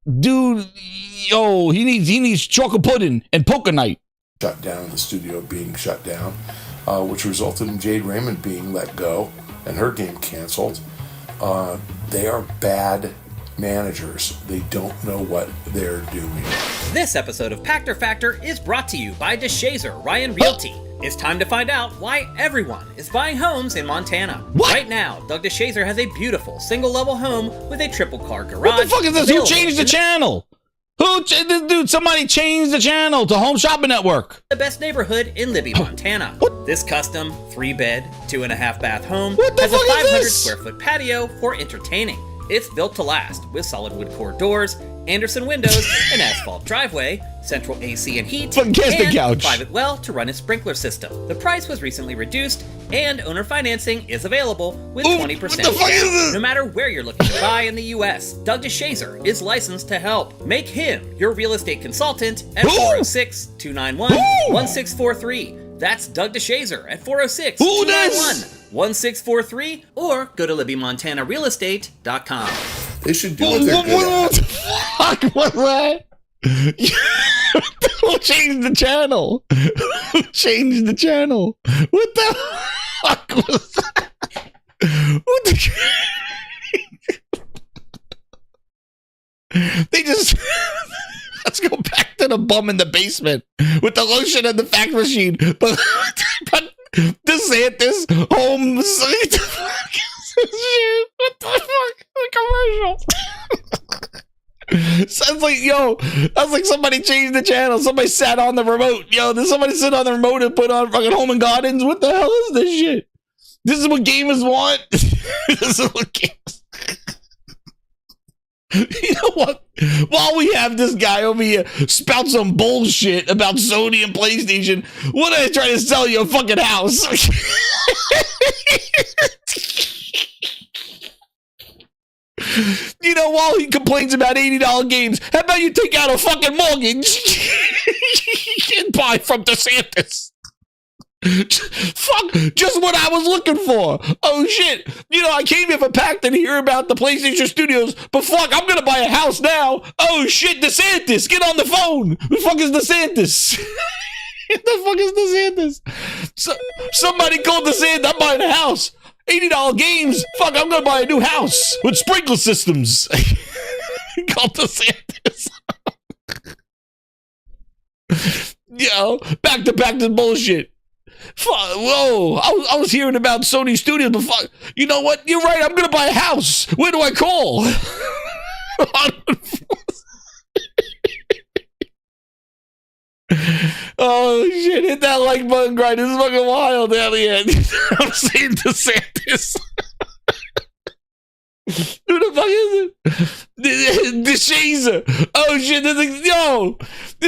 dude, he needs chocolate pudding and poker night. Shut down, the studio being shut down, which resulted in Jade Raymond being let go and her game canceled. They are bad managers. They don't know what they're doing. This episode of Pachter Factor is brought to you by DeShazer Ryan Realty. It's time to find out why everyone is buying homes in Montana. What? Right now, Doug DeShazer has a beautiful single-level home with a triple-car garage. What the fuck is this? Who changed the channel? Dude, somebody changed the channel to Home Shopping Network. The best neighborhood in Libby, Montana. This custom 3-bed, 2.5-bath home has a 500-square-foot patio for entertaining. It's built to last with solid wood core doors, Anderson windows, an asphalt driveway, central AC and heat, and a private well to run its sprinkler system. The price was recently reduced, and owner financing is available with 20% down. No matter where you're looking to buy in the U.S., Doug DeShazer is licensed to help. Make him your real estate consultant at 406-291-1643. That's Doug DeShazer at 406-291-1643, or go to LibbyMontanaRealEstate.com. They should do what they're good at. What the fuck was that? Who changed the channel? Who changed the channel? What the fuck was that? What the... They just... Let's go back to the bum in the basement with the lotion and the fax machine. But DeSantis home. What the fuck? The commercial. Sounds like, that's like somebody changed the channel. Somebody sat on the remote. Did somebody sit on the remote and put on fucking Home and Gardens? What the hell is this shit? This is what gamers want. This is what gamers. You know what? While we have this guy over here spout some bullshit about Sony and PlayStation, what are they trying to sell you a fucking house? While he complains about $80 games, how about you take out a fucking mortgage and buy from DeSantis? Fuck, just what I was looking for. Oh shit. You know, I came here for Pachter to hear about the PlayStation Studios, but fuck, I'm gonna buy a house now. Oh shit, DeSantis, get on the phone. Who the fuck is DeSantis? What the fuck is DeSantis? Somebody called DeSantis, I'm buying a house. $80 games. Fuck, I'm gonna buy a new house with sprinkler systems. Called DeSantis. Yo, back to this bullshit. Fuck, whoa, I was hearing about Sony Studios, but fuck, you know what? You're right, I'm gonna buy a house. Where do I call? Oh shit, hit that like button, grind. This is fucking wild, Elliot. I'm saying DeSantis. Who the fuck is it? DeShazer. Oh shit, this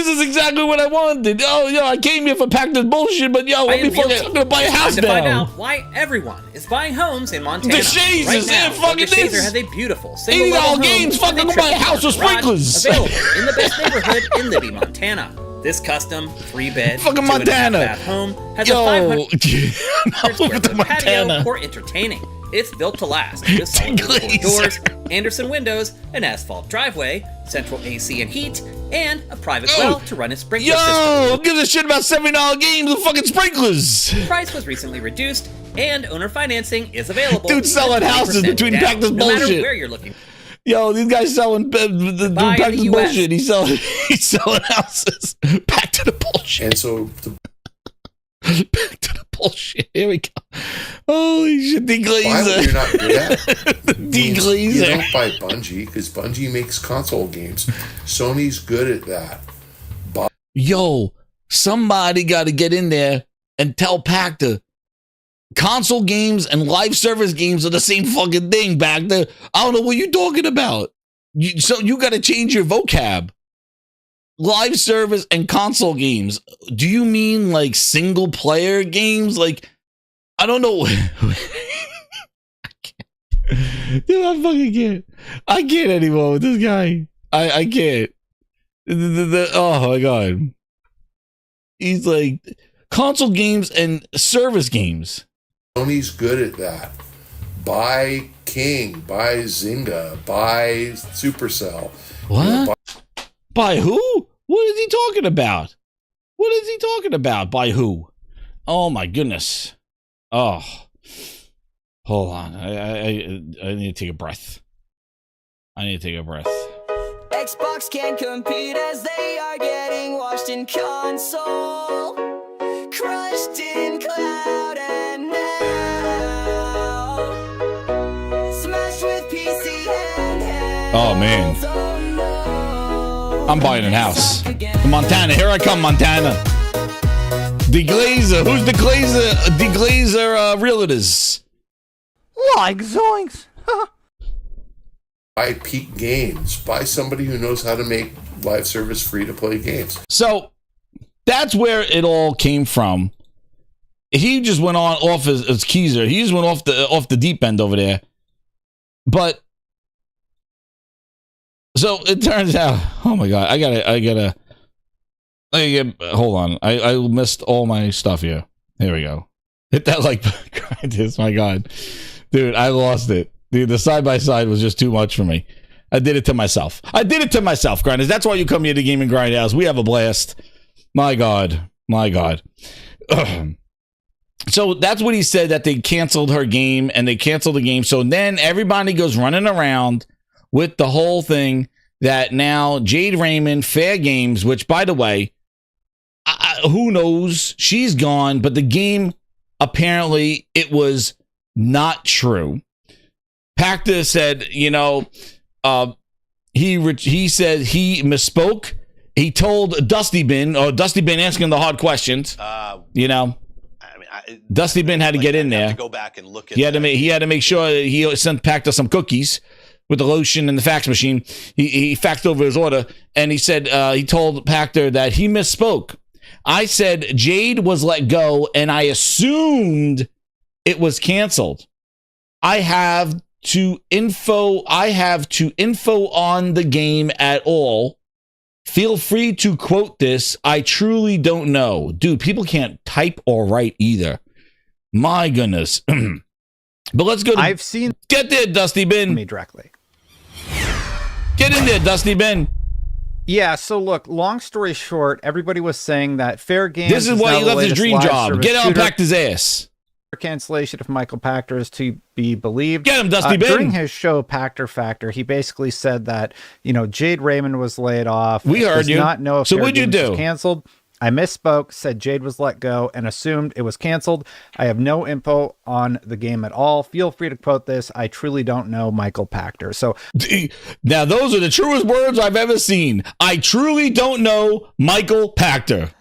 is exactly what I wanted. Oh, yo, I came here for Pachter's bullshit, but yo, I'm gonna buy a house to now. Find out why everyone is buying homes in Montana. DeShazers, right now, fucking DeShazer this. has a beautiful single-level $80 games, home fucking buy a house with sprinklers. Available in the best neighborhood in Libby, Montana. This custom 3-bed, fucking 2.5 Montana bath home has a 500 square foot patio Montana. for entertaining. It's built to last with solid wood doors, Anderson windows, an asphalt driveway, central AC and heat, and a private well to run its sprinkler system. Yo, who gives a shit about $70 games with fucking sprinklers? The price was recently reduced, and owner financing is available. Dude selling houses between Pachter's no matter bullshit. Where you're looking. Yo, these guys selling Pachter's bullshit. He's selling houses. Back to the bullshit. And so back to the bullshit. Here we go. Holy shit, D-Glazer. You're not good at D-Glazer. You don't buy Bungie because Bungie makes console games. Sony's good at that. Yo, somebody got to get in there and tell Pachter console games and live service games are the same fucking thing, Pachter. I don't know what you're talking about. So you got to change your vocab. Live service and console games. Do you mean like single player games? Like, I don't know. I can't. Dude, I fucking can't. I can't anymore with this guy. I can't. Oh my god. He's like console games and service games. Sony's good at that. Buy King, buy Zynga, buy Supercell. What? You know, by who? What is he talking about? What is he talking about? By who? Oh my goodness. Oh. Hold on. I need to take a breath. Xbox can't compete as they are getting washed in console, crushed in cloud, and now smashed with PC and Oh man. I'm buying a house. Montana, here I come, Montana. DeGlazer, who's DeGlazer? DeGlazer Realtors. Like zoinks. buy Peak Games. Buy somebody who knows how to make live service free-to-play games. So that's where it all came from. He just went off his Keezer. He just went off the deep end over there. But so it turns out, oh my god, I gotta hold on. I missed all my stuff here. Here we go. Hit that like button. My god. Dude, I lost it. Dude, the side-by-side was just too much for me. I did it to myself. Grinders. That's why you come here to Gaming Grindhouse. We have a blast. My god. So that's what he said, that they canceled her game and they canceled the game. So then everybody goes running around with the whole thing that now Jade Raymond, Fairgames, which by the way, who knows? She's gone, but the game, apparently it was not true. Pachter said, he said he misspoke. He told Dusty Bin asking the hard questions. Dusty Bin had to get in there. To go back and look at. He had to make sure he sent Pachter some cookies with the lotion and the fax machine. He faxed over his order, and he said he told Pachter that he misspoke. I said Jade was let go, and I assumed it was canceled. I have to info on the game at all. Feel free to quote this. I truly don't know. Dude, people can't type or write either. My goodness. But let's go to... Get there, Dusty Bin. Me directly. Get in there, Dusty Bin. Yeah, so look, long story short, everybody was saying that Fairgames... This is why he left his dream job. Get out and pack his ass. Cancellation if Michael Pachter is to be believed. Get him, Dusty Bin. During his show, Pachter Factor, he basically said that, you know, Jade Raymond was laid off. We heard you. Not know if so what'd you do? Was canceled. I misspoke, said Jade was let go, and assumed it was canceled. I have no info on the game at all. Feel free to quote this. I truly don't know Michael Pachter. So now those are the truest words I've ever seen. I truly don't know Michael Pachter.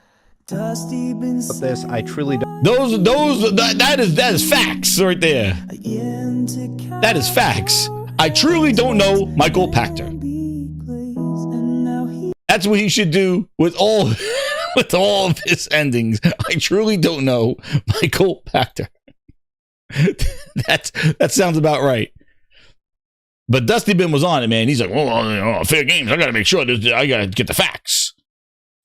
This I truly don't. That is facts right there. That is facts. I truly don't know Michael Pachter. That's what he should do with all with all of his endings. I truly don't know Michael Pachter. That sounds about right. But Dusty Bin was on it, man. He's like, "Oh, fair games. I got to make sure. I got to get the facts."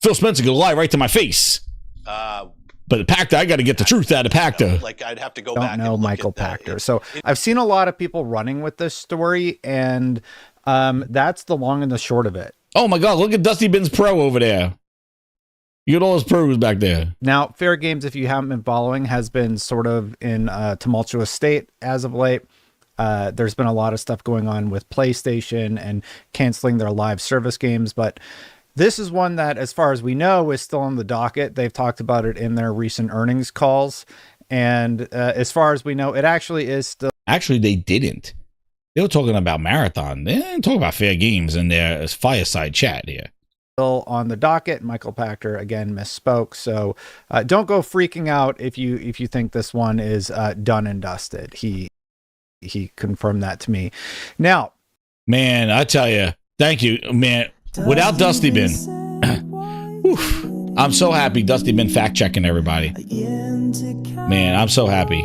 Phil Spencer could lie right to my face. But Pachter, I got to get the truth out of Pachter. Like I'd have to go don't back. Know and Michael Pachter. So I've seen a lot of people running with this story, and that's the long and the short of it. Oh my God! Look at Dusty Bin's pro over there. You got all his pros back there. Now, Fairgames, if you haven't been following, has been sort of in a tumultuous state as of late. There's been a lot of stuff going on with PlayStation and canceling their live service games, but this is one that, as far as we know, is still on the docket. They've talked about it in their recent earnings calls. And as far as we know, it actually is still... Actually, they didn't. They were talking about Marathon. They didn't talk about Fair Games in their fireside chat here. Still on the docket. Michael Pachter, again, misspoke. So don't go freaking out if you think this one is done and dusted. He confirmed that to me. Now... Man, I tell you, thank you, man. Without Dusty Bin, I'm so happy Dusty Bin fact checking everybody. Man, I'm so happy.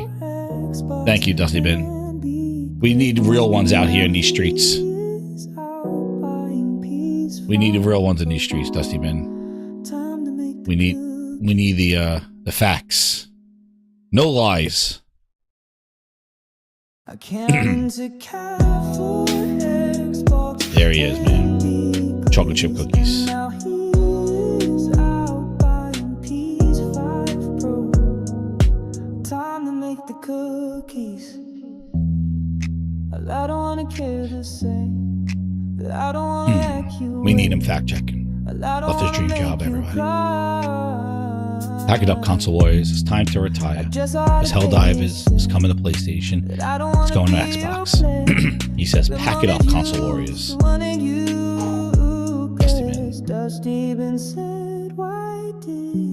Thank you, Dusty Bin. We need real ones out here in these streets. We need the real ones in these streets, Dusty Bin. We need the facts. No lies. There he is, man. Chocolate chip cookies. We need him fact checking. Left his dream job, everybody. Pack it up, console warriors. It's time to retire. As Helldivers is coming to PlayStation. It's going to Xbox. He says, pack it up, console warriors. Dusty Bin.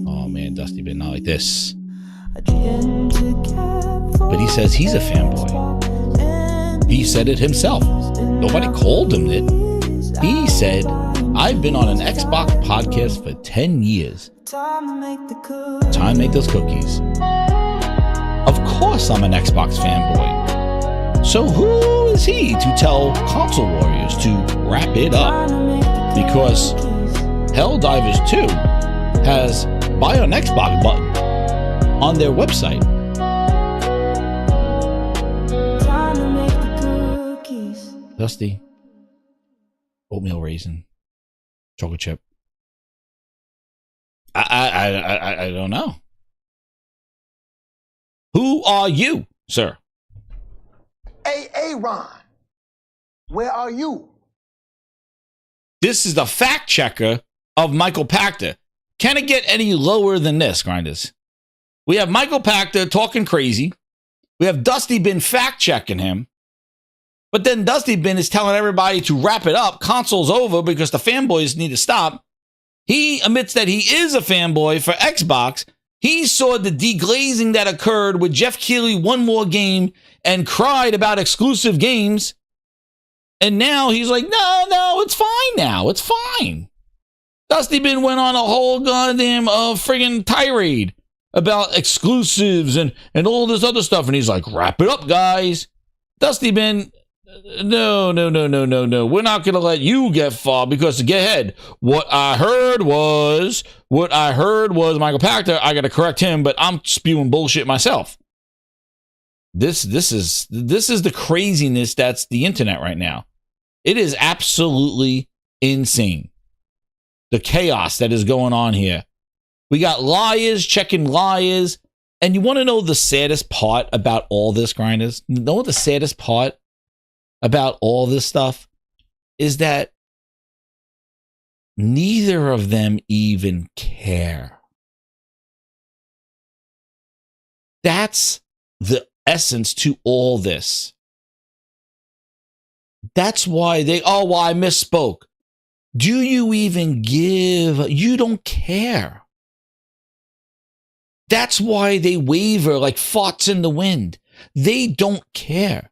Oh man, Dusty Bin, not like this. But he says he's a fanboy. He said it himself. Nobody called him it. He said, I've been on an Xbox podcast for 10 years. Time to make those cookies. Of course I'm an Xbox fanboy. So who is he to tell console warriors to wrap it up? Because Helldivers 2 has buy on Xbox button on their website. Dusty. Oatmeal raisin. Chocolate chip. I don't know. Who are you, sir? Hey, Ron. Where are you? This is the fact checker of Michael Pachter. Can it get any lower than this, grinders? We have Michael Pachter talking crazy. We have Dusty Bin fact checking him. But then Dusty Bin is telling everybody to wrap it up. Console's over because the fanboys need to stop. He admits that he is a fanboy for Xbox. He saw the deglazing that occurred with Jeff Keighley one more game and cried about exclusive games. And now he's like, no, it's fine now. It's fine. Dusty Bin went on a whole goddamn friggin' tirade about exclusives and all this other stuff. And he's like, wrap it up, guys. Dusty Bin, No. We're not going to let you get far because to get ahead. What I heard was Michael Pachter. I got to correct him, but I'm spewing bullshit myself. This is the craziness that's the internet right now. It is absolutely insane. The chaos that is going on here. We got liars checking liars. And you want to know the saddest part about all this, grinders? You know what the saddest part about all this stuff is that neither of them even care. That's the essence to all this. That's why I misspoke. Do you even give? You don't care. That's why they waver like farts in the wind. They don't care.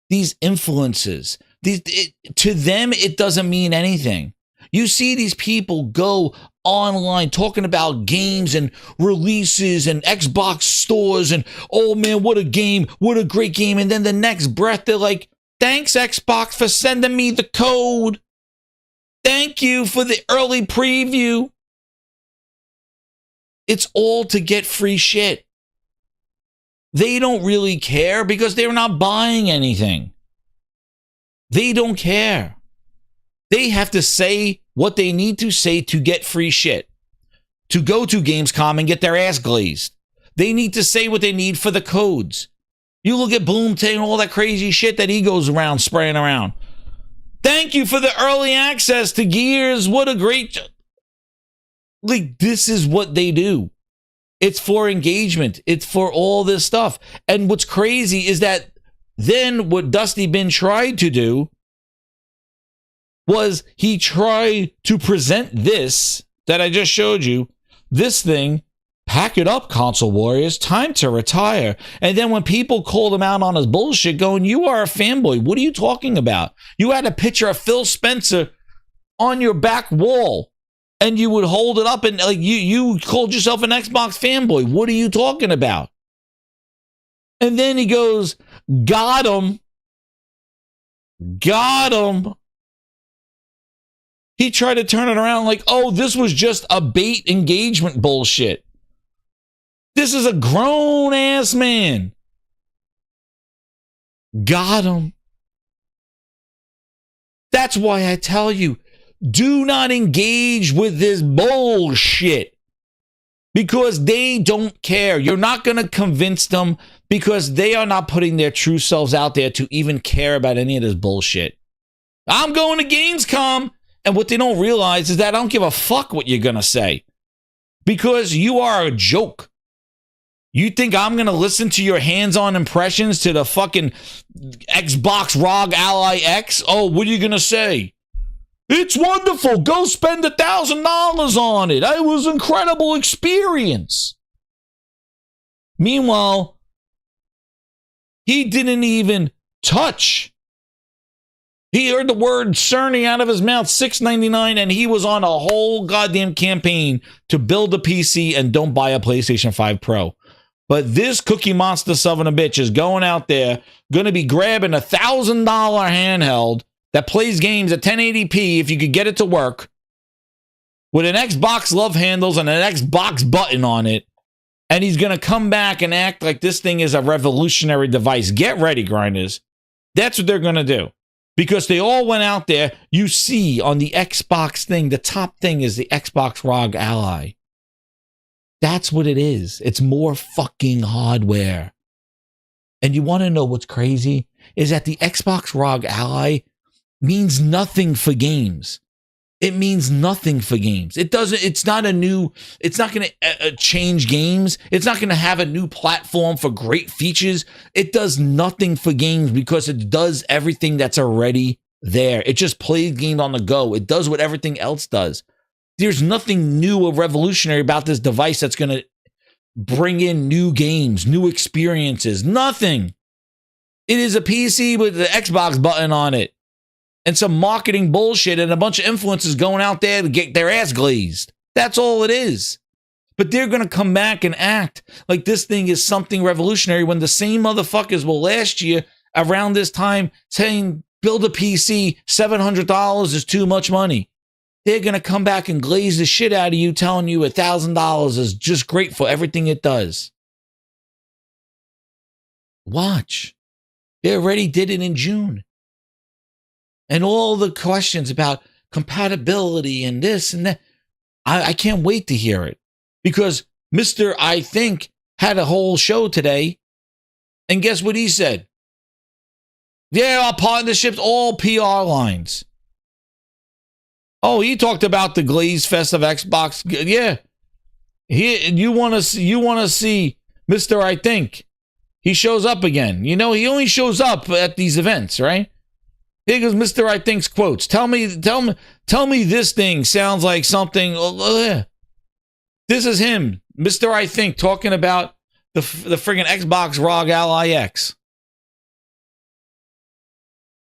These influences, to them, it doesn't mean anything. You see these people go online talking about games and releases and Xbox stores and, oh man, what a game, what a great game. And then the next breath, they're like, thanks, Xbox, for sending me the code. Thank you for the early preview. It's all to get free shit. They don't really care because they're not buying anything. They don't care. They have to say what they need to say to get free shit. To go to Gamescom and get their ass glazed. They need to say what they need for the codes. You look at Bloomtay and all that crazy shit that he goes around spraying around. Thank you for the early access to Gears. What a great... Like, this is what they do. It's for engagement. It's for all this stuff. And what's crazy is that then what Dusty Bin tried to do was he tried to present this that I just showed you, this thing, pack it up, console warriors, time to retire. And then when people called him out on his bullshit going, you are a fanboy. What are you talking about? You had a picture of Phil Spencer on your back wall. And you would hold it up and like you called yourself an Xbox fanboy. What are you talking about? And then he goes, got him. Got him. He tried to turn it around like, oh, this was just a bait engagement bullshit. This is a grown ass man. Got him. That's why I tell you, do not engage with this bullshit because they don't care. You're not going to convince them because they are not putting their true selves out there to even care about any of this bullshit. I'm going to Gamescom, and what they don't realize is that I don't give a fuck what you're going to say because you are a joke. You think I'm going to listen to your hands-on impressions to the fucking Xbox ROG Ally X? Oh, what are you going to say? It's wonderful. Go spend $1,000 on it. It was an incredible experience. Meanwhile, he didn't even touch. He heard the word Cerny out of his mouth, $6.99, and he was on a whole goddamn campaign to build a PC and don't buy a PlayStation 5 Pro. But this Cookie Monster son of a bitch is going out there, going to be grabbing $1,000 handheld that plays games at 1080p if you could get it to work with an Xbox love handles and an Xbox button on it. And he's going to come back and act like this thing is a revolutionary device. Get ready, grinders. That's what they're going to do. Because they all went out there. You see on the Xbox thing, the top thing is the Xbox ROG Ally. That's what it is. It's more fucking hardware. And you want to know what's crazy? Is that the Xbox ROG Ally means nothing for games. It means nothing for games. It doesn't, it's not going to change games. It's not going to have a new platform for great features. It does nothing for games because it does everything that's already there. It just plays games on the go. It does what everything else does. There's nothing new or revolutionary about this device that's going to bring in new games, new experiences. Nothing. It is a PC with the Xbox button on it. And some marketing bullshit and a bunch of influencers going out there to get their ass glazed. That's all it is. But they're going to come back and act like this thing is something revolutionary when the same motherfuckers will last year around this time saying build a PC, $700 is too much money. They're going to come back and glaze the shit out of you telling you $1,000 is just great for everything it does. Watch. They already did it in June. And all the questions about compatibility and this and that, I can't wait to hear it. Because Mr. I Think had a whole show today. And guess what he said? Yeah, our partnerships, all PR lines. Oh, he talked about the Glaze Fest of Xbox. Yeah. You want to see Mr. I Think. He shows up again. You know, he only shows up at these events, right? Here goes Mr. I Think's quotes. Tell me this thing sounds like something. This is him, Mr. I Think, talking about the friggin' Xbox ROG Ally X.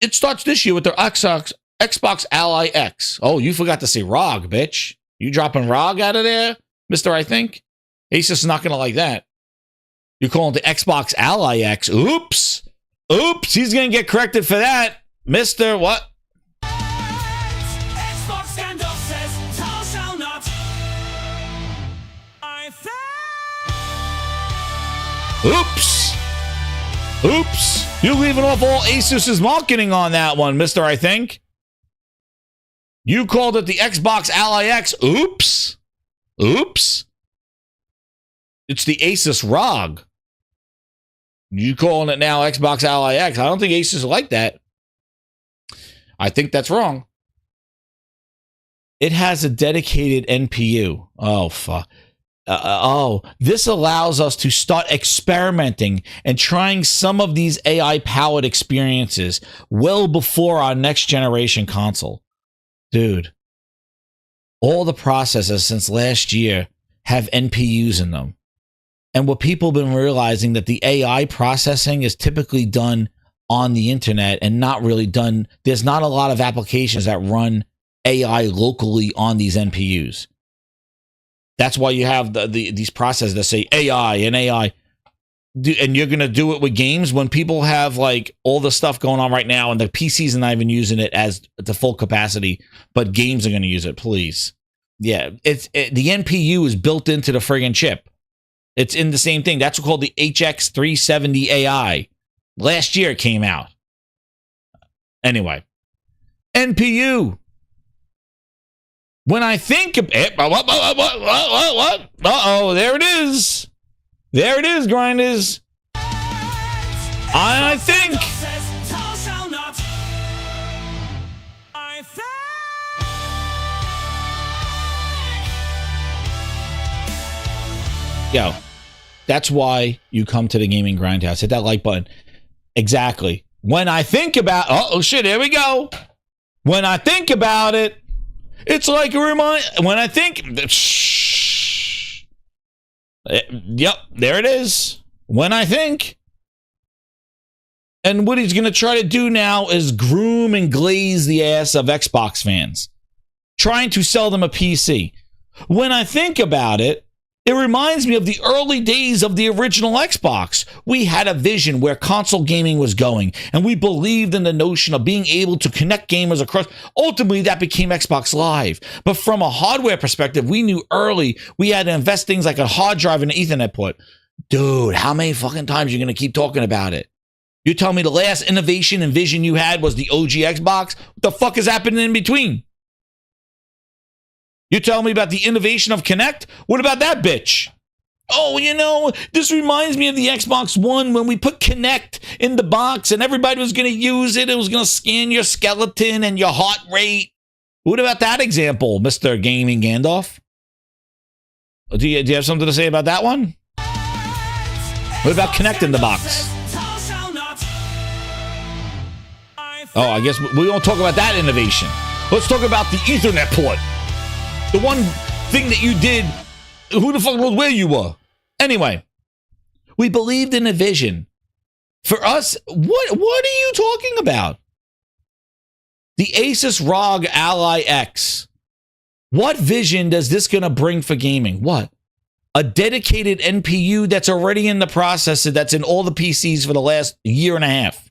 It starts this year with their Xbox Ally X. Oh, you forgot to say ROG, bitch. You dropping ROG out of there, Mr. I Think? Asus is not going to like that. You're calling it the Xbox Ally X. Oops. Oops. He's going to get corrected for that. Mr. What? Xbox scandal says thou shalt not. Oops. Oops. You're leaving off all Asus's marketing on that one, Mr. I Think. You called it the Xbox Ally X. Oops. Oops. It's the Asus ROG. You calling it now Xbox Ally X. I don't think Asus like that. I think that's wrong. It has a dedicated NPU. Oh, fuck. This allows us to start experimenting and trying some of these AI-powered experiences well before our next generation console. Dude, all the processors since last year have NPUs in them. And what people have been realizing that the AI processing is typically done on the internet and not really done. There's not a lot of applications that run AI locally on these NPUs. That's why you have these processors that say AI and AI. And you're going to do it with games when people have like all the stuff going on right now and the PCs are not even using it as the full capacity, but games are going to use it, please. Yeah, the NPU is built into the friggin' chip. It's in the same thing. That's called the HX370 AI. Last year it came out. Anyway, NPU. When I think of it, what? Uh-oh, there it is. There it is, grinders. I think. Yo, that's why you come to the Gaming Grindhouse. Hit that like button. Exactly. When I think about, oh shit, here we go. When I think about it, it's like a reminder. When I think, shh. Yep, there it is. When I think. And what he's going to try to do now is groom and glaze the ass of Xbox fans, trying to sell them a PC. When I think about it, it reminds me of the early days of the original Xbox. We had a vision where console gaming was going, and we believed in the notion of being able to connect gamers across. Ultimately, that became Xbox Live. But from a hardware perspective, we knew early we had to invest things like a hard drive and an Ethernet port. Dude, how many fucking times are you going to keep talking about it? You tell me the last innovation and vision you had was the OG Xbox? What the fuck is happening in between? You tell me about the innovation of Kinect? What about that bitch? Oh, you know, this reminds me of the Xbox One when we put Kinect in the box and everybody was going to use it. It was going to scan your skeleton and your heart rate. What about that example, Mr. Gaming Gandalf? Do you have something to say about that one? What about Kinect in the box? Oh, I guess we won't talk about that innovation. Let's talk about the Ethernet port. The one thing that you did, who the fuck knows where you were? Anyway, we believed in a vision. For us, what are you talking about? The Asus ROG Ally X. What vision does this going to bring for gaming? What? A dedicated NPU that's already in the processor that's in all the PCs for the last year and a half.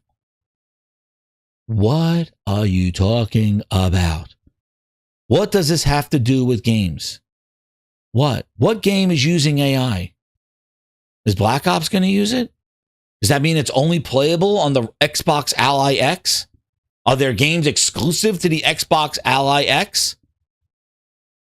What are you talking about? What does this have to do with games? What? What game is using AI? Is Black Ops going to use it? Does that mean it's only playable on the Xbox Ally X? Are there games exclusive to the Xbox Ally X?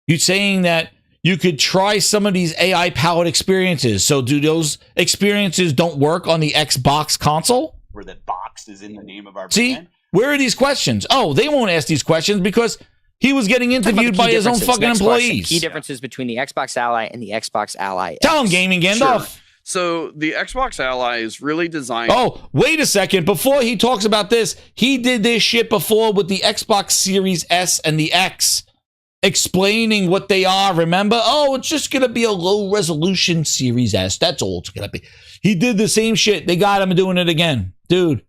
You're saying that you could try some of these AI-powered experiences. So do those experiences don't work on the Xbox console? Where that box is in the name of our See, brand. where are these questions? Oh, they won't ask these questions because he was getting interviewed by his own fucking employees. Key differences between the Xbox Ally and the Xbox Ally X. Tell him, Gaming Gandalf. Sure. So the Xbox Ally is really designed. Oh, wait a second. Before he talks about this, he did this shit before with the Xbox Series S and the X, explaining what they are. Remember? Oh, it's just going to be a low resolution Series S. That's all it's going to be. He did the same shit. They got him doing it again. Dude.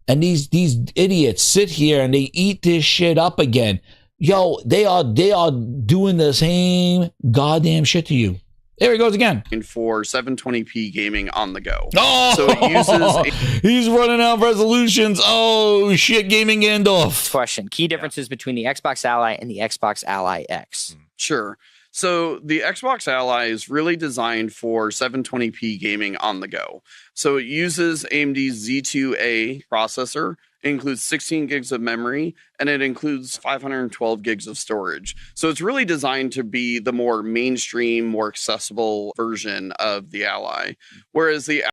And these idiots sit here and they eat this shit up again. Yo, they are doing the same goddamn shit to you. There he goes again. For 720p gaming on the go. Oh, so it uses he's running out of resolutions. Oh, shit, Gaming Gandalf. Question. Key differences between the Xbox Ally and the Xbox Ally X. Sure. So the Xbox Ally is really designed for 720p gaming on the go. So it uses AMD's Z2A processor. It includes 16 gigs of memory, and it includes 512 gigs of storage. So it's really designed to be the more mainstream, more accessible version of the Ally. Whereas it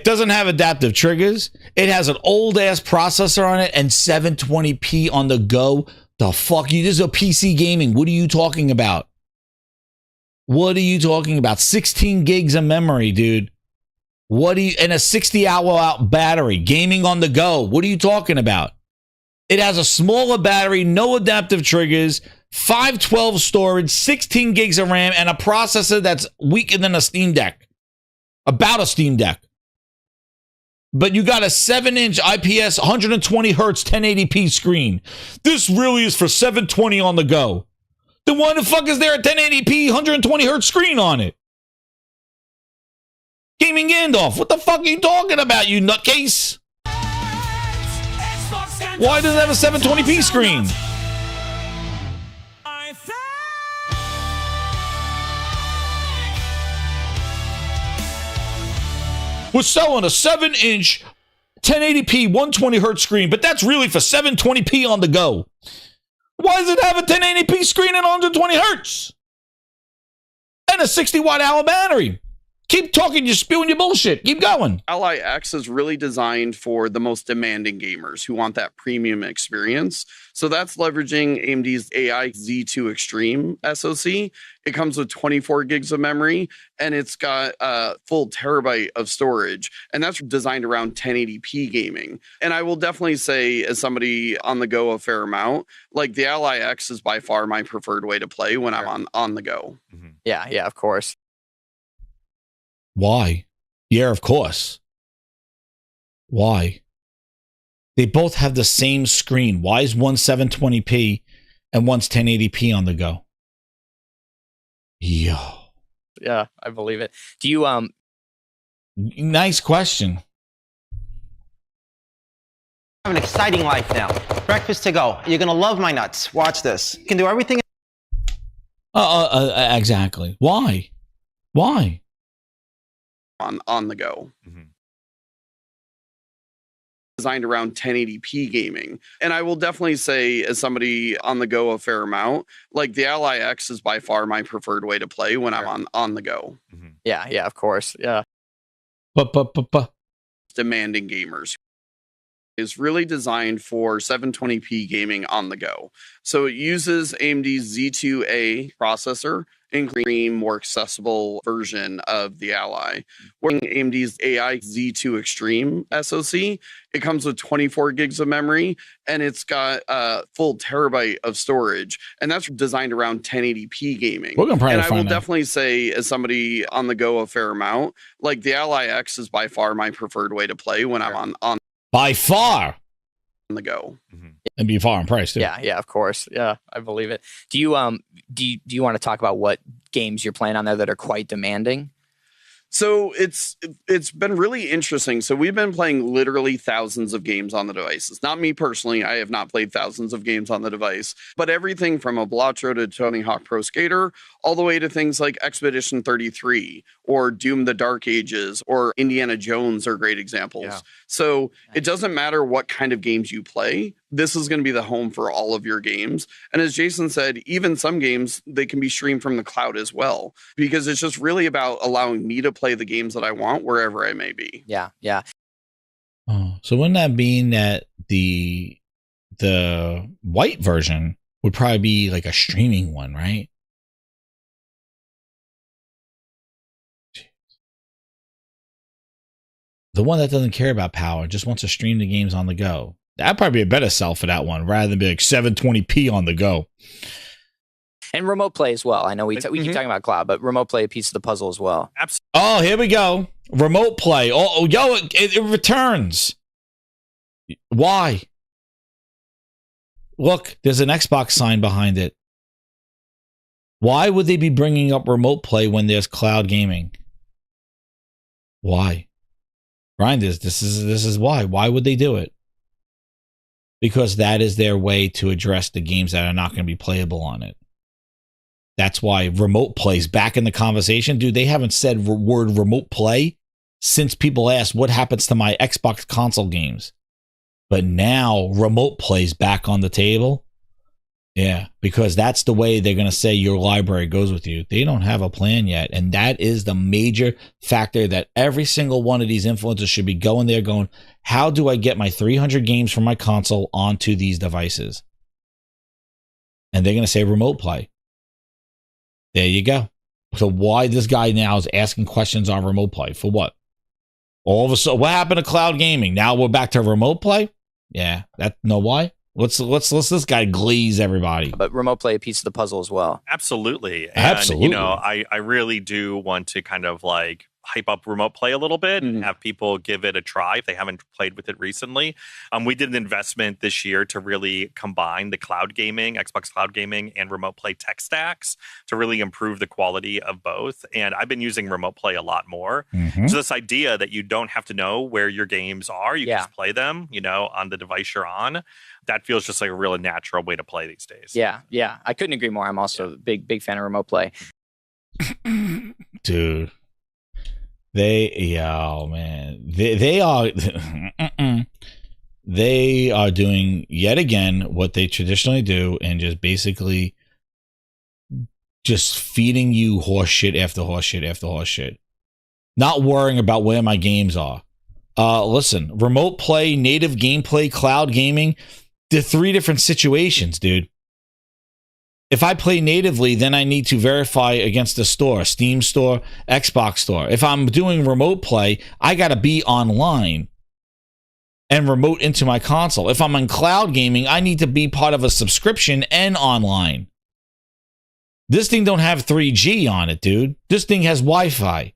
doesn't have adaptive triggers. It has an old-ass processor on it and 720p on the go. The fuck? This is a PC gaming. What are you talking about? What are you talking about? 16 gigs of memory, dude. What do you, and a 60-hour out battery, gaming on the go. What are you talking about? It has a smaller battery, no adaptive triggers, 512 storage, 16 gigs of RAM, and a processor that's weaker than a Steam Deck. About a Steam Deck. But you got a 7-inch IPS 120 hertz 1080p screen. This really is for 720 on the go. Then why the fuck is there a 1080p 120 hertz screen on it? Gaming Gandalf, what the fuck are you talking about, you nutcase? Why does it have a 720p screen? We're selling a 7-inch 1080p 120 hertz screen, but that's really for 720p on the go. Why does it have a 1080p screen and 120 hertz? And a 60 watt hour battery? Keep talking, you're spewing your bullshit. Keep going. Ally X is really designed for the most demanding gamers who want that premium experience. So that's leveraging AMD's AI Z2 Extreme SoC. It comes with 24 gigs of memory, and it's got a full terabyte of storage. And that's designed around 1080p gaming. And I will definitely say, as somebody on the go a fair amount, like the Ally X is by far my preferred way to play when I'm on the go. Mm-hmm. Yeah, of course. Why? Yeah, of course. Why? They both have the same screen. Why is one 720p and one's 1080p on the go? Yo. Yeah, I believe it. Do you Nice question. I have an exciting life now. Breakfast to go. You're gonna love my nuts. Watch this. You can do everything. Exactly. Why? Why? On the go. Mm-hmm. Designed around 1080p gaming. And I will definitely say, as somebody on the go a fair amount, like the Ally X is by far my preferred way to play when I'm on the go. Mm-hmm. Yeah, of course. Yeah. Demanding gamers. Is really designed for 720p gaming on the go. So it uses AMD's Z2A processor, including more accessible version of the Ally. We're AMD's AI Z2 Extreme SoC. It comes with 24 gigs of memory, and it's got a full terabyte of storage. And that's designed around 1080p gaming. We're gonna probably and I will find out. definitely say, as somebody on the go a fair amount, like the Ally X is by far my preferred way to play when I'm on By far. the go. Mm-hmm. And be far in price too. Yeah, of course. Yeah, I believe it. Do you want to talk about what games you're playing on there that are quite demanding? So it's been really interesting. So we've been playing literally thousands of games on the devices. Not me personally. I have not played thousands of games on the device, but everything from a Blatro to Tony Hawk Pro Skater, all the way to things like Expedition 33 or Doom the Dark Ages or Indiana Jones are great examples. Yeah. So it doesn't matter what kind of games you play. This is going to be the home for all of your games. And as Jason said, even some games, they can be streamed from the cloud as well, because it's just really about allowing me to play the games that I want wherever I may be. Yeah, yeah. Oh, so wouldn't that mean that the white version would probably be like a streaming one, right? The one that doesn't care about power, just wants to stream the games on the go. That'd probably be a better sell for that one, rather than be like 720p on the go. And remote play as well. I know we keep talking about cloud, but remote play a piece of the puzzle as well. Absolutely. Oh, here we go. Remote play. Oh, yo, it returns. Why? Look, there's an Xbox sign behind it. Why would they be bringing up remote play when there's cloud gaming? Why? Grinders, this is why. Why would they do it? Because that is their way to address the games that are not going to be playable on it. That's why remote play's back in the conversation. Dude, they haven't said word remote play since people asked what happens to my Xbox console games. But now remote play's back on the table. Yeah, because that's the way they're going to say your library goes with you. They don't have a plan yet. And that is the major factor that every single one of these influencers should be going there going, how do I get my 300 games from my console onto these devices? And they're going to say remote play. There you go. So why this guy now is asking questions on remote play? For what? All of a sudden, what happened to cloud gaming? Now we're back to remote play? Yeah, know why? Let's this guy glaze everybody. But remote play a piece of the puzzle as well. Absolutely. And, Absolutely. You know, I really do want to kind of like hype up remote play a little bit and have people give it a try if they haven't played with it recently. We did an investment this year to really combine the cloud gaming, Xbox cloud gaming, and remote play tech stacks to really improve the quality of both. And I've been using remote play a lot more. So this idea that you don't have to know where your games are, you can just play them, you know, on the device you're on. That feels just like a really natural way to play these days. Yeah, yeah. I couldn't agree more. I'm also a big fan of remote play. Dude. They are they are doing yet again what they traditionally do and just basically just feeding you horse shit after horse shit after horse shit. Not worrying about where my games are. Listen, remote play, native gameplay, cloud gaming, they're three different situations, dude. If I play natively, then I need to verify against the store, Steam store, Xbox store. If I'm doing remote play, I got to be online and remote into my console. If I'm on cloud gaming, I need to be part of a subscription and online. This thing don't have 3G on it, dude. This thing has Wi-Fi.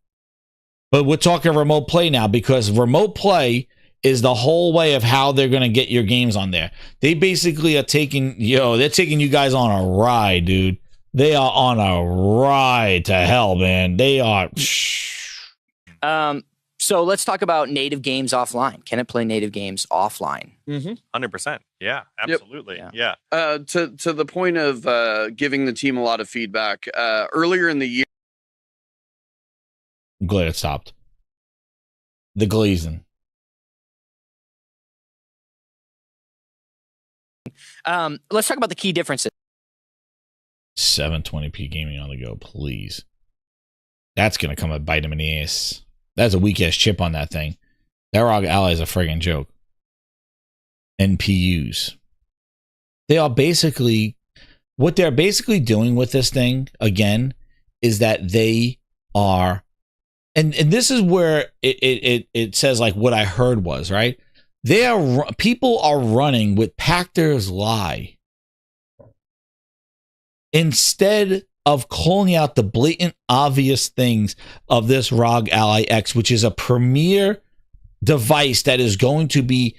But we're talking remote play now because remote play is the whole way of how they're going to get your games on there. They basically are taking you guys on a ride, dude. They are on a ride to hell, man. They are. So let's talk about native games offline. Can it play native games offline? 100%. Yeah, absolutely. Yep. Yeah. To the point of giving the team a lot of feedback, earlier in the year. I'm glad it stopped. The glazing. Let's talk about the key differences. 720p gaming on the go, please. That's going to come and bite him in the ass. That's a weak ass chip on that thing. That ROG Ally is a friggin' joke. NPUs. They are basically, what they're basically doing with this thing, again, is that they are, and this is where it says like what I heard was, right? People are running with Pachter's lie instead of calling out the blatant obvious things of this ROG Ally X, which is a premier device that is going to be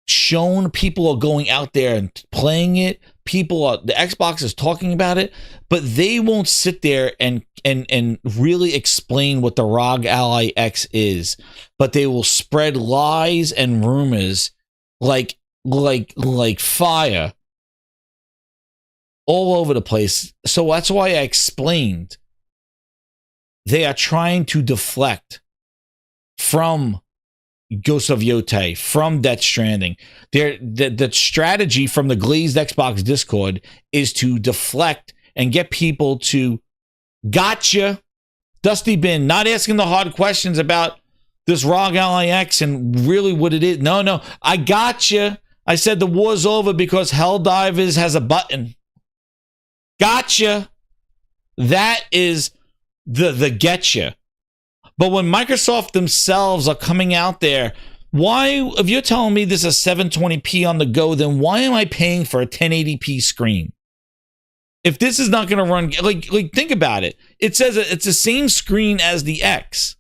shown. People are going out there and playing it. The Xbox is talking about it, but they won't sit there and really explain what the ROG Ally X is. But they will spread lies and rumors like fire all over the place. So that's why I explained they are trying to deflect from Ghost of Yotei, from Death Stranding. The strategy from the Glazed Xbox Discord is to deflect and get people to gotcha, Dusty Bin, not asking the hard questions about this ROG Ally X and really what it is. No, I gotcha. I said the war's over because Helldivers has a button. Gotcha. That is the getcha. But when Microsoft themselves are coming out there, why, if you're telling me this is 720p on the go, then why am I paying for a 1080p screen? If this is not going to run, like think about it. It says it's the same screen as the X.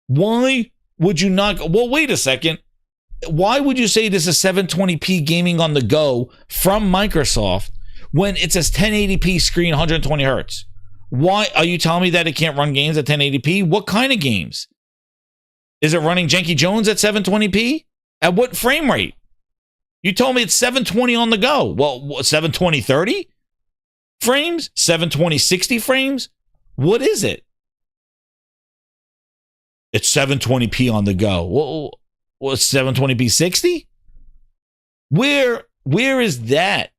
Why would you not? Well, wait a second. Why would you say this is 720p gaming on the go from Microsoft when it says 1080p screen, 120 hertz? Why are you telling me that it can't run games at 1080p? What kind of games? Is it running Janky Jones at 720p? At what frame rate? You told me it's 720 on the go. Well, 720 30 frames? 720 60 frames? What is it? It's 720p on the go. Well, what's 720p 60? Where is that,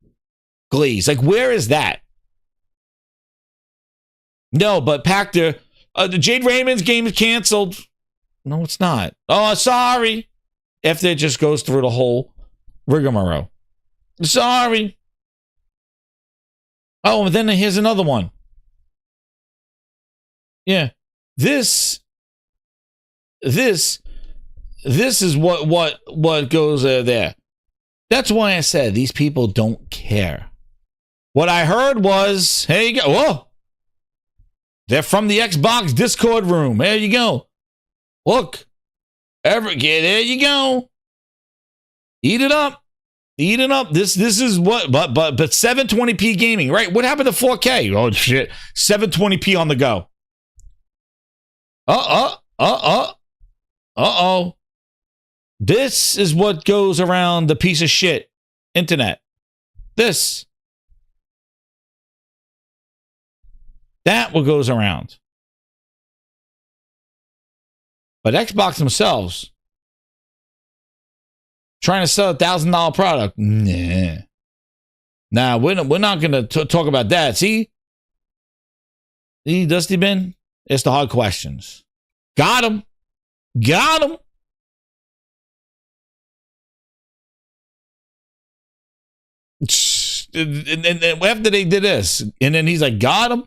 Glaze? Like, where is that? No, but Pachter, the Jade Raymond's game is canceled. No, it's not. Oh, sorry. After it just goes through the whole rigmarole. Sorry. Oh, and then here's another one. Yeah. This is what goes there. That's why I said these people don't care. What I heard was, hey, you go. Whoa. They're from the Xbox Discord room. There you go. Look. There you go. Eat it up. Eat it up. This is what, but 720p gaming, right? What happened to 4K? Oh shit. 720p on the go. Uh-oh. This is what goes around the piece of shit internet. This. That what goes around. But Xbox themselves trying to sell $1,000 product. Nah, we're not going to talk about that. See, Dusty Bin? It's the hard questions. Got him. And after they did this, and then he's like, got him.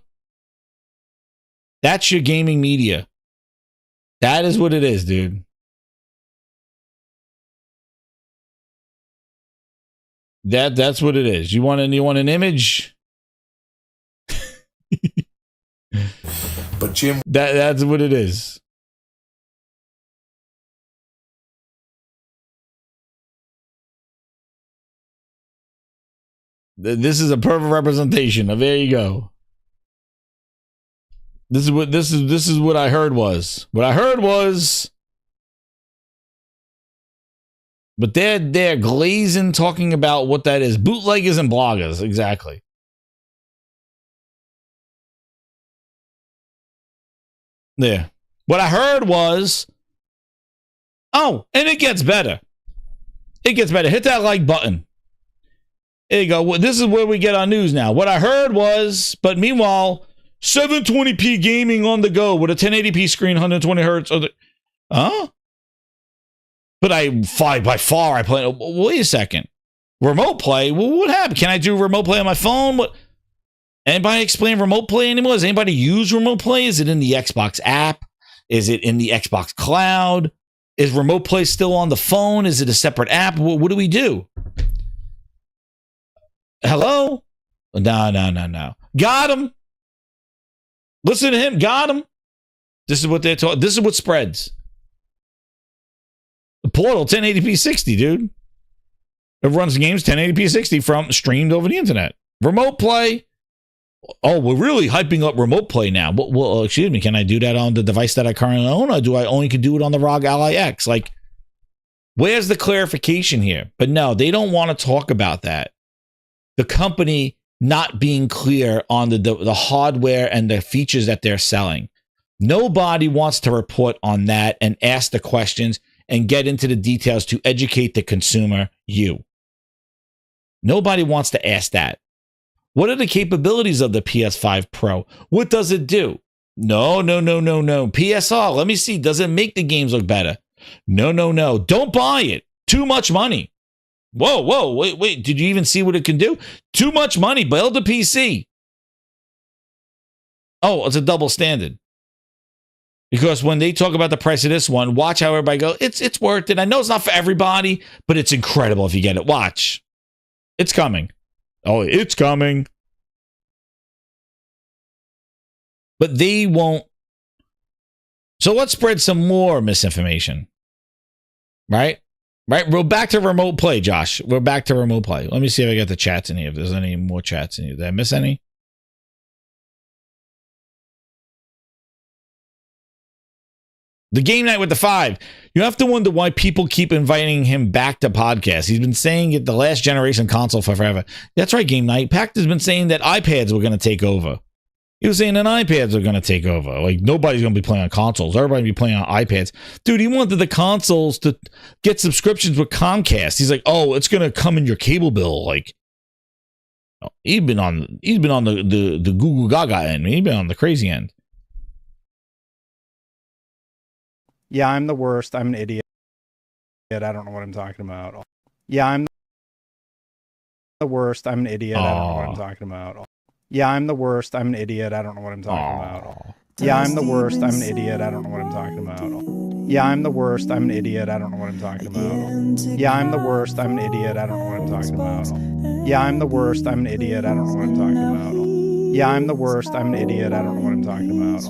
That's your gaming media. That is what it is, dude. That's what it is. You want an image? But Jim, that's what it is. This is a perfect representation of, there you go. This is what I heard was. What I heard was, but they're glazing talking about what that is. Bootleggers and bloggers, exactly. There. What I heard was, oh, and it gets better. It gets better. Hit that like button. There you go. Well, this is where we get our news now. What I heard was, but meanwhile, 720p gaming on the go with a 1080p screen, 120 hertz. Huh? But by far, I play. Wait a second. Remote play? Well, what happened? Can I do remote play on my phone? What? Anybody explain remote play anymore? Does anybody use remote play? Is it in the Xbox app? Is it in the Xbox cloud? Is remote play still on the phone? Is it a separate app? What do we do? Hello? No. Got him. Listen to him. Got him. This is what they're talking. This is what spreads. The Portal 1080p 60, dude. It runs games 1080p 60 from streamed over the internet. Remote play. Oh, we're really hyping up remote play now. Well, excuse me, can I do that on the device that I currently own, or do I only can do it on the ROG ALLY X? Like, where's the clarification here? But no, they don't want to talk about that. The company not being clear on the hardware and the features that they're selling. Nobody wants to report on that and ask the questions and get into the details to educate the consumer, you. Nobody wants to ask that. What are the capabilities of the PS5 Pro? What does it do? No. PSR, let me see. Does it make the games look better? No. Don't buy it. Too much money. Whoa, wait. Did you even see what it can do? Too much money. Build a PC. Oh, it's a double standard. Because when they talk about the price of this one, watch how everybody goes, it's worth it. I know it's not for everybody, but it's incredible if you get it. Watch. It's coming. Oh, it's coming. But they won't. So let's spread some more misinformation. Right? We're back to remote play, Josh. We're back to remote play. Let me see if I got the chats in here. If there's any more chats in here. Did I miss any? The game night with the 5. You have to wonder why people keep inviting him back to podcasts. He's been saying it the last generation console for forever. That's right, game night. Pachter's been saying that iPads were going to take over. He was saying that iPads are going to take over. Like, nobody's going to be playing on consoles. Everybody will be playing on iPads. Dude, he wanted the consoles to get subscriptions with Comcast. He's like, oh, it's going to come in your cable bill. Like, he's been on the Google Gaga end. He's been on the crazy end. Yeah, I'm the worst. I'm an idiot. I don't know what I'm talking about. Yeah, I'm the worst. I'm an idiot. I don't know what I'm talking about. Yeah, I'm the worst. I'm an idiot. I don't know what I'm talking about. Yeah, I'm the worst. I'm an idiot. I don't know what I'm talking about. Yeah, I'm the worst. I'm an idiot. I don't know what I'm talking about. Yeah, I'm the worst. I'm an idiot. I don't know what I'm talking about. Yeah, I'm the worst. I'm an idiot. I don't know what I'm talking about. Yeah, I'm the worst. I'm an idiot. I don't know what I'm talking about.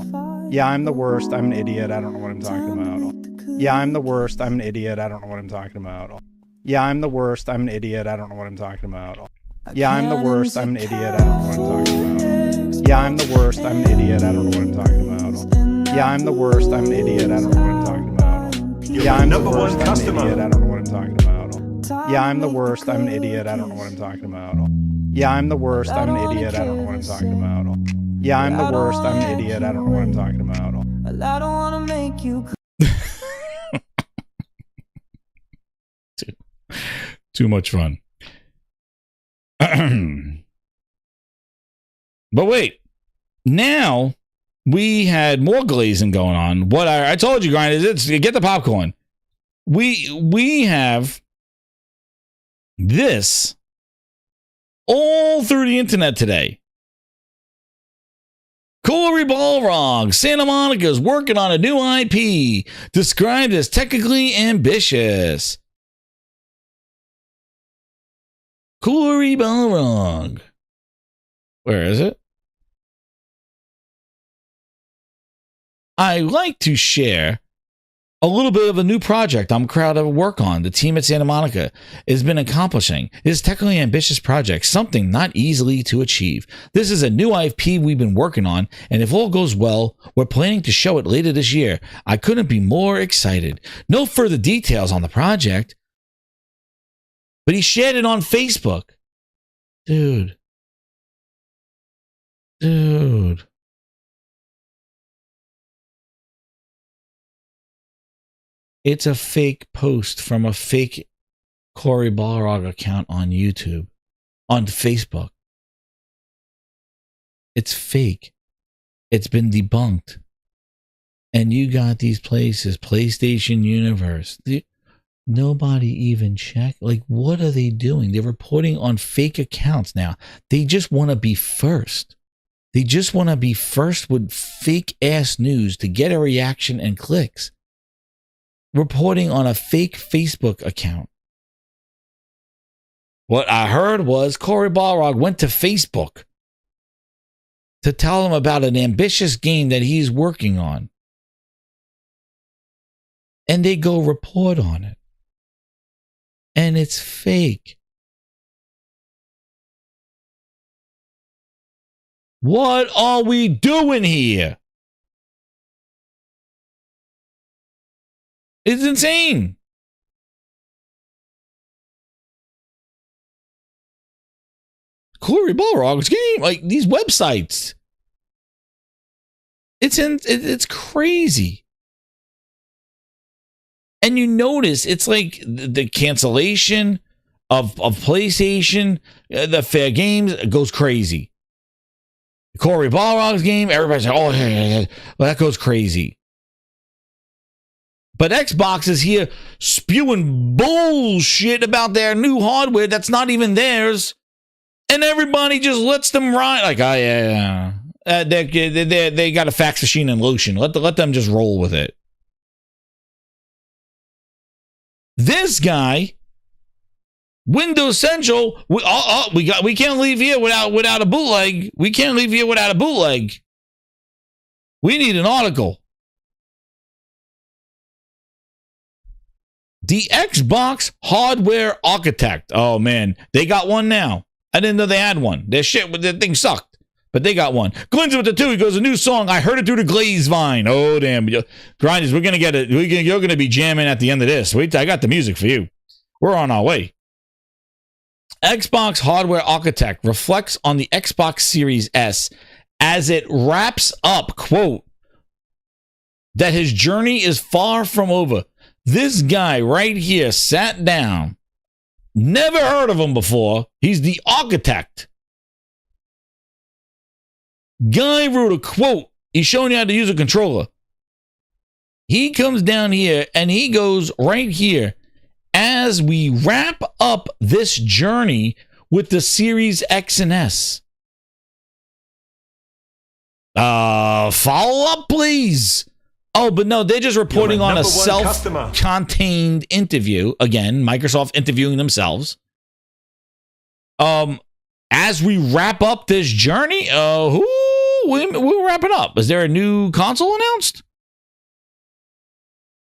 Yeah, I'm the worst. I'm an idiot. I don't know what I'm talking about. Yeah, I'm the worst. I'm an idiot. I don't know what I'm talking about. Yeah, I'm the worst. I'm an idiot. I don't know what I'm talking about. Yeah, I'm the worst. I'm an idiot. I don't know what I'm talking about. Yeah, I'm the worst. I'm an idiot. I don't know what I'm talking about. Yeah, I'm the worst. I'm an idiot. I don't know what I'm talking about. Yeah, I'm the worst. I'm an idiot. I don't know what I'm talking about. Yeah, I'm the worst. I'm an idiot. I don't know what I'm talking about. Yeah, I'm the worst. I'm an idiot. I don't know what I'm talking about. Yeah, I'm the worst. I'm an idiot. I don't know what I'm talking about. I don't want to make you. Too much fun. But wait, now we had more glazing going on. What I told you, Grind, is get the popcorn. We have this all through the internet today. Corey Balrog, Santa Monica's working on a new IP described as technically ambitious. Corey Balrog. Where is it? I like to share a little bit of a new project I'm proud to work on. The team at Santa Monica has been accomplishing. It is a technically ambitious project, something not easily to achieve. This is a new IP we've been working on, and if all goes well, we're planning to show it later this year. I couldn't be more excited. No further details on the project, but he shared it on Facebook. Dude. It's a fake post from a fake Corey Balrog account on YouTube, on Facebook. It's fake. It's been debunked. And you got these places, PlayStation Universe. Nobody even checked. Like, what are they doing? They're reporting on fake accounts now. They just want to be first. They just want to be first with fake ass news to get a reaction and clicks. Reporting on a fake Facebook account. What I heard was Corey Balrog went to Facebook to tell them about an ambitious game that he's working on. And they go report on it. And it's fake. What are we doing here? It's insane. Corey Balrog's game, like these websites. It's crazy. And you notice it's like the cancellation of PlayStation, the Fairgames goes crazy. Corey Balrog's game, everybody's like, oh, well, that goes crazy. But Xbox is here spewing bullshit about their new hardware that's not even theirs. And everybody just lets them ride. Like, oh, yeah. They got a fax machine and lotion. Let them just roll with it. This guy, Windows Central, we can't leave here without a bootleg. We can't leave here without a bootleg. We need an article. The Xbox hardware architect. Oh man, they got one now. I didn't know they had one. Their thing sucked, but they got one. Glenn's with the 2. He goes, a new song. I heard it through the Glaze Vine. Oh damn, Grinders, we're gonna get it. You're gonna be jamming at the end of this. Wait, I got the music for you. We're on our way. Xbox hardware architect reflects on the Xbox Series S as it wraps up, quote, that his journey is far from over. This guy right here sat down. Never heard of him before. He's the architect. Guy wrote a quote. He's showing you how to use a controller. He comes down here and he goes right here. As we wrap up this journey with the Series X and S. Follow up, please. Oh, but no, they're just reporting on a self-contained interview. Again, Microsoft interviewing themselves. As we wrap up this journey, we'll wrap it up. Is there a new console announced?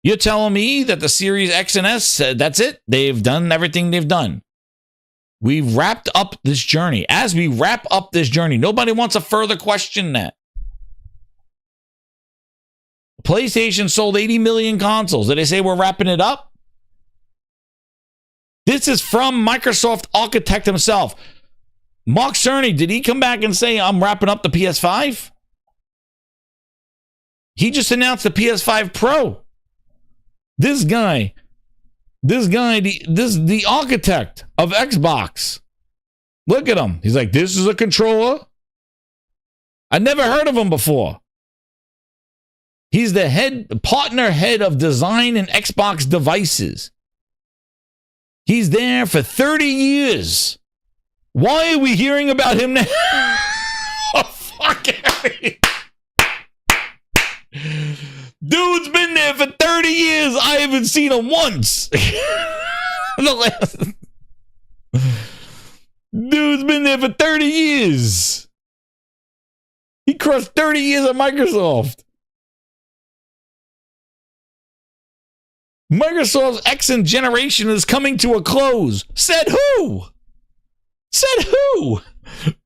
You're telling me that the Series X and S, that's it? They've done everything they've done. We've wrapped up this journey. As we wrap up this journey, nobody wants to further question that. PlayStation sold 80 million consoles. Did they say we're wrapping it up? This is from Microsoft architect himself. Mark Cerny, did he come back and say, I'm wrapping up the PS5? He just announced the PS5 Pro. This guy, the architect of Xbox. Look at him. He's like, this is a controller. I never heard of him before. He's the partner head of design and Xbox devices. He's there for 30 years. Why are we hearing about him now? Oh, fuck it. Dude's been there for 30 years. I haven't seen him once. Dude's been there for 30 years. He crushed 30 years at Microsoft. Microsoft's X generation is coming to a close. Said who? Said who?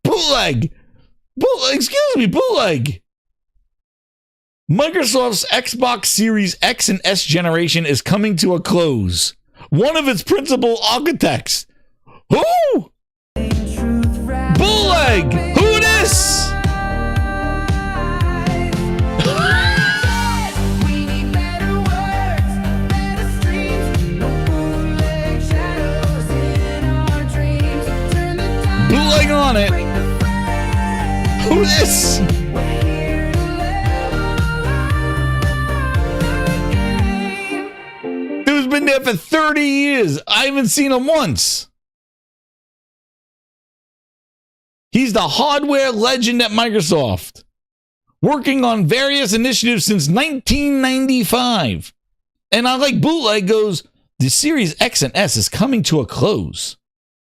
Bootleg. Excuse me, bootleg. Microsoft's Xbox Series X and S generation is coming to a close. One of its principal architects. Who? Bootleg. Who this? Bootleg on it. Who this? Dude's been there for 30 years. I haven't seen him once. He's the hardware legend at Microsoft, working on various initiatives since 1995. And I like bootleg goes, the Series X and S is coming to a close.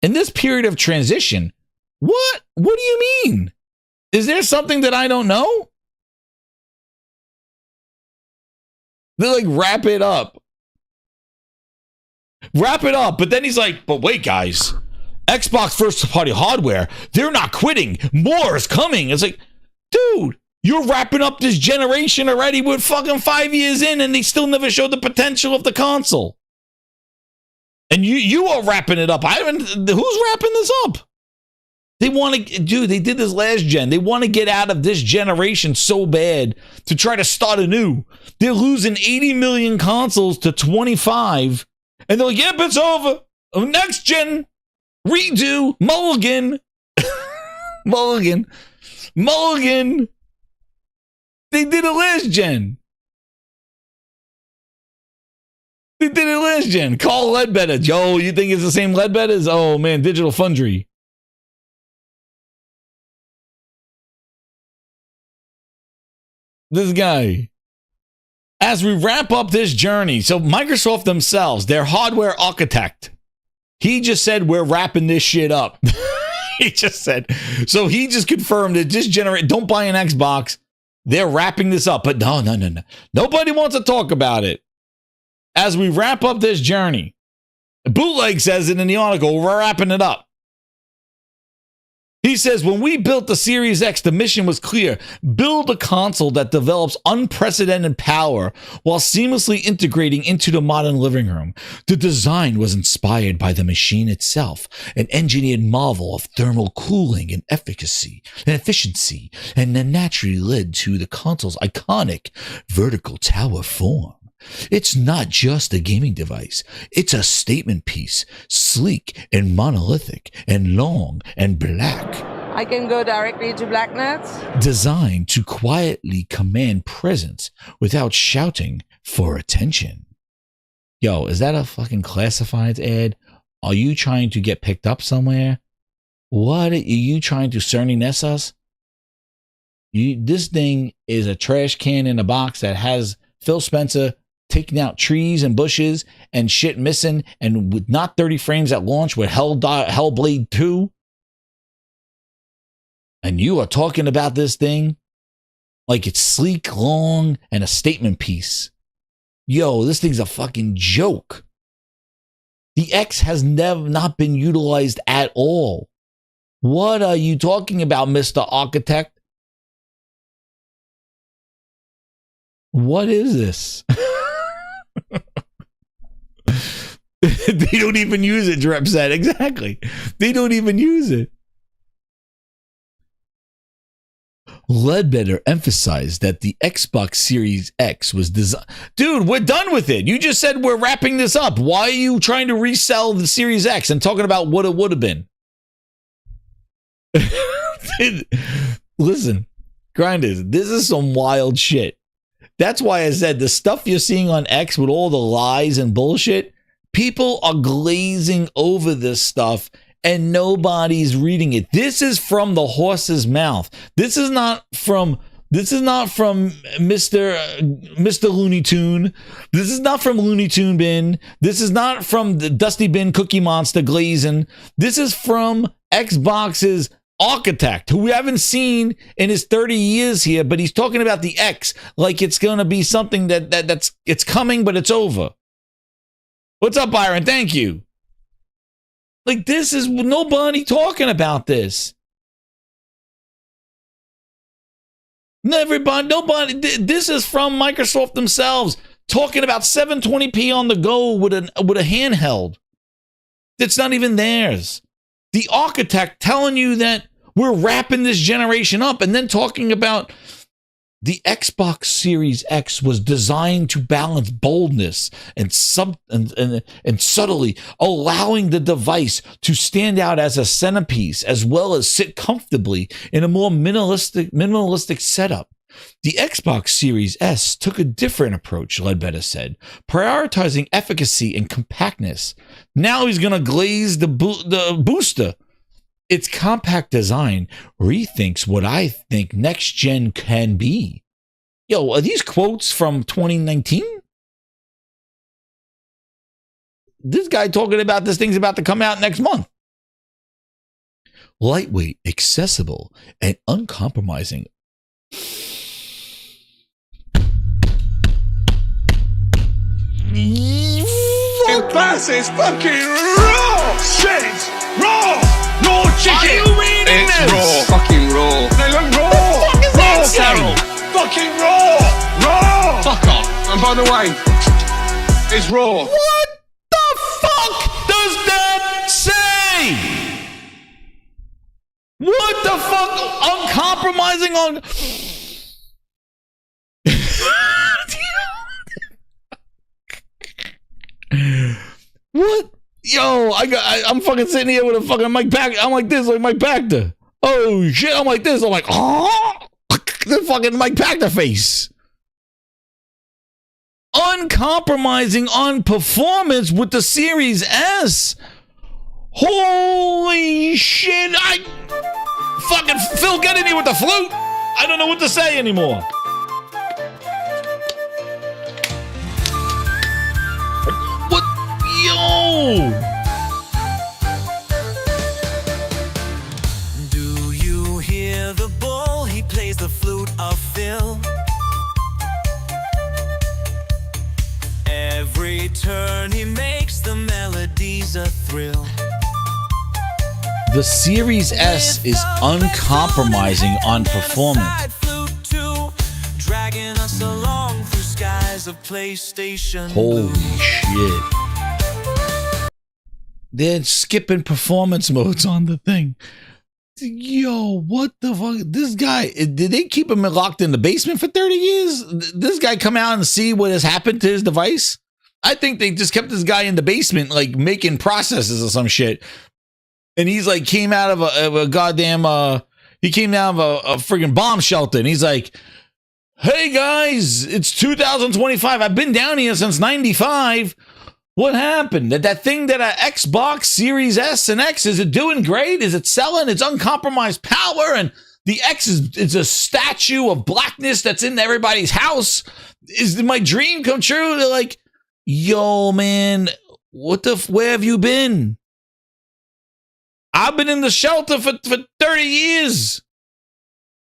In this period of transition, what do you mean? Is there something that I don't know? They're like, wrap it up. Wrap it up. But then he's like, but wait, guys, Xbox first-party hardware, they're not quitting. More is coming. It's like, dude, you're wrapping up this generation already. We're fucking 5 years in, and they still never showed the potential of the console. And you are wrapping it up. Who's wrapping this up? They want to, dude, they did this last gen. They want to get out of this generation so bad to try to start anew. They're losing 80 million consoles to 25. And they're like, yep, it's over. Next gen, redo, mulligan. Mulligan. They did it last gen. Call Ledbetter. Joe, you think it's the same Ledbetters? Oh, man, Digital Foundry. This guy. As we wrap up this journey, so Microsoft themselves, their hardware architect, he just said, we're wrapping this shit up. He just said, so he just confirmed that this generation, don't buy an Xbox. They're wrapping this up. But no. Nobody wants to talk about it. As we wrap up this journey, Bootleg says it in the article, we're wrapping it up. He says, when we built the Series X, the mission was clear. Build a console that develops unprecedented power while seamlessly integrating into the modern living room. The design was inspired by the machine itself, an engineered marvel of thermal cooling and efficacy and efficiency, and that naturally led to the console's iconic vertical tower form. It's not just a gaming device. It's a statement piece, sleek and monolithic and long and black. I can go directly to blackness. Designed to quietly command presence without shouting for attention. Yo, is that a fucking classifieds ad? Are you trying to get picked up somewhere? What are you trying to Cerny Ness us? This thing is a trash can in a box that has Phil Spencer taking out trees and bushes and shit missing, and with not 30 frames at launch with Hellblade 2. And you are talking about this thing like it's sleek, long, and a statement piece. Yo, this thing's a fucking joke. The X has not been utilized at all. What are you talking about, Mr. Architect? What is this? They don't even use it, Drep said. Exactly. They don't even use it. Ledbetter emphasized that the Xbox Series X was designed. Dude, we're done with it. You just said we're wrapping this up. Why are you trying to resell the Series X and talking about what it would have been? Listen, grinders, this is some wild shit. That's why I said the stuff you're seeing on X with all the lies and bullshit, people are glazing over this stuff and nobody's reading it. This is from the horse's mouth. This is not from Mr. Looney Tune. This is not from Looney Tune Bin. This is not from the Dusty Bin Cookie Monster glazing. This is from Xbox's architect, who we haven't seen in his 30 years here, but he's talking about the X like it's going to be something that's it's coming, but it's over. What's up, Byron? Thank you. Like, this is nobody talking about this. Nobody. This is from Microsoft themselves talking about 720p on the go with a handheld. It's not even theirs. The architect telling you that we're wrapping this generation up, and then talking about the Xbox Series X was designed to balance boldness and subtly allowing the device to stand out as a centerpiece, as well as sit comfortably in a more minimalistic setup. The Xbox Series S took a different approach, Ledbetter said, prioritizing efficacy and compactness. Now he's going to glaze the booster. Its compact design rethinks what I think next gen can be. Yo, are these quotes from 2019? This guy talking about this thing's about to come out next month. Lightweight, accessible, and uncompromising. Class is fucking raw shit. Raw chicken. Are you reading It's this? raw. Fucking raw. They look raw. What the fuck is that saying? Fucking raw. Raw. Fuck off. And by the way, it's raw. What the fuck does that say? What the fuck? Uncompromising on. What? Yo, I'm fucking sitting here with a fucking Mike Pachter. I'm like this, like Mike Pachter. Oh shit, I'm like this. I'm like, oh, the fucking Mike Pachter face. Uncompromising on performance with the Series S. Holy shit! Fucking Phil, get in here with the flute. I don't know what to say anymore. What? Yo! Do you hear the bull? He plays the flute of Phil. Every turn he makes, the melody's a thrill. The Series S is uncompromising on performance. Dragging us along through skies of PlayStation. Holy shit. They're skipping performance modes on the thing. Yo, what the fuck? This guy, did they keep him locked in the basement for 30 years? This guy come out and see what has happened to his device? I think they just kept this guy in the basement, like making processes or some shit. And he's like, came out of a goddamn, he came out of a friggin' bomb shelter. And he's like, hey guys, it's 2025. I've been down here since 95. What happened? That thing that Xbox Series S and X, is it doing great? Is it selling? It's uncompromised power, and the X is a statue of blackness that's in everybody's house. Is my dream come true? They're like, yo, man, where have you been? I've been in the shelter for 30 years.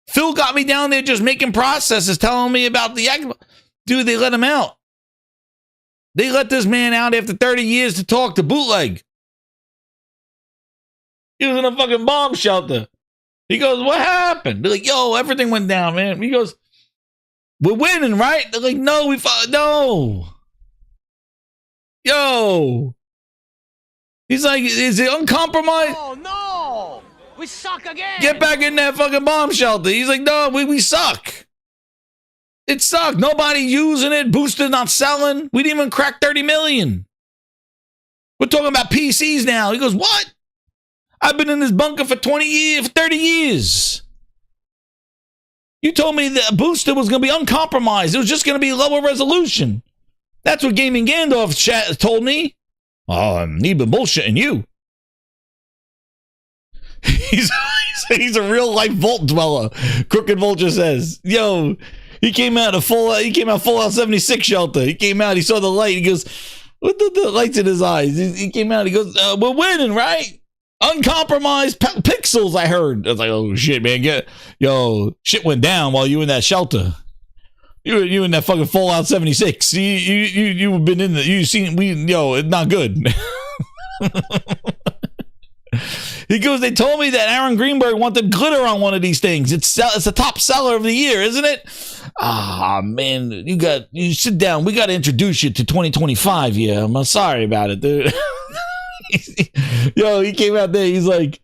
Phil got me down there just making processes, telling me about the Xbox. Dude, they let him out. They let this man out after 30 years to talk to Bootleg. He was in a fucking bomb shelter. He goes, what happened? They're like, yo, everything went down, man. He goes, we're winning, right? They're like, no, no. Yo. He's like, is it uncompromised? Oh, no. We suck again. Get back in that fucking bomb shelter. He's like, no, we suck. It sucked. Nobody using it. Booster not selling. We didn't even crack 30 million. We're talking about PCs now. He goes, what? I've been in this bunker for 20 years, for 30 years. You told me that Booster was going to be uncompromised. It was just going to be lower resolution. That's what Gaming Gandalf told me. Oh, I'm been bullshitting you. He's a real life Vault dweller. Crooked Vulture says, yo, he came out Fallout 76 shelter. He came out, he saw the light. He goes, what the lights in his eyes? He came out, he goes, we're winning, right? Uncompromised pixels, I heard. I was like, oh shit, man. Shit went down while you were in that shelter. You in that fucking Fallout 76. You've been in it's not good. He goes, they told me that Aaron Greenberg wanted glitter on one of these things. It's a top seller of the year, isn't it? Ah, man, you sit down. We got to introduce you to 2025. Yeah, I'm sorry about it, dude. Yo, he came out there. He's like,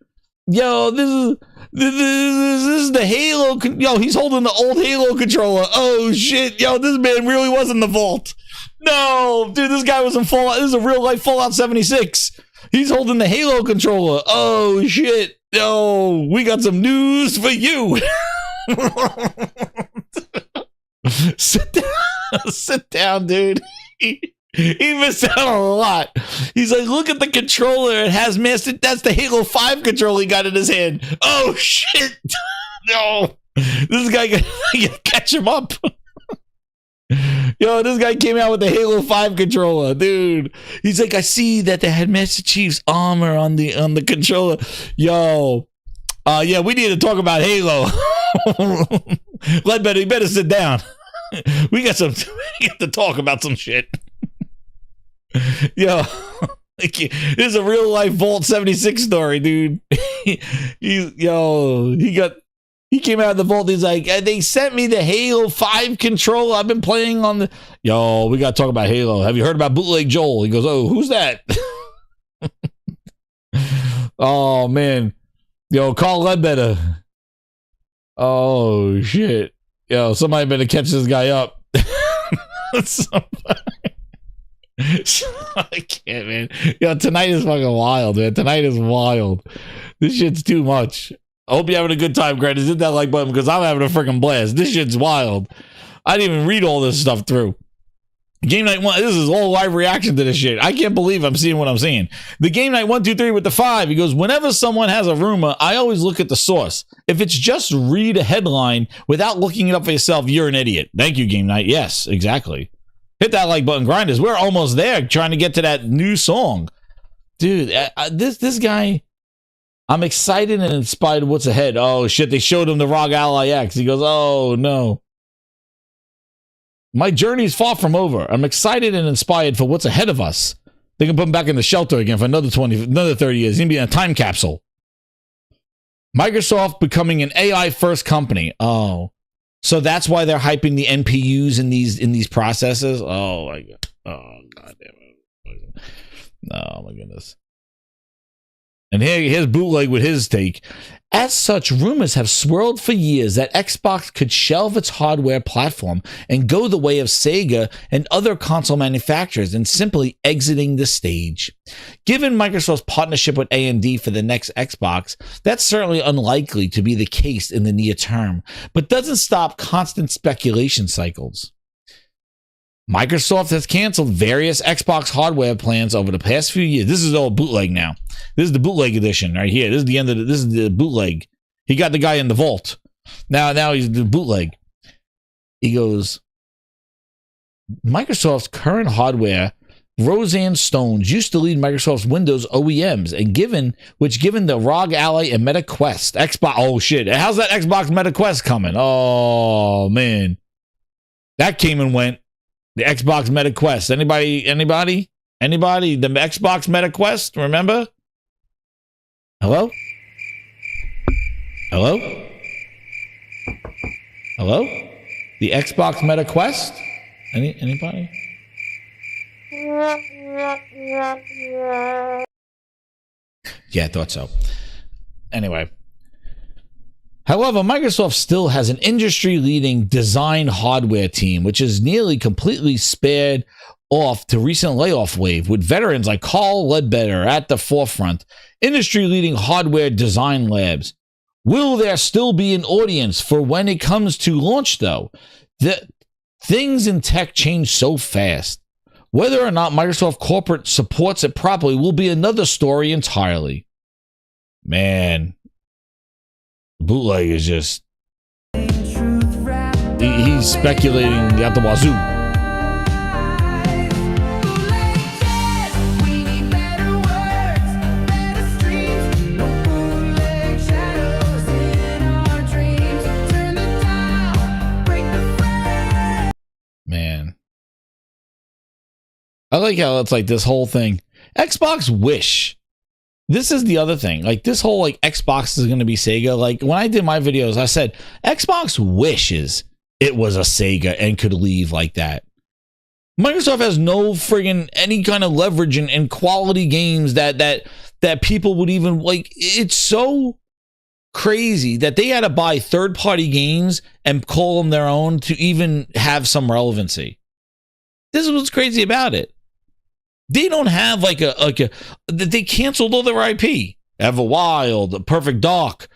yo, this is the Halo. Yo, he's holding the old Halo controller. Oh shit, yo, this man really was in the vault. No, dude, this guy was in Fallout. This is a real life Fallout 76. He's holding the Halo controller. Oh shit, yo, we got some news for you. Sit down, dude. He missed out on a lot. He's like, look at the controller. It has master. That's the Halo 5 controller he got in his hand. Oh, shit. No. This guy got to catch him up. Yo, this guy came out with the Halo 5 controller, dude. He's like, I see that they had Master Chief's armor on the controller. Yo. Yeah, we need to talk about Halo. Ledbetter, you better sit down. We got to talk about some shit. Yo, Like, this is a real life Vault 76 story, dude. He came out of the vault. He's like, they sent me the Halo 5 controller. I've been playing on the. Yo, we got to talk about Halo. Have you heard about Bootleg Joel? He goes, oh, who's that? Oh, man. Yo, Carl Ledbetter. Oh, shit. Yo, somebody better catch this guy up. I can't, man. Yo, tonight is fucking wild, man. Tonight is wild. This shit's too much. I hope you're having a good time, Grant. Hit that like button because I'm having a freaking blast. This shit's wild. I didn't even read all this stuff through. Game Night 1, this is all live reaction to this shit. I can't believe I'm seeing what I'm seeing. The Game Night 1, 2, 3 with the 5, he goes, whenever someone has a rumor, I always look at the source. If it's just read a headline without looking it up for yourself, you're an idiot. Thank you, Game Night. Yes, exactly. Hit that like button, grinders. We're almost there trying to get to that new song. Dude, this guy, I'm excited and inspired what's ahead. Oh, shit, they showed him the ROG ALLY X. He goes, oh, no. My journey is far from over. I'm excited and inspired for what's ahead of us. They can put him back in the shelter again for another 30 years. He's going to be in a time capsule. Microsoft becoming an AI-first company. Oh. So that's why they're hyping the NPUs in these processes? Oh, my God. Oh, God damn it. Oh, my goodness. And here's Bootleg with his take. As such, rumors have swirled for years that Xbox could shelve its hardware platform and go the way of Sega and other console manufacturers and simply exiting the stage. Given Microsoft's partnership with AMD for the next Xbox, that's certainly unlikely to be the case in the near term, but doesn't stop constant speculation cycles. Microsoft has canceled various Xbox hardware plans over the past few years. This is all bootleg now. This is the bootleg edition right here. This is the end of this is the bootleg. He got the guy in the vault. Now he's the bootleg. He goes, Microsoft's current hardware, Roseanne Stones, used to lead Microsoft's Windows OEMs, and given the ROG Ally and Meta Quest, Xbox. Oh shit! How's that Xbox Meta Quest coming? Oh man, that came and went. The Xbox Meta Quest. Anybody? The Xbox Meta Quest, remember? Hello? The Xbox Meta Quest? Anybody? Yeah, I thought so. Anyway. However, Microsoft still has an industry-leading design hardware team, which is nearly completely spared off to recent layoff wave, with veterans like Carl Ledbetter at the forefront, industry-leading hardware design labs. Will there still be an audience for when it comes to launch, though? Things in tech change so fast. Whether or not Microsoft corporate supports it properly will be another story entirely. Man. Bootleg is just he's speculating out the wazoo. Man, I like how it's like this whole thing. Xbox Wish. This is the other thing. Like this whole like Xbox is going to be Sega. Like when I did my videos, I said Xbox wishes it was a Sega and could leave like that. Microsoft has no friggin' any kind of leverage in quality games that people would even like. It's so crazy that they had to buy third-party games and call them their own to even have some relevancy. This is what's crazy about it. They don't have like a they canceled all their IP. Everwild, Perfect Dark.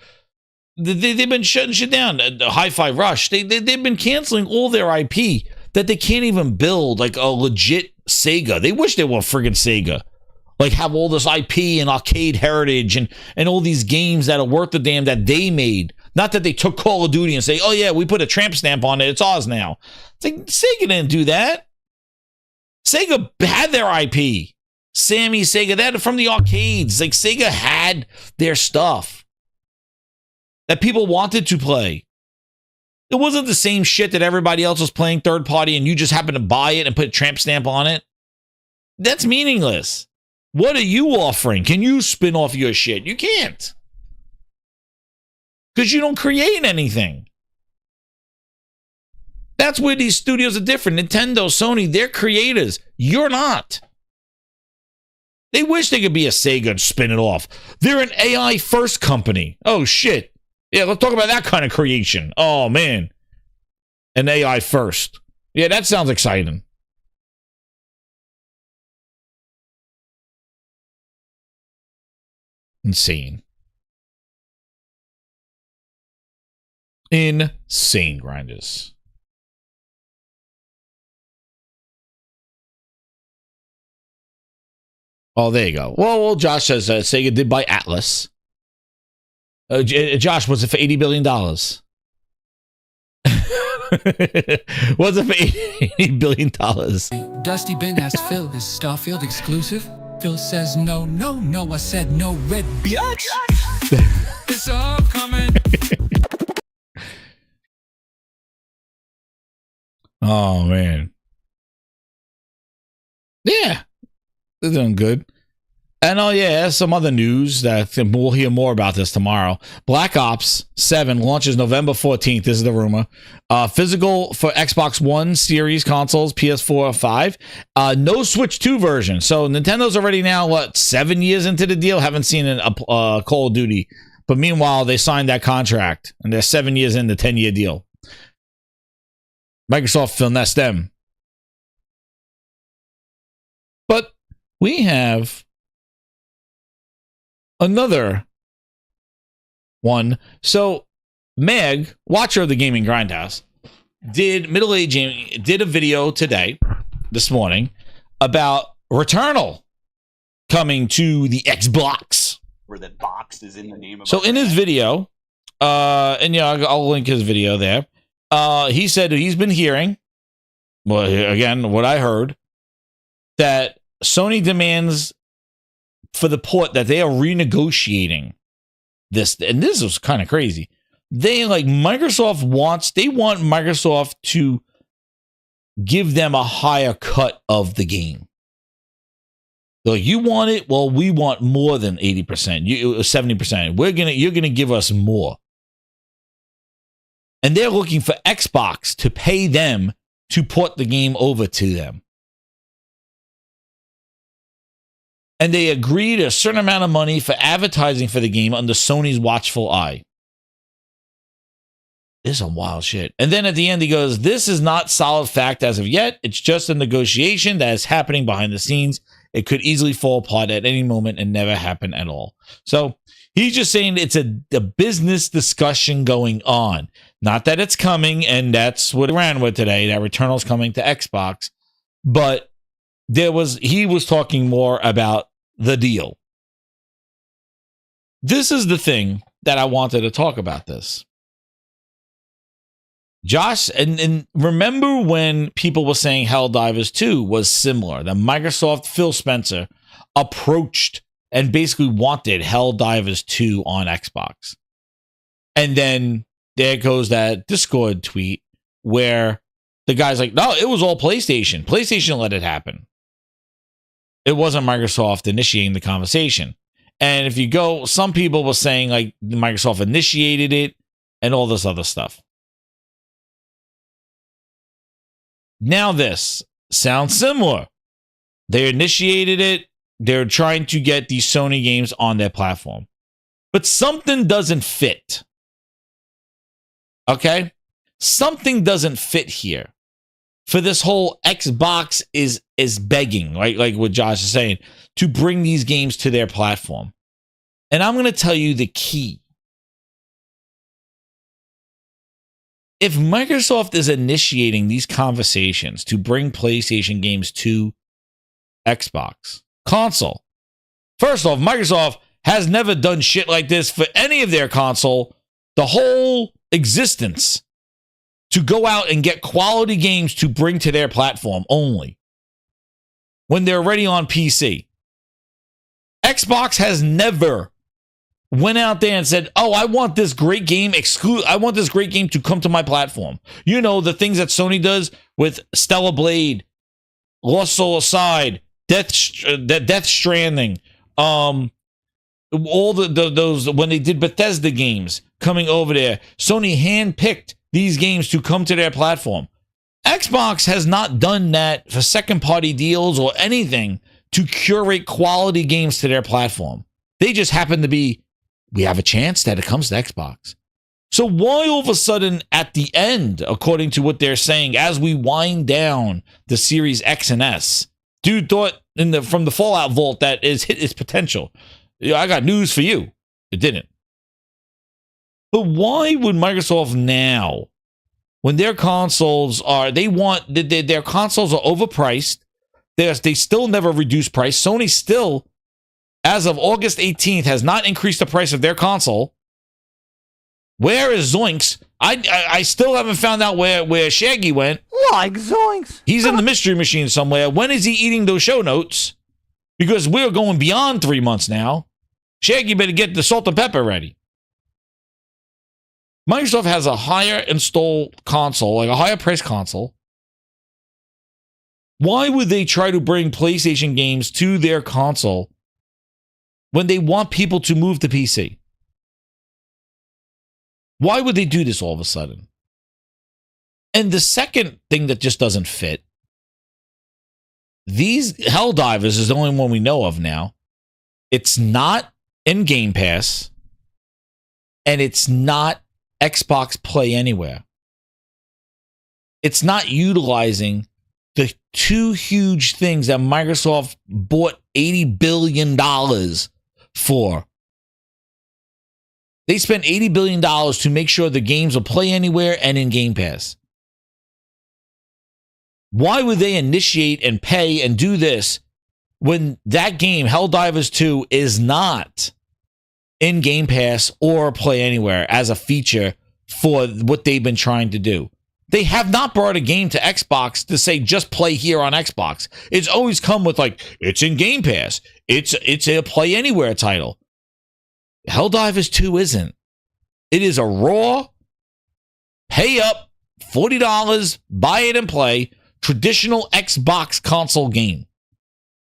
They've been shutting shit down. Hi-Fi Rush. They've been canceling all their IP that they can't even build like a legit Sega. They wish they were friggin' Sega. Like have all this IP and arcade heritage and all these games that are worth the damn that they made. Not that they took Call of Duty and say, oh yeah, we put a tramp stamp on it. It's ours now. It's like Sega didn't do that. Sega had their IP. Sammy Sega, that from the arcades. Like Sega had their stuff that people wanted to play. It wasn't the same shit that everybody else was playing third party and you just happened to buy it and put a tramp stamp on it. That's meaningless. What are you offering? Can you spin off your shit? You can't. Because you don't create anything. That's where these studios are different. Nintendo, Sony, they're creators. You're not. They wish they could be a Sega and spin it off. They're an AI first company. Oh, shit. Yeah, let's talk about that kind of creation. Oh, man. An AI first. Yeah, that sounds exciting. Insane. Insane, grinders. Oh, there you go. Well, Josh says Sega did buy Atlas. Josh, was it for $80 billion? Was it for $80 billion? Dusty Ben asked Phil, is Starfield exclusive? Phil says no, no, no. I said no, red bitch. It's all coming. Oh, man. Yeah. They're doing good. And oh, yeah, some other news that we'll hear more about this tomorrow. Black Ops 7 launches November 14th. This is the rumor. Physical for Xbox One series consoles, PS4, 5. No Switch 2 version. So Nintendo's already now, 7 years into the deal? Haven't seen a Call of Duty. But meanwhile, they signed that contract. And they're 7 years in the 10-year deal. Microsoft finessed them. But we have another one. So Meg, watcher of the Gaming Grindhouse, did a video this morning, about Returnal coming to the Xbox. Where that box is in the name of. So in his video, and yeah, I'll link his video there. He said he's been hearing, well, again, what I heard, that Sony demands for the port that they are renegotiating this, and this was kind of crazy. Microsoft want Microsoft to give them a higher cut of the game. They're like, you want it? Well, we want more than 80%, 70%. You're gonna give us more. And they're looking for Xbox to pay them to port the game over to them. And they agreed a certain amount of money for advertising for the game under Sony's watchful eye. This is some wild shit. And then at the end, he goes, this is not solid fact as of yet. It's just a negotiation that is happening behind the scenes. It could easily fall apart at any moment and never happen at all. So he's just saying it's a business discussion going on. Not that it's coming, and that's what it ran with today, that Returnal's coming to Xbox. But he was talking more about the deal. This is the thing that I wanted to talk about this. Josh, and remember when people were saying Helldivers 2 was similar, that Microsoft, Phil Spencer, approached and basically wanted Helldivers 2 on Xbox. And then there goes that Discord tweet where the guy's like, no, it was all PlayStation. PlayStation let it happen. It wasn't Microsoft initiating the conversation. And if you go, some people were saying like Microsoft initiated it and all this other stuff. Now this sounds similar. They initiated it. They're trying to get these Sony games on their platform. But something doesn't fit. Okay? Something doesn't fit here. For this whole Xbox is begging, right? Like what Josh is saying, to bring these games to their platform. And I'm going to tell you the key. If Microsoft is initiating these conversations to bring PlayStation games to Xbox console, first off, Microsoft has never done shit like this for any of their console, the whole existence, to go out and get quality games to bring to their platform only when they're already on PC. Xbox has never went out there and said, oh, I want this great game I want this great game to come to my platform. You know, the things that Sony does with Stellar Blade, Lost Soul Aside, Death Stranding, all those when they did Bethesda games coming over there, Sony handpicked these games to come to their platform. Xbox has not done that for second-party deals or anything to curate quality games to their platform. They just happen to be, we have a chance that it comes to Xbox. So why all of a sudden at the end, according to what they're saying, as we wind down the Series X and S, dude thought from the Fallout Vault that is hit its potential. I got news for you. It didn't. But why would Microsoft now, when their consoles are, their consoles are overpriced, they still never reduce price. Sony still, as of August 18th, has not increased the price of their console. Where is Zoinks? I still haven't found out where Shaggy went. Like Zoinks. He's in the mystery machine somewhere. When is he eating those show notes? Because we're going beyond 3 months now. Shaggy better get the salt and pepper ready. Microsoft has a higher install console, like a higher price console. Why would they try to bring PlayStation games to their console when they want people to move to PC? Why would they do this all of a sudden? And the second thing that just doesn't fit, these Helldivers is the only one we know of now. It's not in Game Pass, and it's not Xbox Play Anywhere. It's not utilizing the two huge things that Microsoft bought $80 billion for. They spent $80 billion to make sure the games will play anywhere and in Game Pass. Why would they initiate and pay and do this when that game, Helldivers 2, is not in Game Pass or Play Anywhere as a feature for what they've been trying to do? They have not brought a game to Xbox to say just play here on Xbox. It's always come with like, it's in Game Pass. It's a Play Anywhere title. Helldivers 2 isn't. It is a raw, pay up, $40, buy it and play, traditional Xbox console game.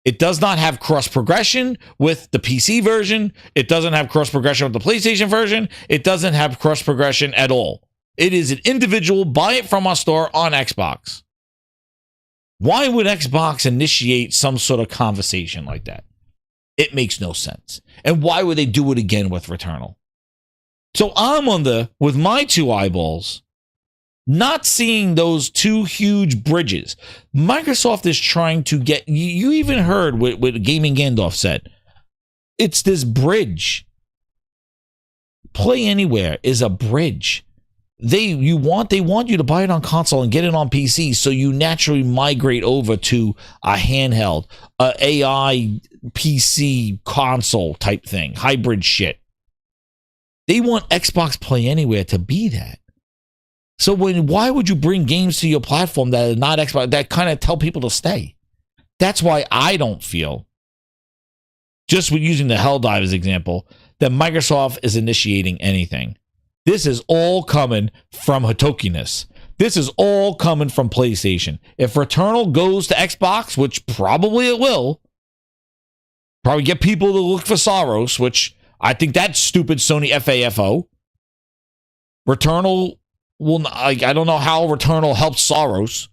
It does not have cross progression with the PC version. It doesn't have cross progression with the PlayStation version. It doesn't have cross progression at all. It is an individual, buy it from our store on Xbox. Why would Xbox initiate some sort of conversation like that? It makes no sense. And why would they do it again with Returnal? So I'm with my two eyeballs, not seeing those two huge bridges. Microsoft is trying to get, you even heard what Gaming Gandalf said. It's this bridge. Play Anywhere is a bridge. They want you to buy it on console and get it on PC, so you naturally migrate over to a handheld, a AI PC console type thing, hybrid shit. They want Xbox Play Anywhere to be that. So why would you bring games to your platform that are not Xbox, that kind of tell people to stay? That's why I don't feel, just with using the Helldivers example, that Microsoft is initiating anything. This is all coming from Hitokiness. This is all coming from PlayStation. If Returnal goes to Xbox, which probably it will, probably get people to look for Soros, which I think that's stupid Sony FAFO. Returnal will, I don't know how Returnal helps Soros.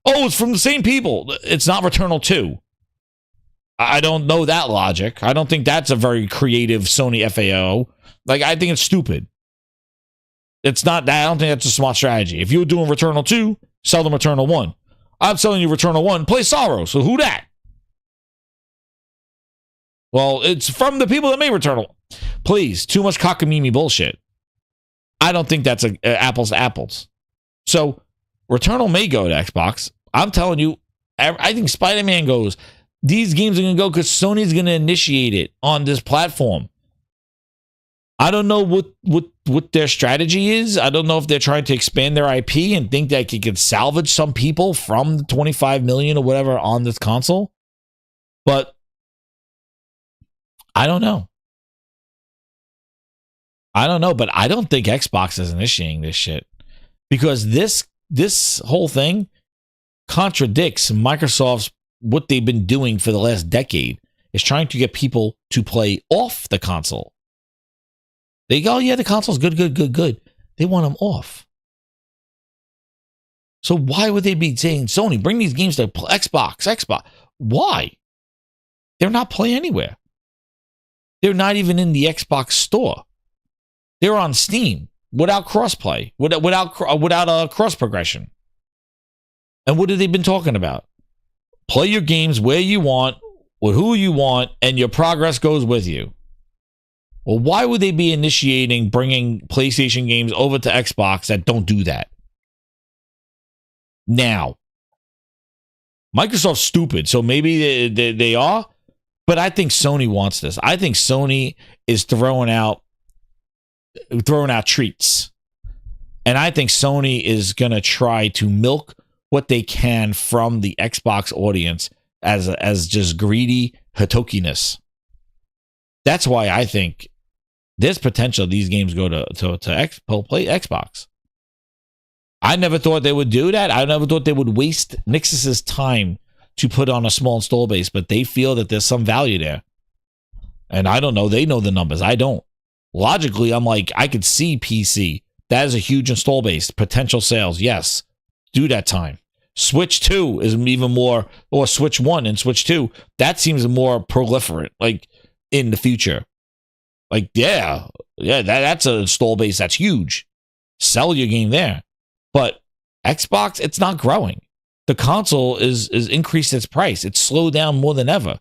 Oh, it's from the same people. It's not Returnal 2. I don't know that logic. I don't think that's a very creative Sony FAO. I think it's stupid. It's not that. I don't think that's a smart strategy. If you were doing Returnal 2, sell them Returnal 1. I'm selling you Returnal 1, play Sorrow. So who that? Well, it's from the people that made Returnal. Please, too much cockamamie bullshit. I don't think that's apples to apples. So Returnal may go to Xbox. I'm telling you, I think Spider-Man goes. These games are going to go because Sony's going to initiate it on this platform. I don't know what their strategy is. I don't know if they're trying to expand their IP and think that it could salvage some people from the 25 million or whatever on this console. But I don't know. But I don't think Xbox is initiating this shit because this whole thing contradicts Microsoft's what they've been doing for the last decade, is trying to get people to play off the console. They go, oh, yeah, the console's good. They want them off. So why would they be saying, Sony, bring these games to Xbox? Why? They're not playing anywhere. They're not even in the Xbox store. They're on Steam without crossplay, without cross progression. And what have they been talking about? Play your games where you want, with who you want, and your progress goes with you. Well, why would they be initiating bringing PlayStation games over to Xbox that don't do that? Now, Microsoft's stupid, so maybe they are, but I think Sony wants this. I think Sony is throwing out treats. And I think Sony is going to try to milk what they can from the Xbox audience as just greedy hitokiness. That's why I think there's potential these games go to Xbox. I never thought they would do that. I never thought they would waste Nixus's time to put on a small install base, but they feel that there's some value there. And I don't know. They know the numbers. I don't. Logically, I'm like, I could see PC. That is a huge install base. Potential sales. Yes. Do that time. Switch 2 is even more, or Switch 1 and Switch 2. That seems more proliferate, like in the future. Like, yeah, that's an install base that's huge. Sell your game there. But Xbox, it's not growing. The console is increased its price. It's slowed down more than ever.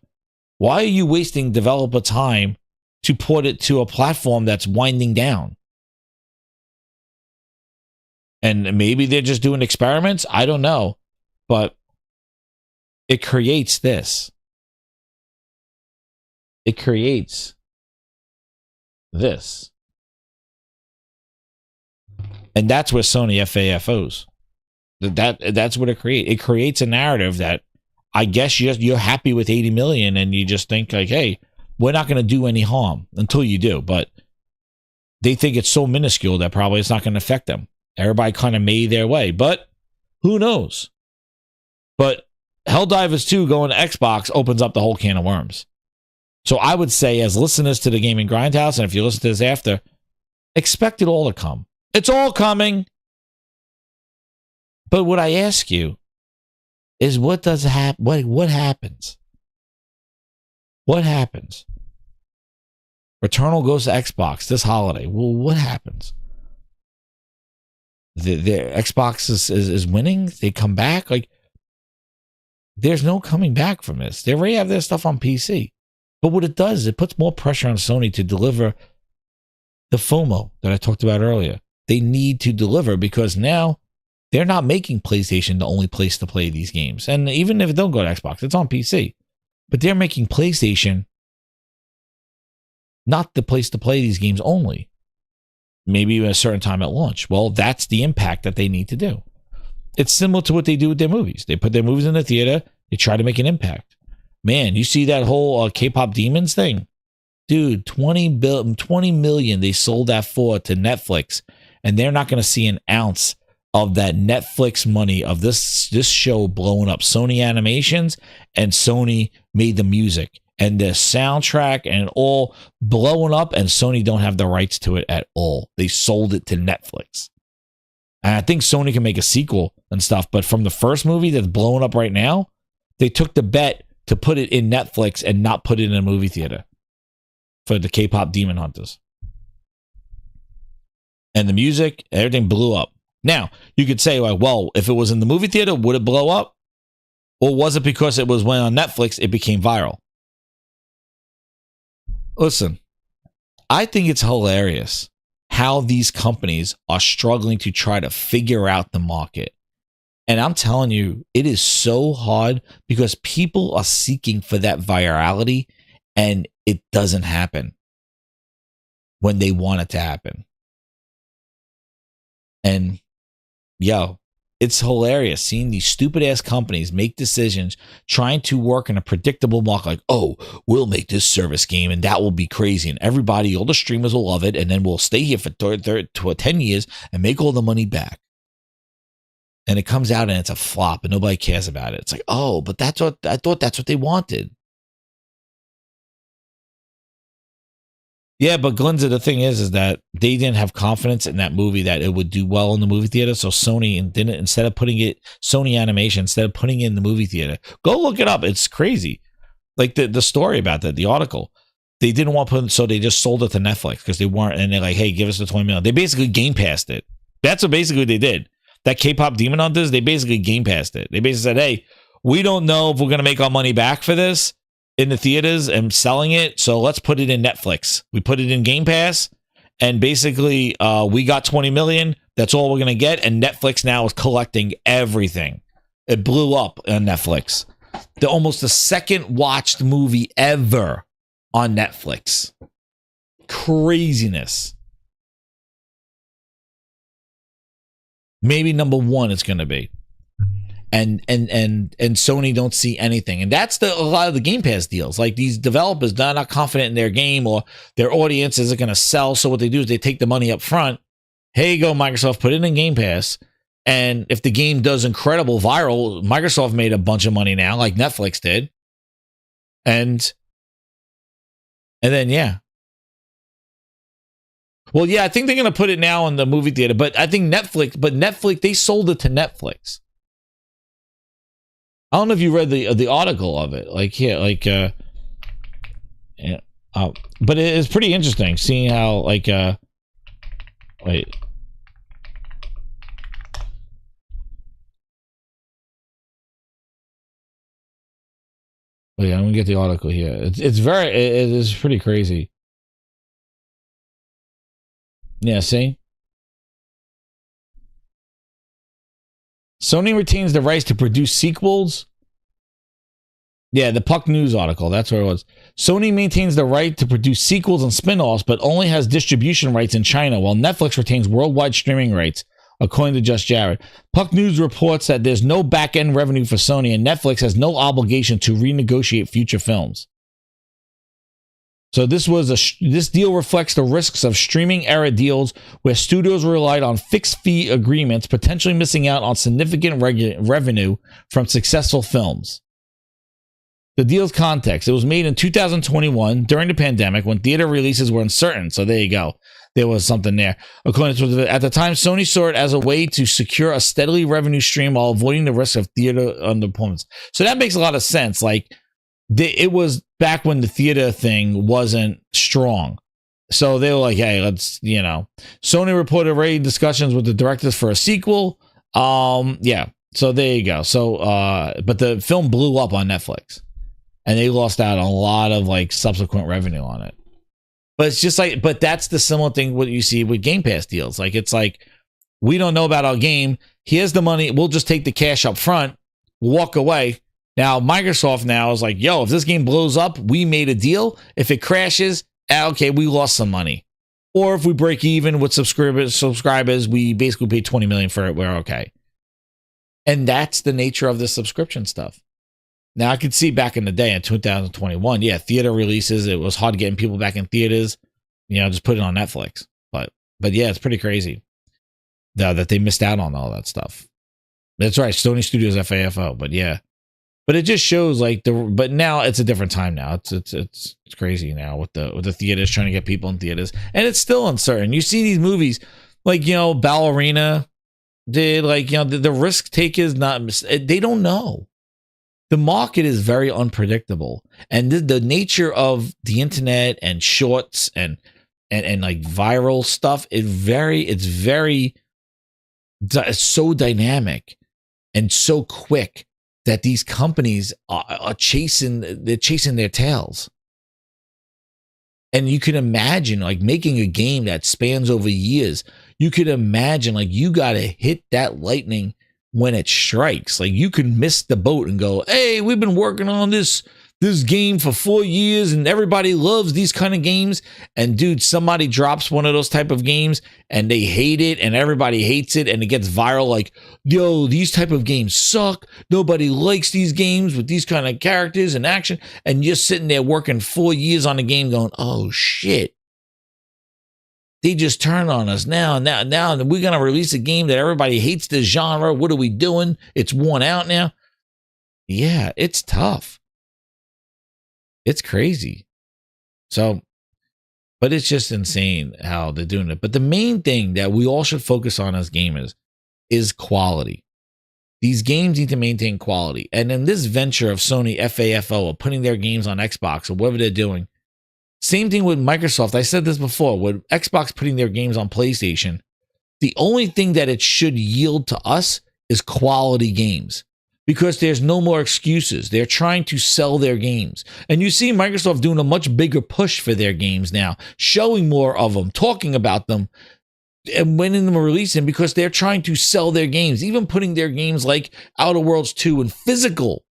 Why are you wasting developer time to put it to a platform that's winding down? And maybe they're just doing experiments. I don't know. But it creates this. It creates this. And that's where Sony FAFOs. That's what it creates. It creates a narrative that I guess you're happy with 80 million and you just think like, hey, we're not going to do any harm until you do. But they think it's so minuscule that probably it's not going to affect them. Everybody kind of made their way, but who knows? But Helldivers 2 going to Xbox opens up the whole can of worms. So I would say, as listeners to the Gaming Grindhouse, and if you listen to this after, expect it all to come. It's all coming. But what I ask you is, what does happen? What happens? What happens? Returnal goes to Xbox this holiday. Well, what happens? The Xbox is winning. They come back. Like, there's no coming back from this. They already have their stuff on PC. But what it does is it puts more pressure on Sony to deliver the FOMO that I talked about earlier. They need to deliver because now they're not making PlayStation the only place to play these games. And even if it don't go to Xbox, it's on PC. But they're making PlayStation not the place to play these games only. Maybe at a certain time at launch. Well, that's the impact that they need to do. It's similar to what they do with their movies. They put their movies in the theater. They try to make an impact. Man, you see that whole K-pop Demons thing? Dude, 20 million they sold that for to Netflix. And they're not going to see an ounce of that Netflix money of this show blowing up. Sony Animations and Sony made the music. And the soundtrack and all blowing up, and Sony don't have the rights to it at all. They sold it to Netflix. And I think Sony can make a sequel and stuff, but from the first movie that's blowing up right now, they took the bet to put it in Netflix and not put it in a movie theater for the K-pop Demon Hunters. And the music, everything blew up. Now, you could say, like, well, if it was in the movie theater, would it blow up? Or was it because it was when on Netflix, it became viral? Listen, I think it's hilarious how these companies are struggling to try to figure out the market. And I'm telling you, it is so hard because people are seeking for that virality and it doesn't happen when they want it to happen. And yo, it's hilarious seeing these stupid ass companies make decisions trying to work in a predictable market. Like, oh, we'll make this service game and that will be crazy. And everybody, all the streamers will love it. And then we'll stay here for 10 years and make all the money back. and it comes out and it's a flop and nobody cares about it. It's like, oh, but I thought that's what they wanted. Yeah, but Glenza, the thing is that they didn't have confidence in that movie that it would do well in the movie theater. So Sony didn't, instead of putting it, Sony Animation, instead of putting it in the movie theater, go look it up. It's crazy. Like the story about that, the article, they didn't want to put it, so they just sold it to Netflix because they weren't, and they're like, hey, give us the $20 million. They basically Game Passed it. That's what basically they did. That K-pop Demon Hunters, they basically Game Passed it. They basically said, hey, we don't know if we're going to make our money back for this in the theaters and selling it, so let's put it in Netflix. We put it in Game Pass, and basically we got $20 million. That's all we're going to get, and Netflix now is collecting everything. It blew up on Netflix. They're almost the second watched movie ever on Netflix. Craziness. Maybe number one it's going to be. And Sony don't see anything, and that's a lot of the Game Pass deals. Like these developers, they're not confident in their game or their audience isn't going to sell. So what they do is they take the money up front. Here you go, Microsoft, put it in Game Pass, and if the game does incredible viral, Microsoft made a bunch of money now, like Netflix did, and then yeah. Well, yeah, I think they're going to put it now in the movie theater, but I think Netflix, they sold it to Netflix. I don't know if you read the article of it, like yeah, like but it is pretty interesting seeing how like wait. Oh yeah, I'm gonna get the article here. It is pretty crazy. Yeah, see? Sony retains the rights to produce sequels. Yeah, the Puck News article. That's where it was. Sony maintains the right to produce sequels and spin-offs, but only has distribution rights in China, while Netflix retains worldwide streaming rights, according to Just Jared. Puck News reports that there's no back-end revenue for Sony, and Netflix has no obligation to renegotiate future films. So this deal reflects the risks of streaming era deals where studios relied on fixed fee agreements, potentially missing out on significant revenue from successful films. The deal's context: it was made in 2021 during the pandemic when theater releases were uncertain. So there you go. There was something there. According to at the time, Sony saw it as a way to secure a steadily revenue stream while avoiding the risk of theater underperformance. So that makes a lot of sense. Like, it was back when the theater thing wasn't strong. So they were like, hey, let's, Sony reported already discussions with the directors for a sequel. Yeah. So there you go. So, but the film blew up on Netflix and they lost out on a lot of like subsequent revenue on it. But it's just like, but that's the similar thing what you see with Game Pass deals. Like, it's like, we don't know about our game. Here's the money. We'll just take the cash up front, walk away. Now, Microsoft now is like, yo, if this game blows up, we made a deal. If it crashes, okay, we lost some money. Or if we break even with subscribers, we basically pay $20 million for it. We're okay. And that's the nature of the subscription stuff. Now, I could see back in the day in 2021, yeah, theater releases, it was hard getting people back in theaters. Just put it on Netflix. But yeah, it's pretty crazy that they missed out on all that stuff. That's right, Sony Studios FAFO. But yeah. But it just shows like but now it's a different time now. It's crazy now with the theaters trying to get people in theaters, and it's still uncertain. You see these movies like Ballerina did, like the risk take is not, they don't know. The market is very unpredictable, and the nature of the internet and shorts and like viral stuff it's so dynamic and so quick that these companies are chasing their tails. And you can imagine like making a game that spans over years. You could imagine like you got to hit that lightning when it strikes. Like, you could miss the boat and go, hey, we've been working on this game for 4 years and everybody loves these kind of games. And dude, somebody drops one of those type of games and they hate it and everybody hates it and it gets viral. Like, yo, these type of games suck. Nobody likes these games with these kind of characters and action. And you're sitting there working 4 years on a game going, oh shit. they just turned on us. Now we're going to release a game that everybody hates this genre. What are we doing? It's worn out now. Yeah, it's tough. It's crazy. So, but it's just insane how they're doing it. But the main thing that we all should focus on as gamers is quality. These games need to maintain quality. And in this venture of Sony FAFO, of putting their games on Xbox or whatever they're doing, same thing with Microsoft. I said this before, with Xbox putting their games on PlayStation, the only thing that it should yield to us is quality games, because there's no more excuses. They're trying to sell their games. And you see Microsoft doing a much bigger push for their games now, showing more of them, talking about them, and when them releasing, because they're trying to sell their games, even putting their games like Outer Worlds 2 in physical.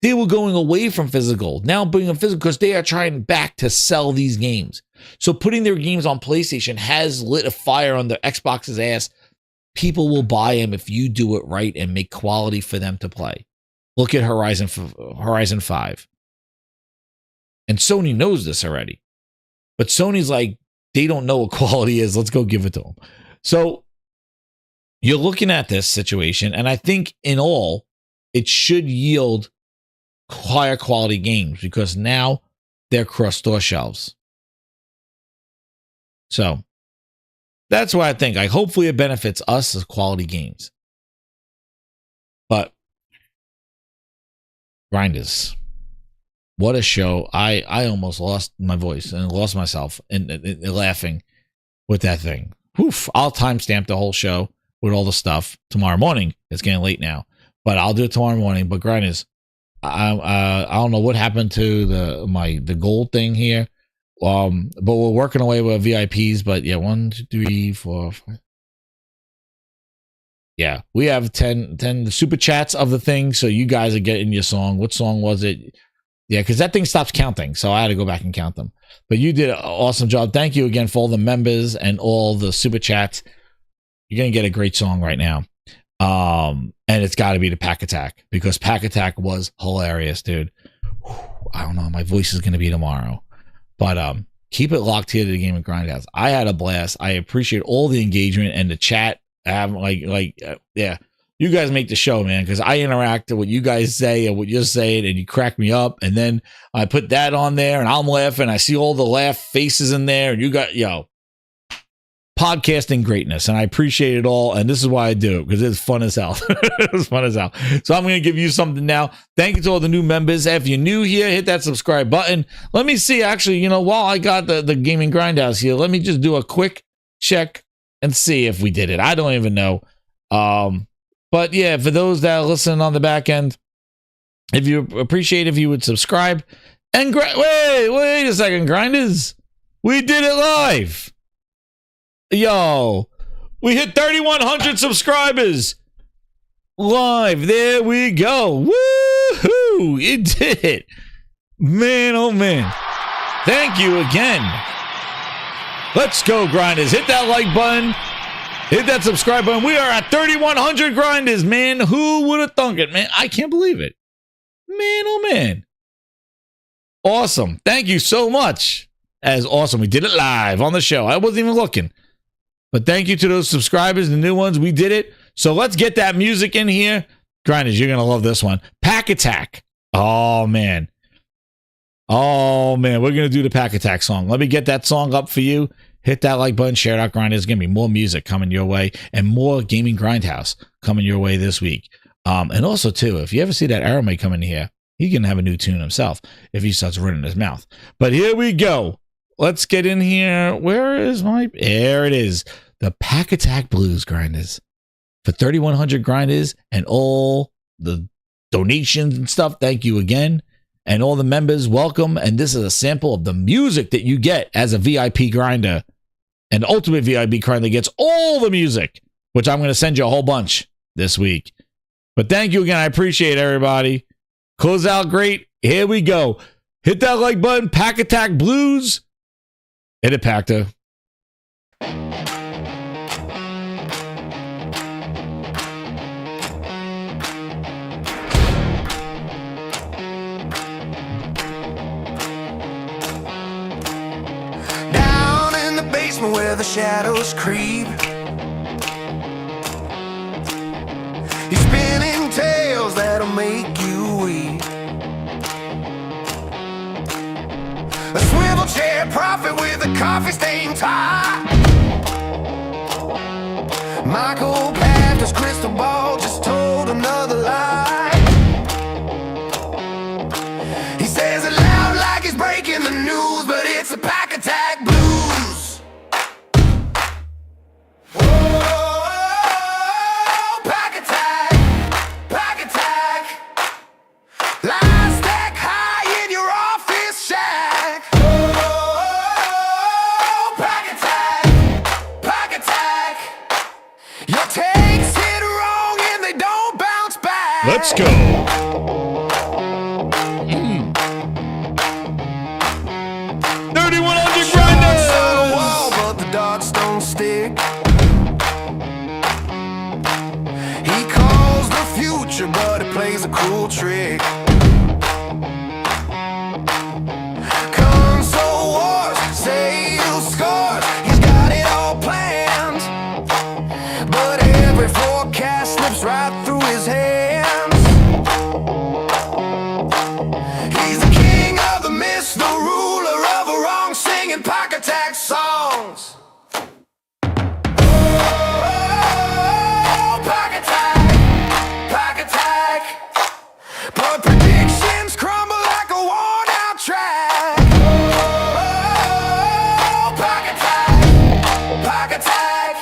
They were going away from physical, now bringing them physical because they are trying back to sell these games. So putting their games on PlayStation has lit a fire on the Xbox's ass. People will buy them if you do it right and make quality for them to play. Look at Horizon 5. And Sony knows this already. But Sony's like, they don't know what quality is. Let's go give it to them. So you're looking at this situation, and I think in all, it should yield higher quality games because now they're cross-store shelves. So that's what I think. Hopefully it benefits us as quality games. But Grinders, what a show. I almost lost my voice and lost myself in laughing with that thing. Oof, I'll timestamp the whole show with all the stuff tomorrow morning. It's getting late now, but I'll do it tomorrow morning. But Grinders, I don't know what happened to the gold thing here. But we're working away with VIPs. But yeah, 1, 2, 3, 4, 5. Yeah, we have 10 super chats of the thing. So you guys are getting your song. What song was it? Yeah, because that thing stops counting. So I had to go back and count them. But you did an awesome job. Thank you again for all the members and all the super chats. You're going to get a great song right now. And it's got to be the Pachter Attack, because Pachter Attack was hilarious, dude. I don't know. My voice is going to be tomorrow. But keep it locked here to the Game and Grindhouse. I had a blast. I appreciate all the engagement and the chat. Yeah. You guys make the show, man, because I interact with what you guys say and what you're saying, and you crack me up. And then I put that on there, and I'm laughing. I see all the laugh faces in there, and you got, podcasting greatness, and I appreciate it all. And this is why I do it, because it's fun as hell. It's fun as hell. So I'm going to give you something now. Thank you to all the new members. If you're new here, hit that subscribe button. Let me see, actually, while I got the Gaming Grindhouse here, let me just do a quick check and see if we did it. I don't even know. But yeah, for those that are listening on the back end, if you appreciate if you would subscribe and wait a second, Grinders, we did it live. Yo, we hit 3,100 subscribers live. There we go. Woohoo! You did it, man. Oh man, thank you again. Let's go, Grinders. Hit that like button. Hit that subscribe button. We are at 3,100 Grinders, man. Who would have thunk it, man? I can't believe it. Man, oh, man. Awesome. Thank you so much. That is awesome. We did it live on the show. I wasn't even looking. But thank you to those subscribers, the new ones. We did it. So let's get that music in here. Grinders, you're going to love this one. Pachter Attack. Oh, man. Oh, man. We're going to do the Pachter Attack song. Let me get that song up for you. Hit that like button, share it out, Grinders. There's going to be more music coming your way and more Gaming Grindhouse coming your way this week. And also, too, if you ever see that Arrowmate come in here, he can have a new tune himself if he starts running his mouth. But here we go. Let's get in here. Where is my... There it is. The Pachter Attack Blues, Grinders. For 3,100 Grinders and all the donations and stuff, thank you again. And all the members, welcome. And this is a sample of the music that you get as a VIP grinder. And the Ultimate VIP grinder gets all the music, which I'm going to send you a whole bunch this week. But thank you again. I appreciate everybody. Close out great. Here we go. Hit that like button. Pachter Attack Blues. Hit it, Pachter. Where shadows creep. He's spinning tales that'll make you weep. A swivel chair prophet with a coffee stain tie. Michael Pafter's crystal ball just told another lie. He says it loud like he's breaking the news, but it's a Pachter Attack blues. Whoa, Pachter Attack, Pachter Attack. Lies stack high in your office shack. Whoa, Pachter Attack, Pachter Attack. Your takes hit wrong and they don't bounce back. Let's go. 3100 grinders. Wall, but the dots don't stick. He calls the future, but it plays a cruel trick. Console wars, sales scores. He's got it all planned, but every forecast slips right through his hands. He's the king of the mist, the ruler of a wrong, singing Pachter Attack songs. Oh, Pachter Attack, Pachter Attack. But predictions crumble like a worn-out track. Oh, Pachter Attack, Pachter Attack.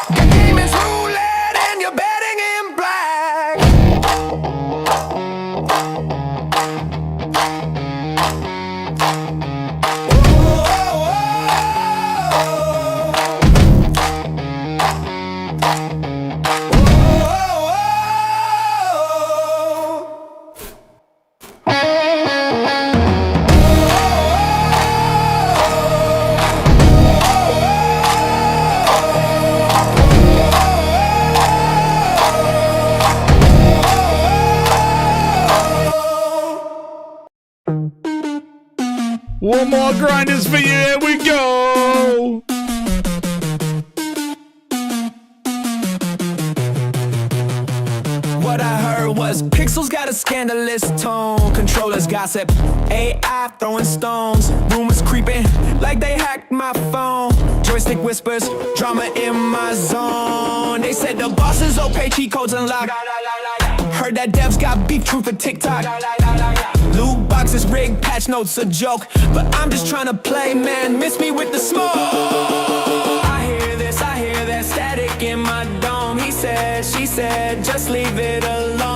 The game is roulette and you're betting in black. One more grinders for you. Here we go. What I heard was Pixel's got a scandalous tone. Controllers gossip, AI throwing stones. Rumors creeping like they hacked my phone. Joystick whispers, drama in my zone. They said the bosses okay, cheat codes unlocked. Heard that devs got beef, truth for TikTok. Loot boxes rigged, patch notes a joke. But I'm just trying to play, man, miss me with the smoke. I hear this, I hear that static in my dome. He said, she said, just leave it alone.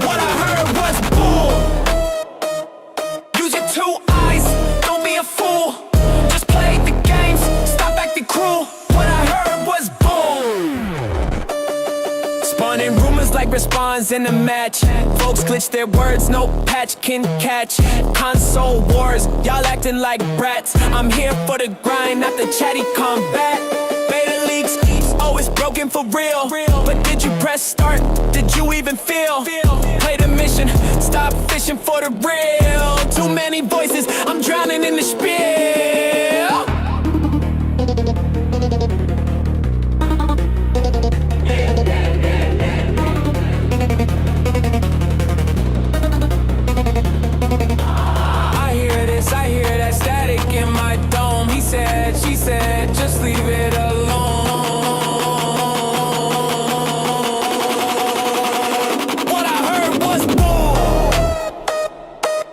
What I heard was boom. Use your two eyes, don't be a fool. Just play the games, stop acting cruel. What I heard was boom. Spawning rumors like responds in a match. Folks glitch their words, no patch can catch. Console wars, y'all acting like brats. I'm here for the grind, not the chatty combat. Beta leaks, oh it's broken for real. But did you press start? Did you even feel? Play the mission, stop fishing for the real. Too many voices, I'm drowning in the spiel. I hear that static in my dome. He said, she said, just leave it alone. What I heard was boom.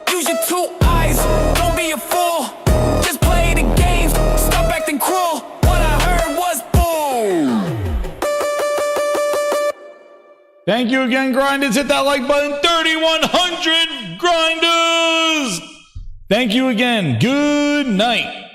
Use your two eyes, don't be a fool. Just play the games, stop acting cruel. What I heard was boom. Thank you again, grinders. Hit that like button. 3,100 grinders. Thank you again. Good night.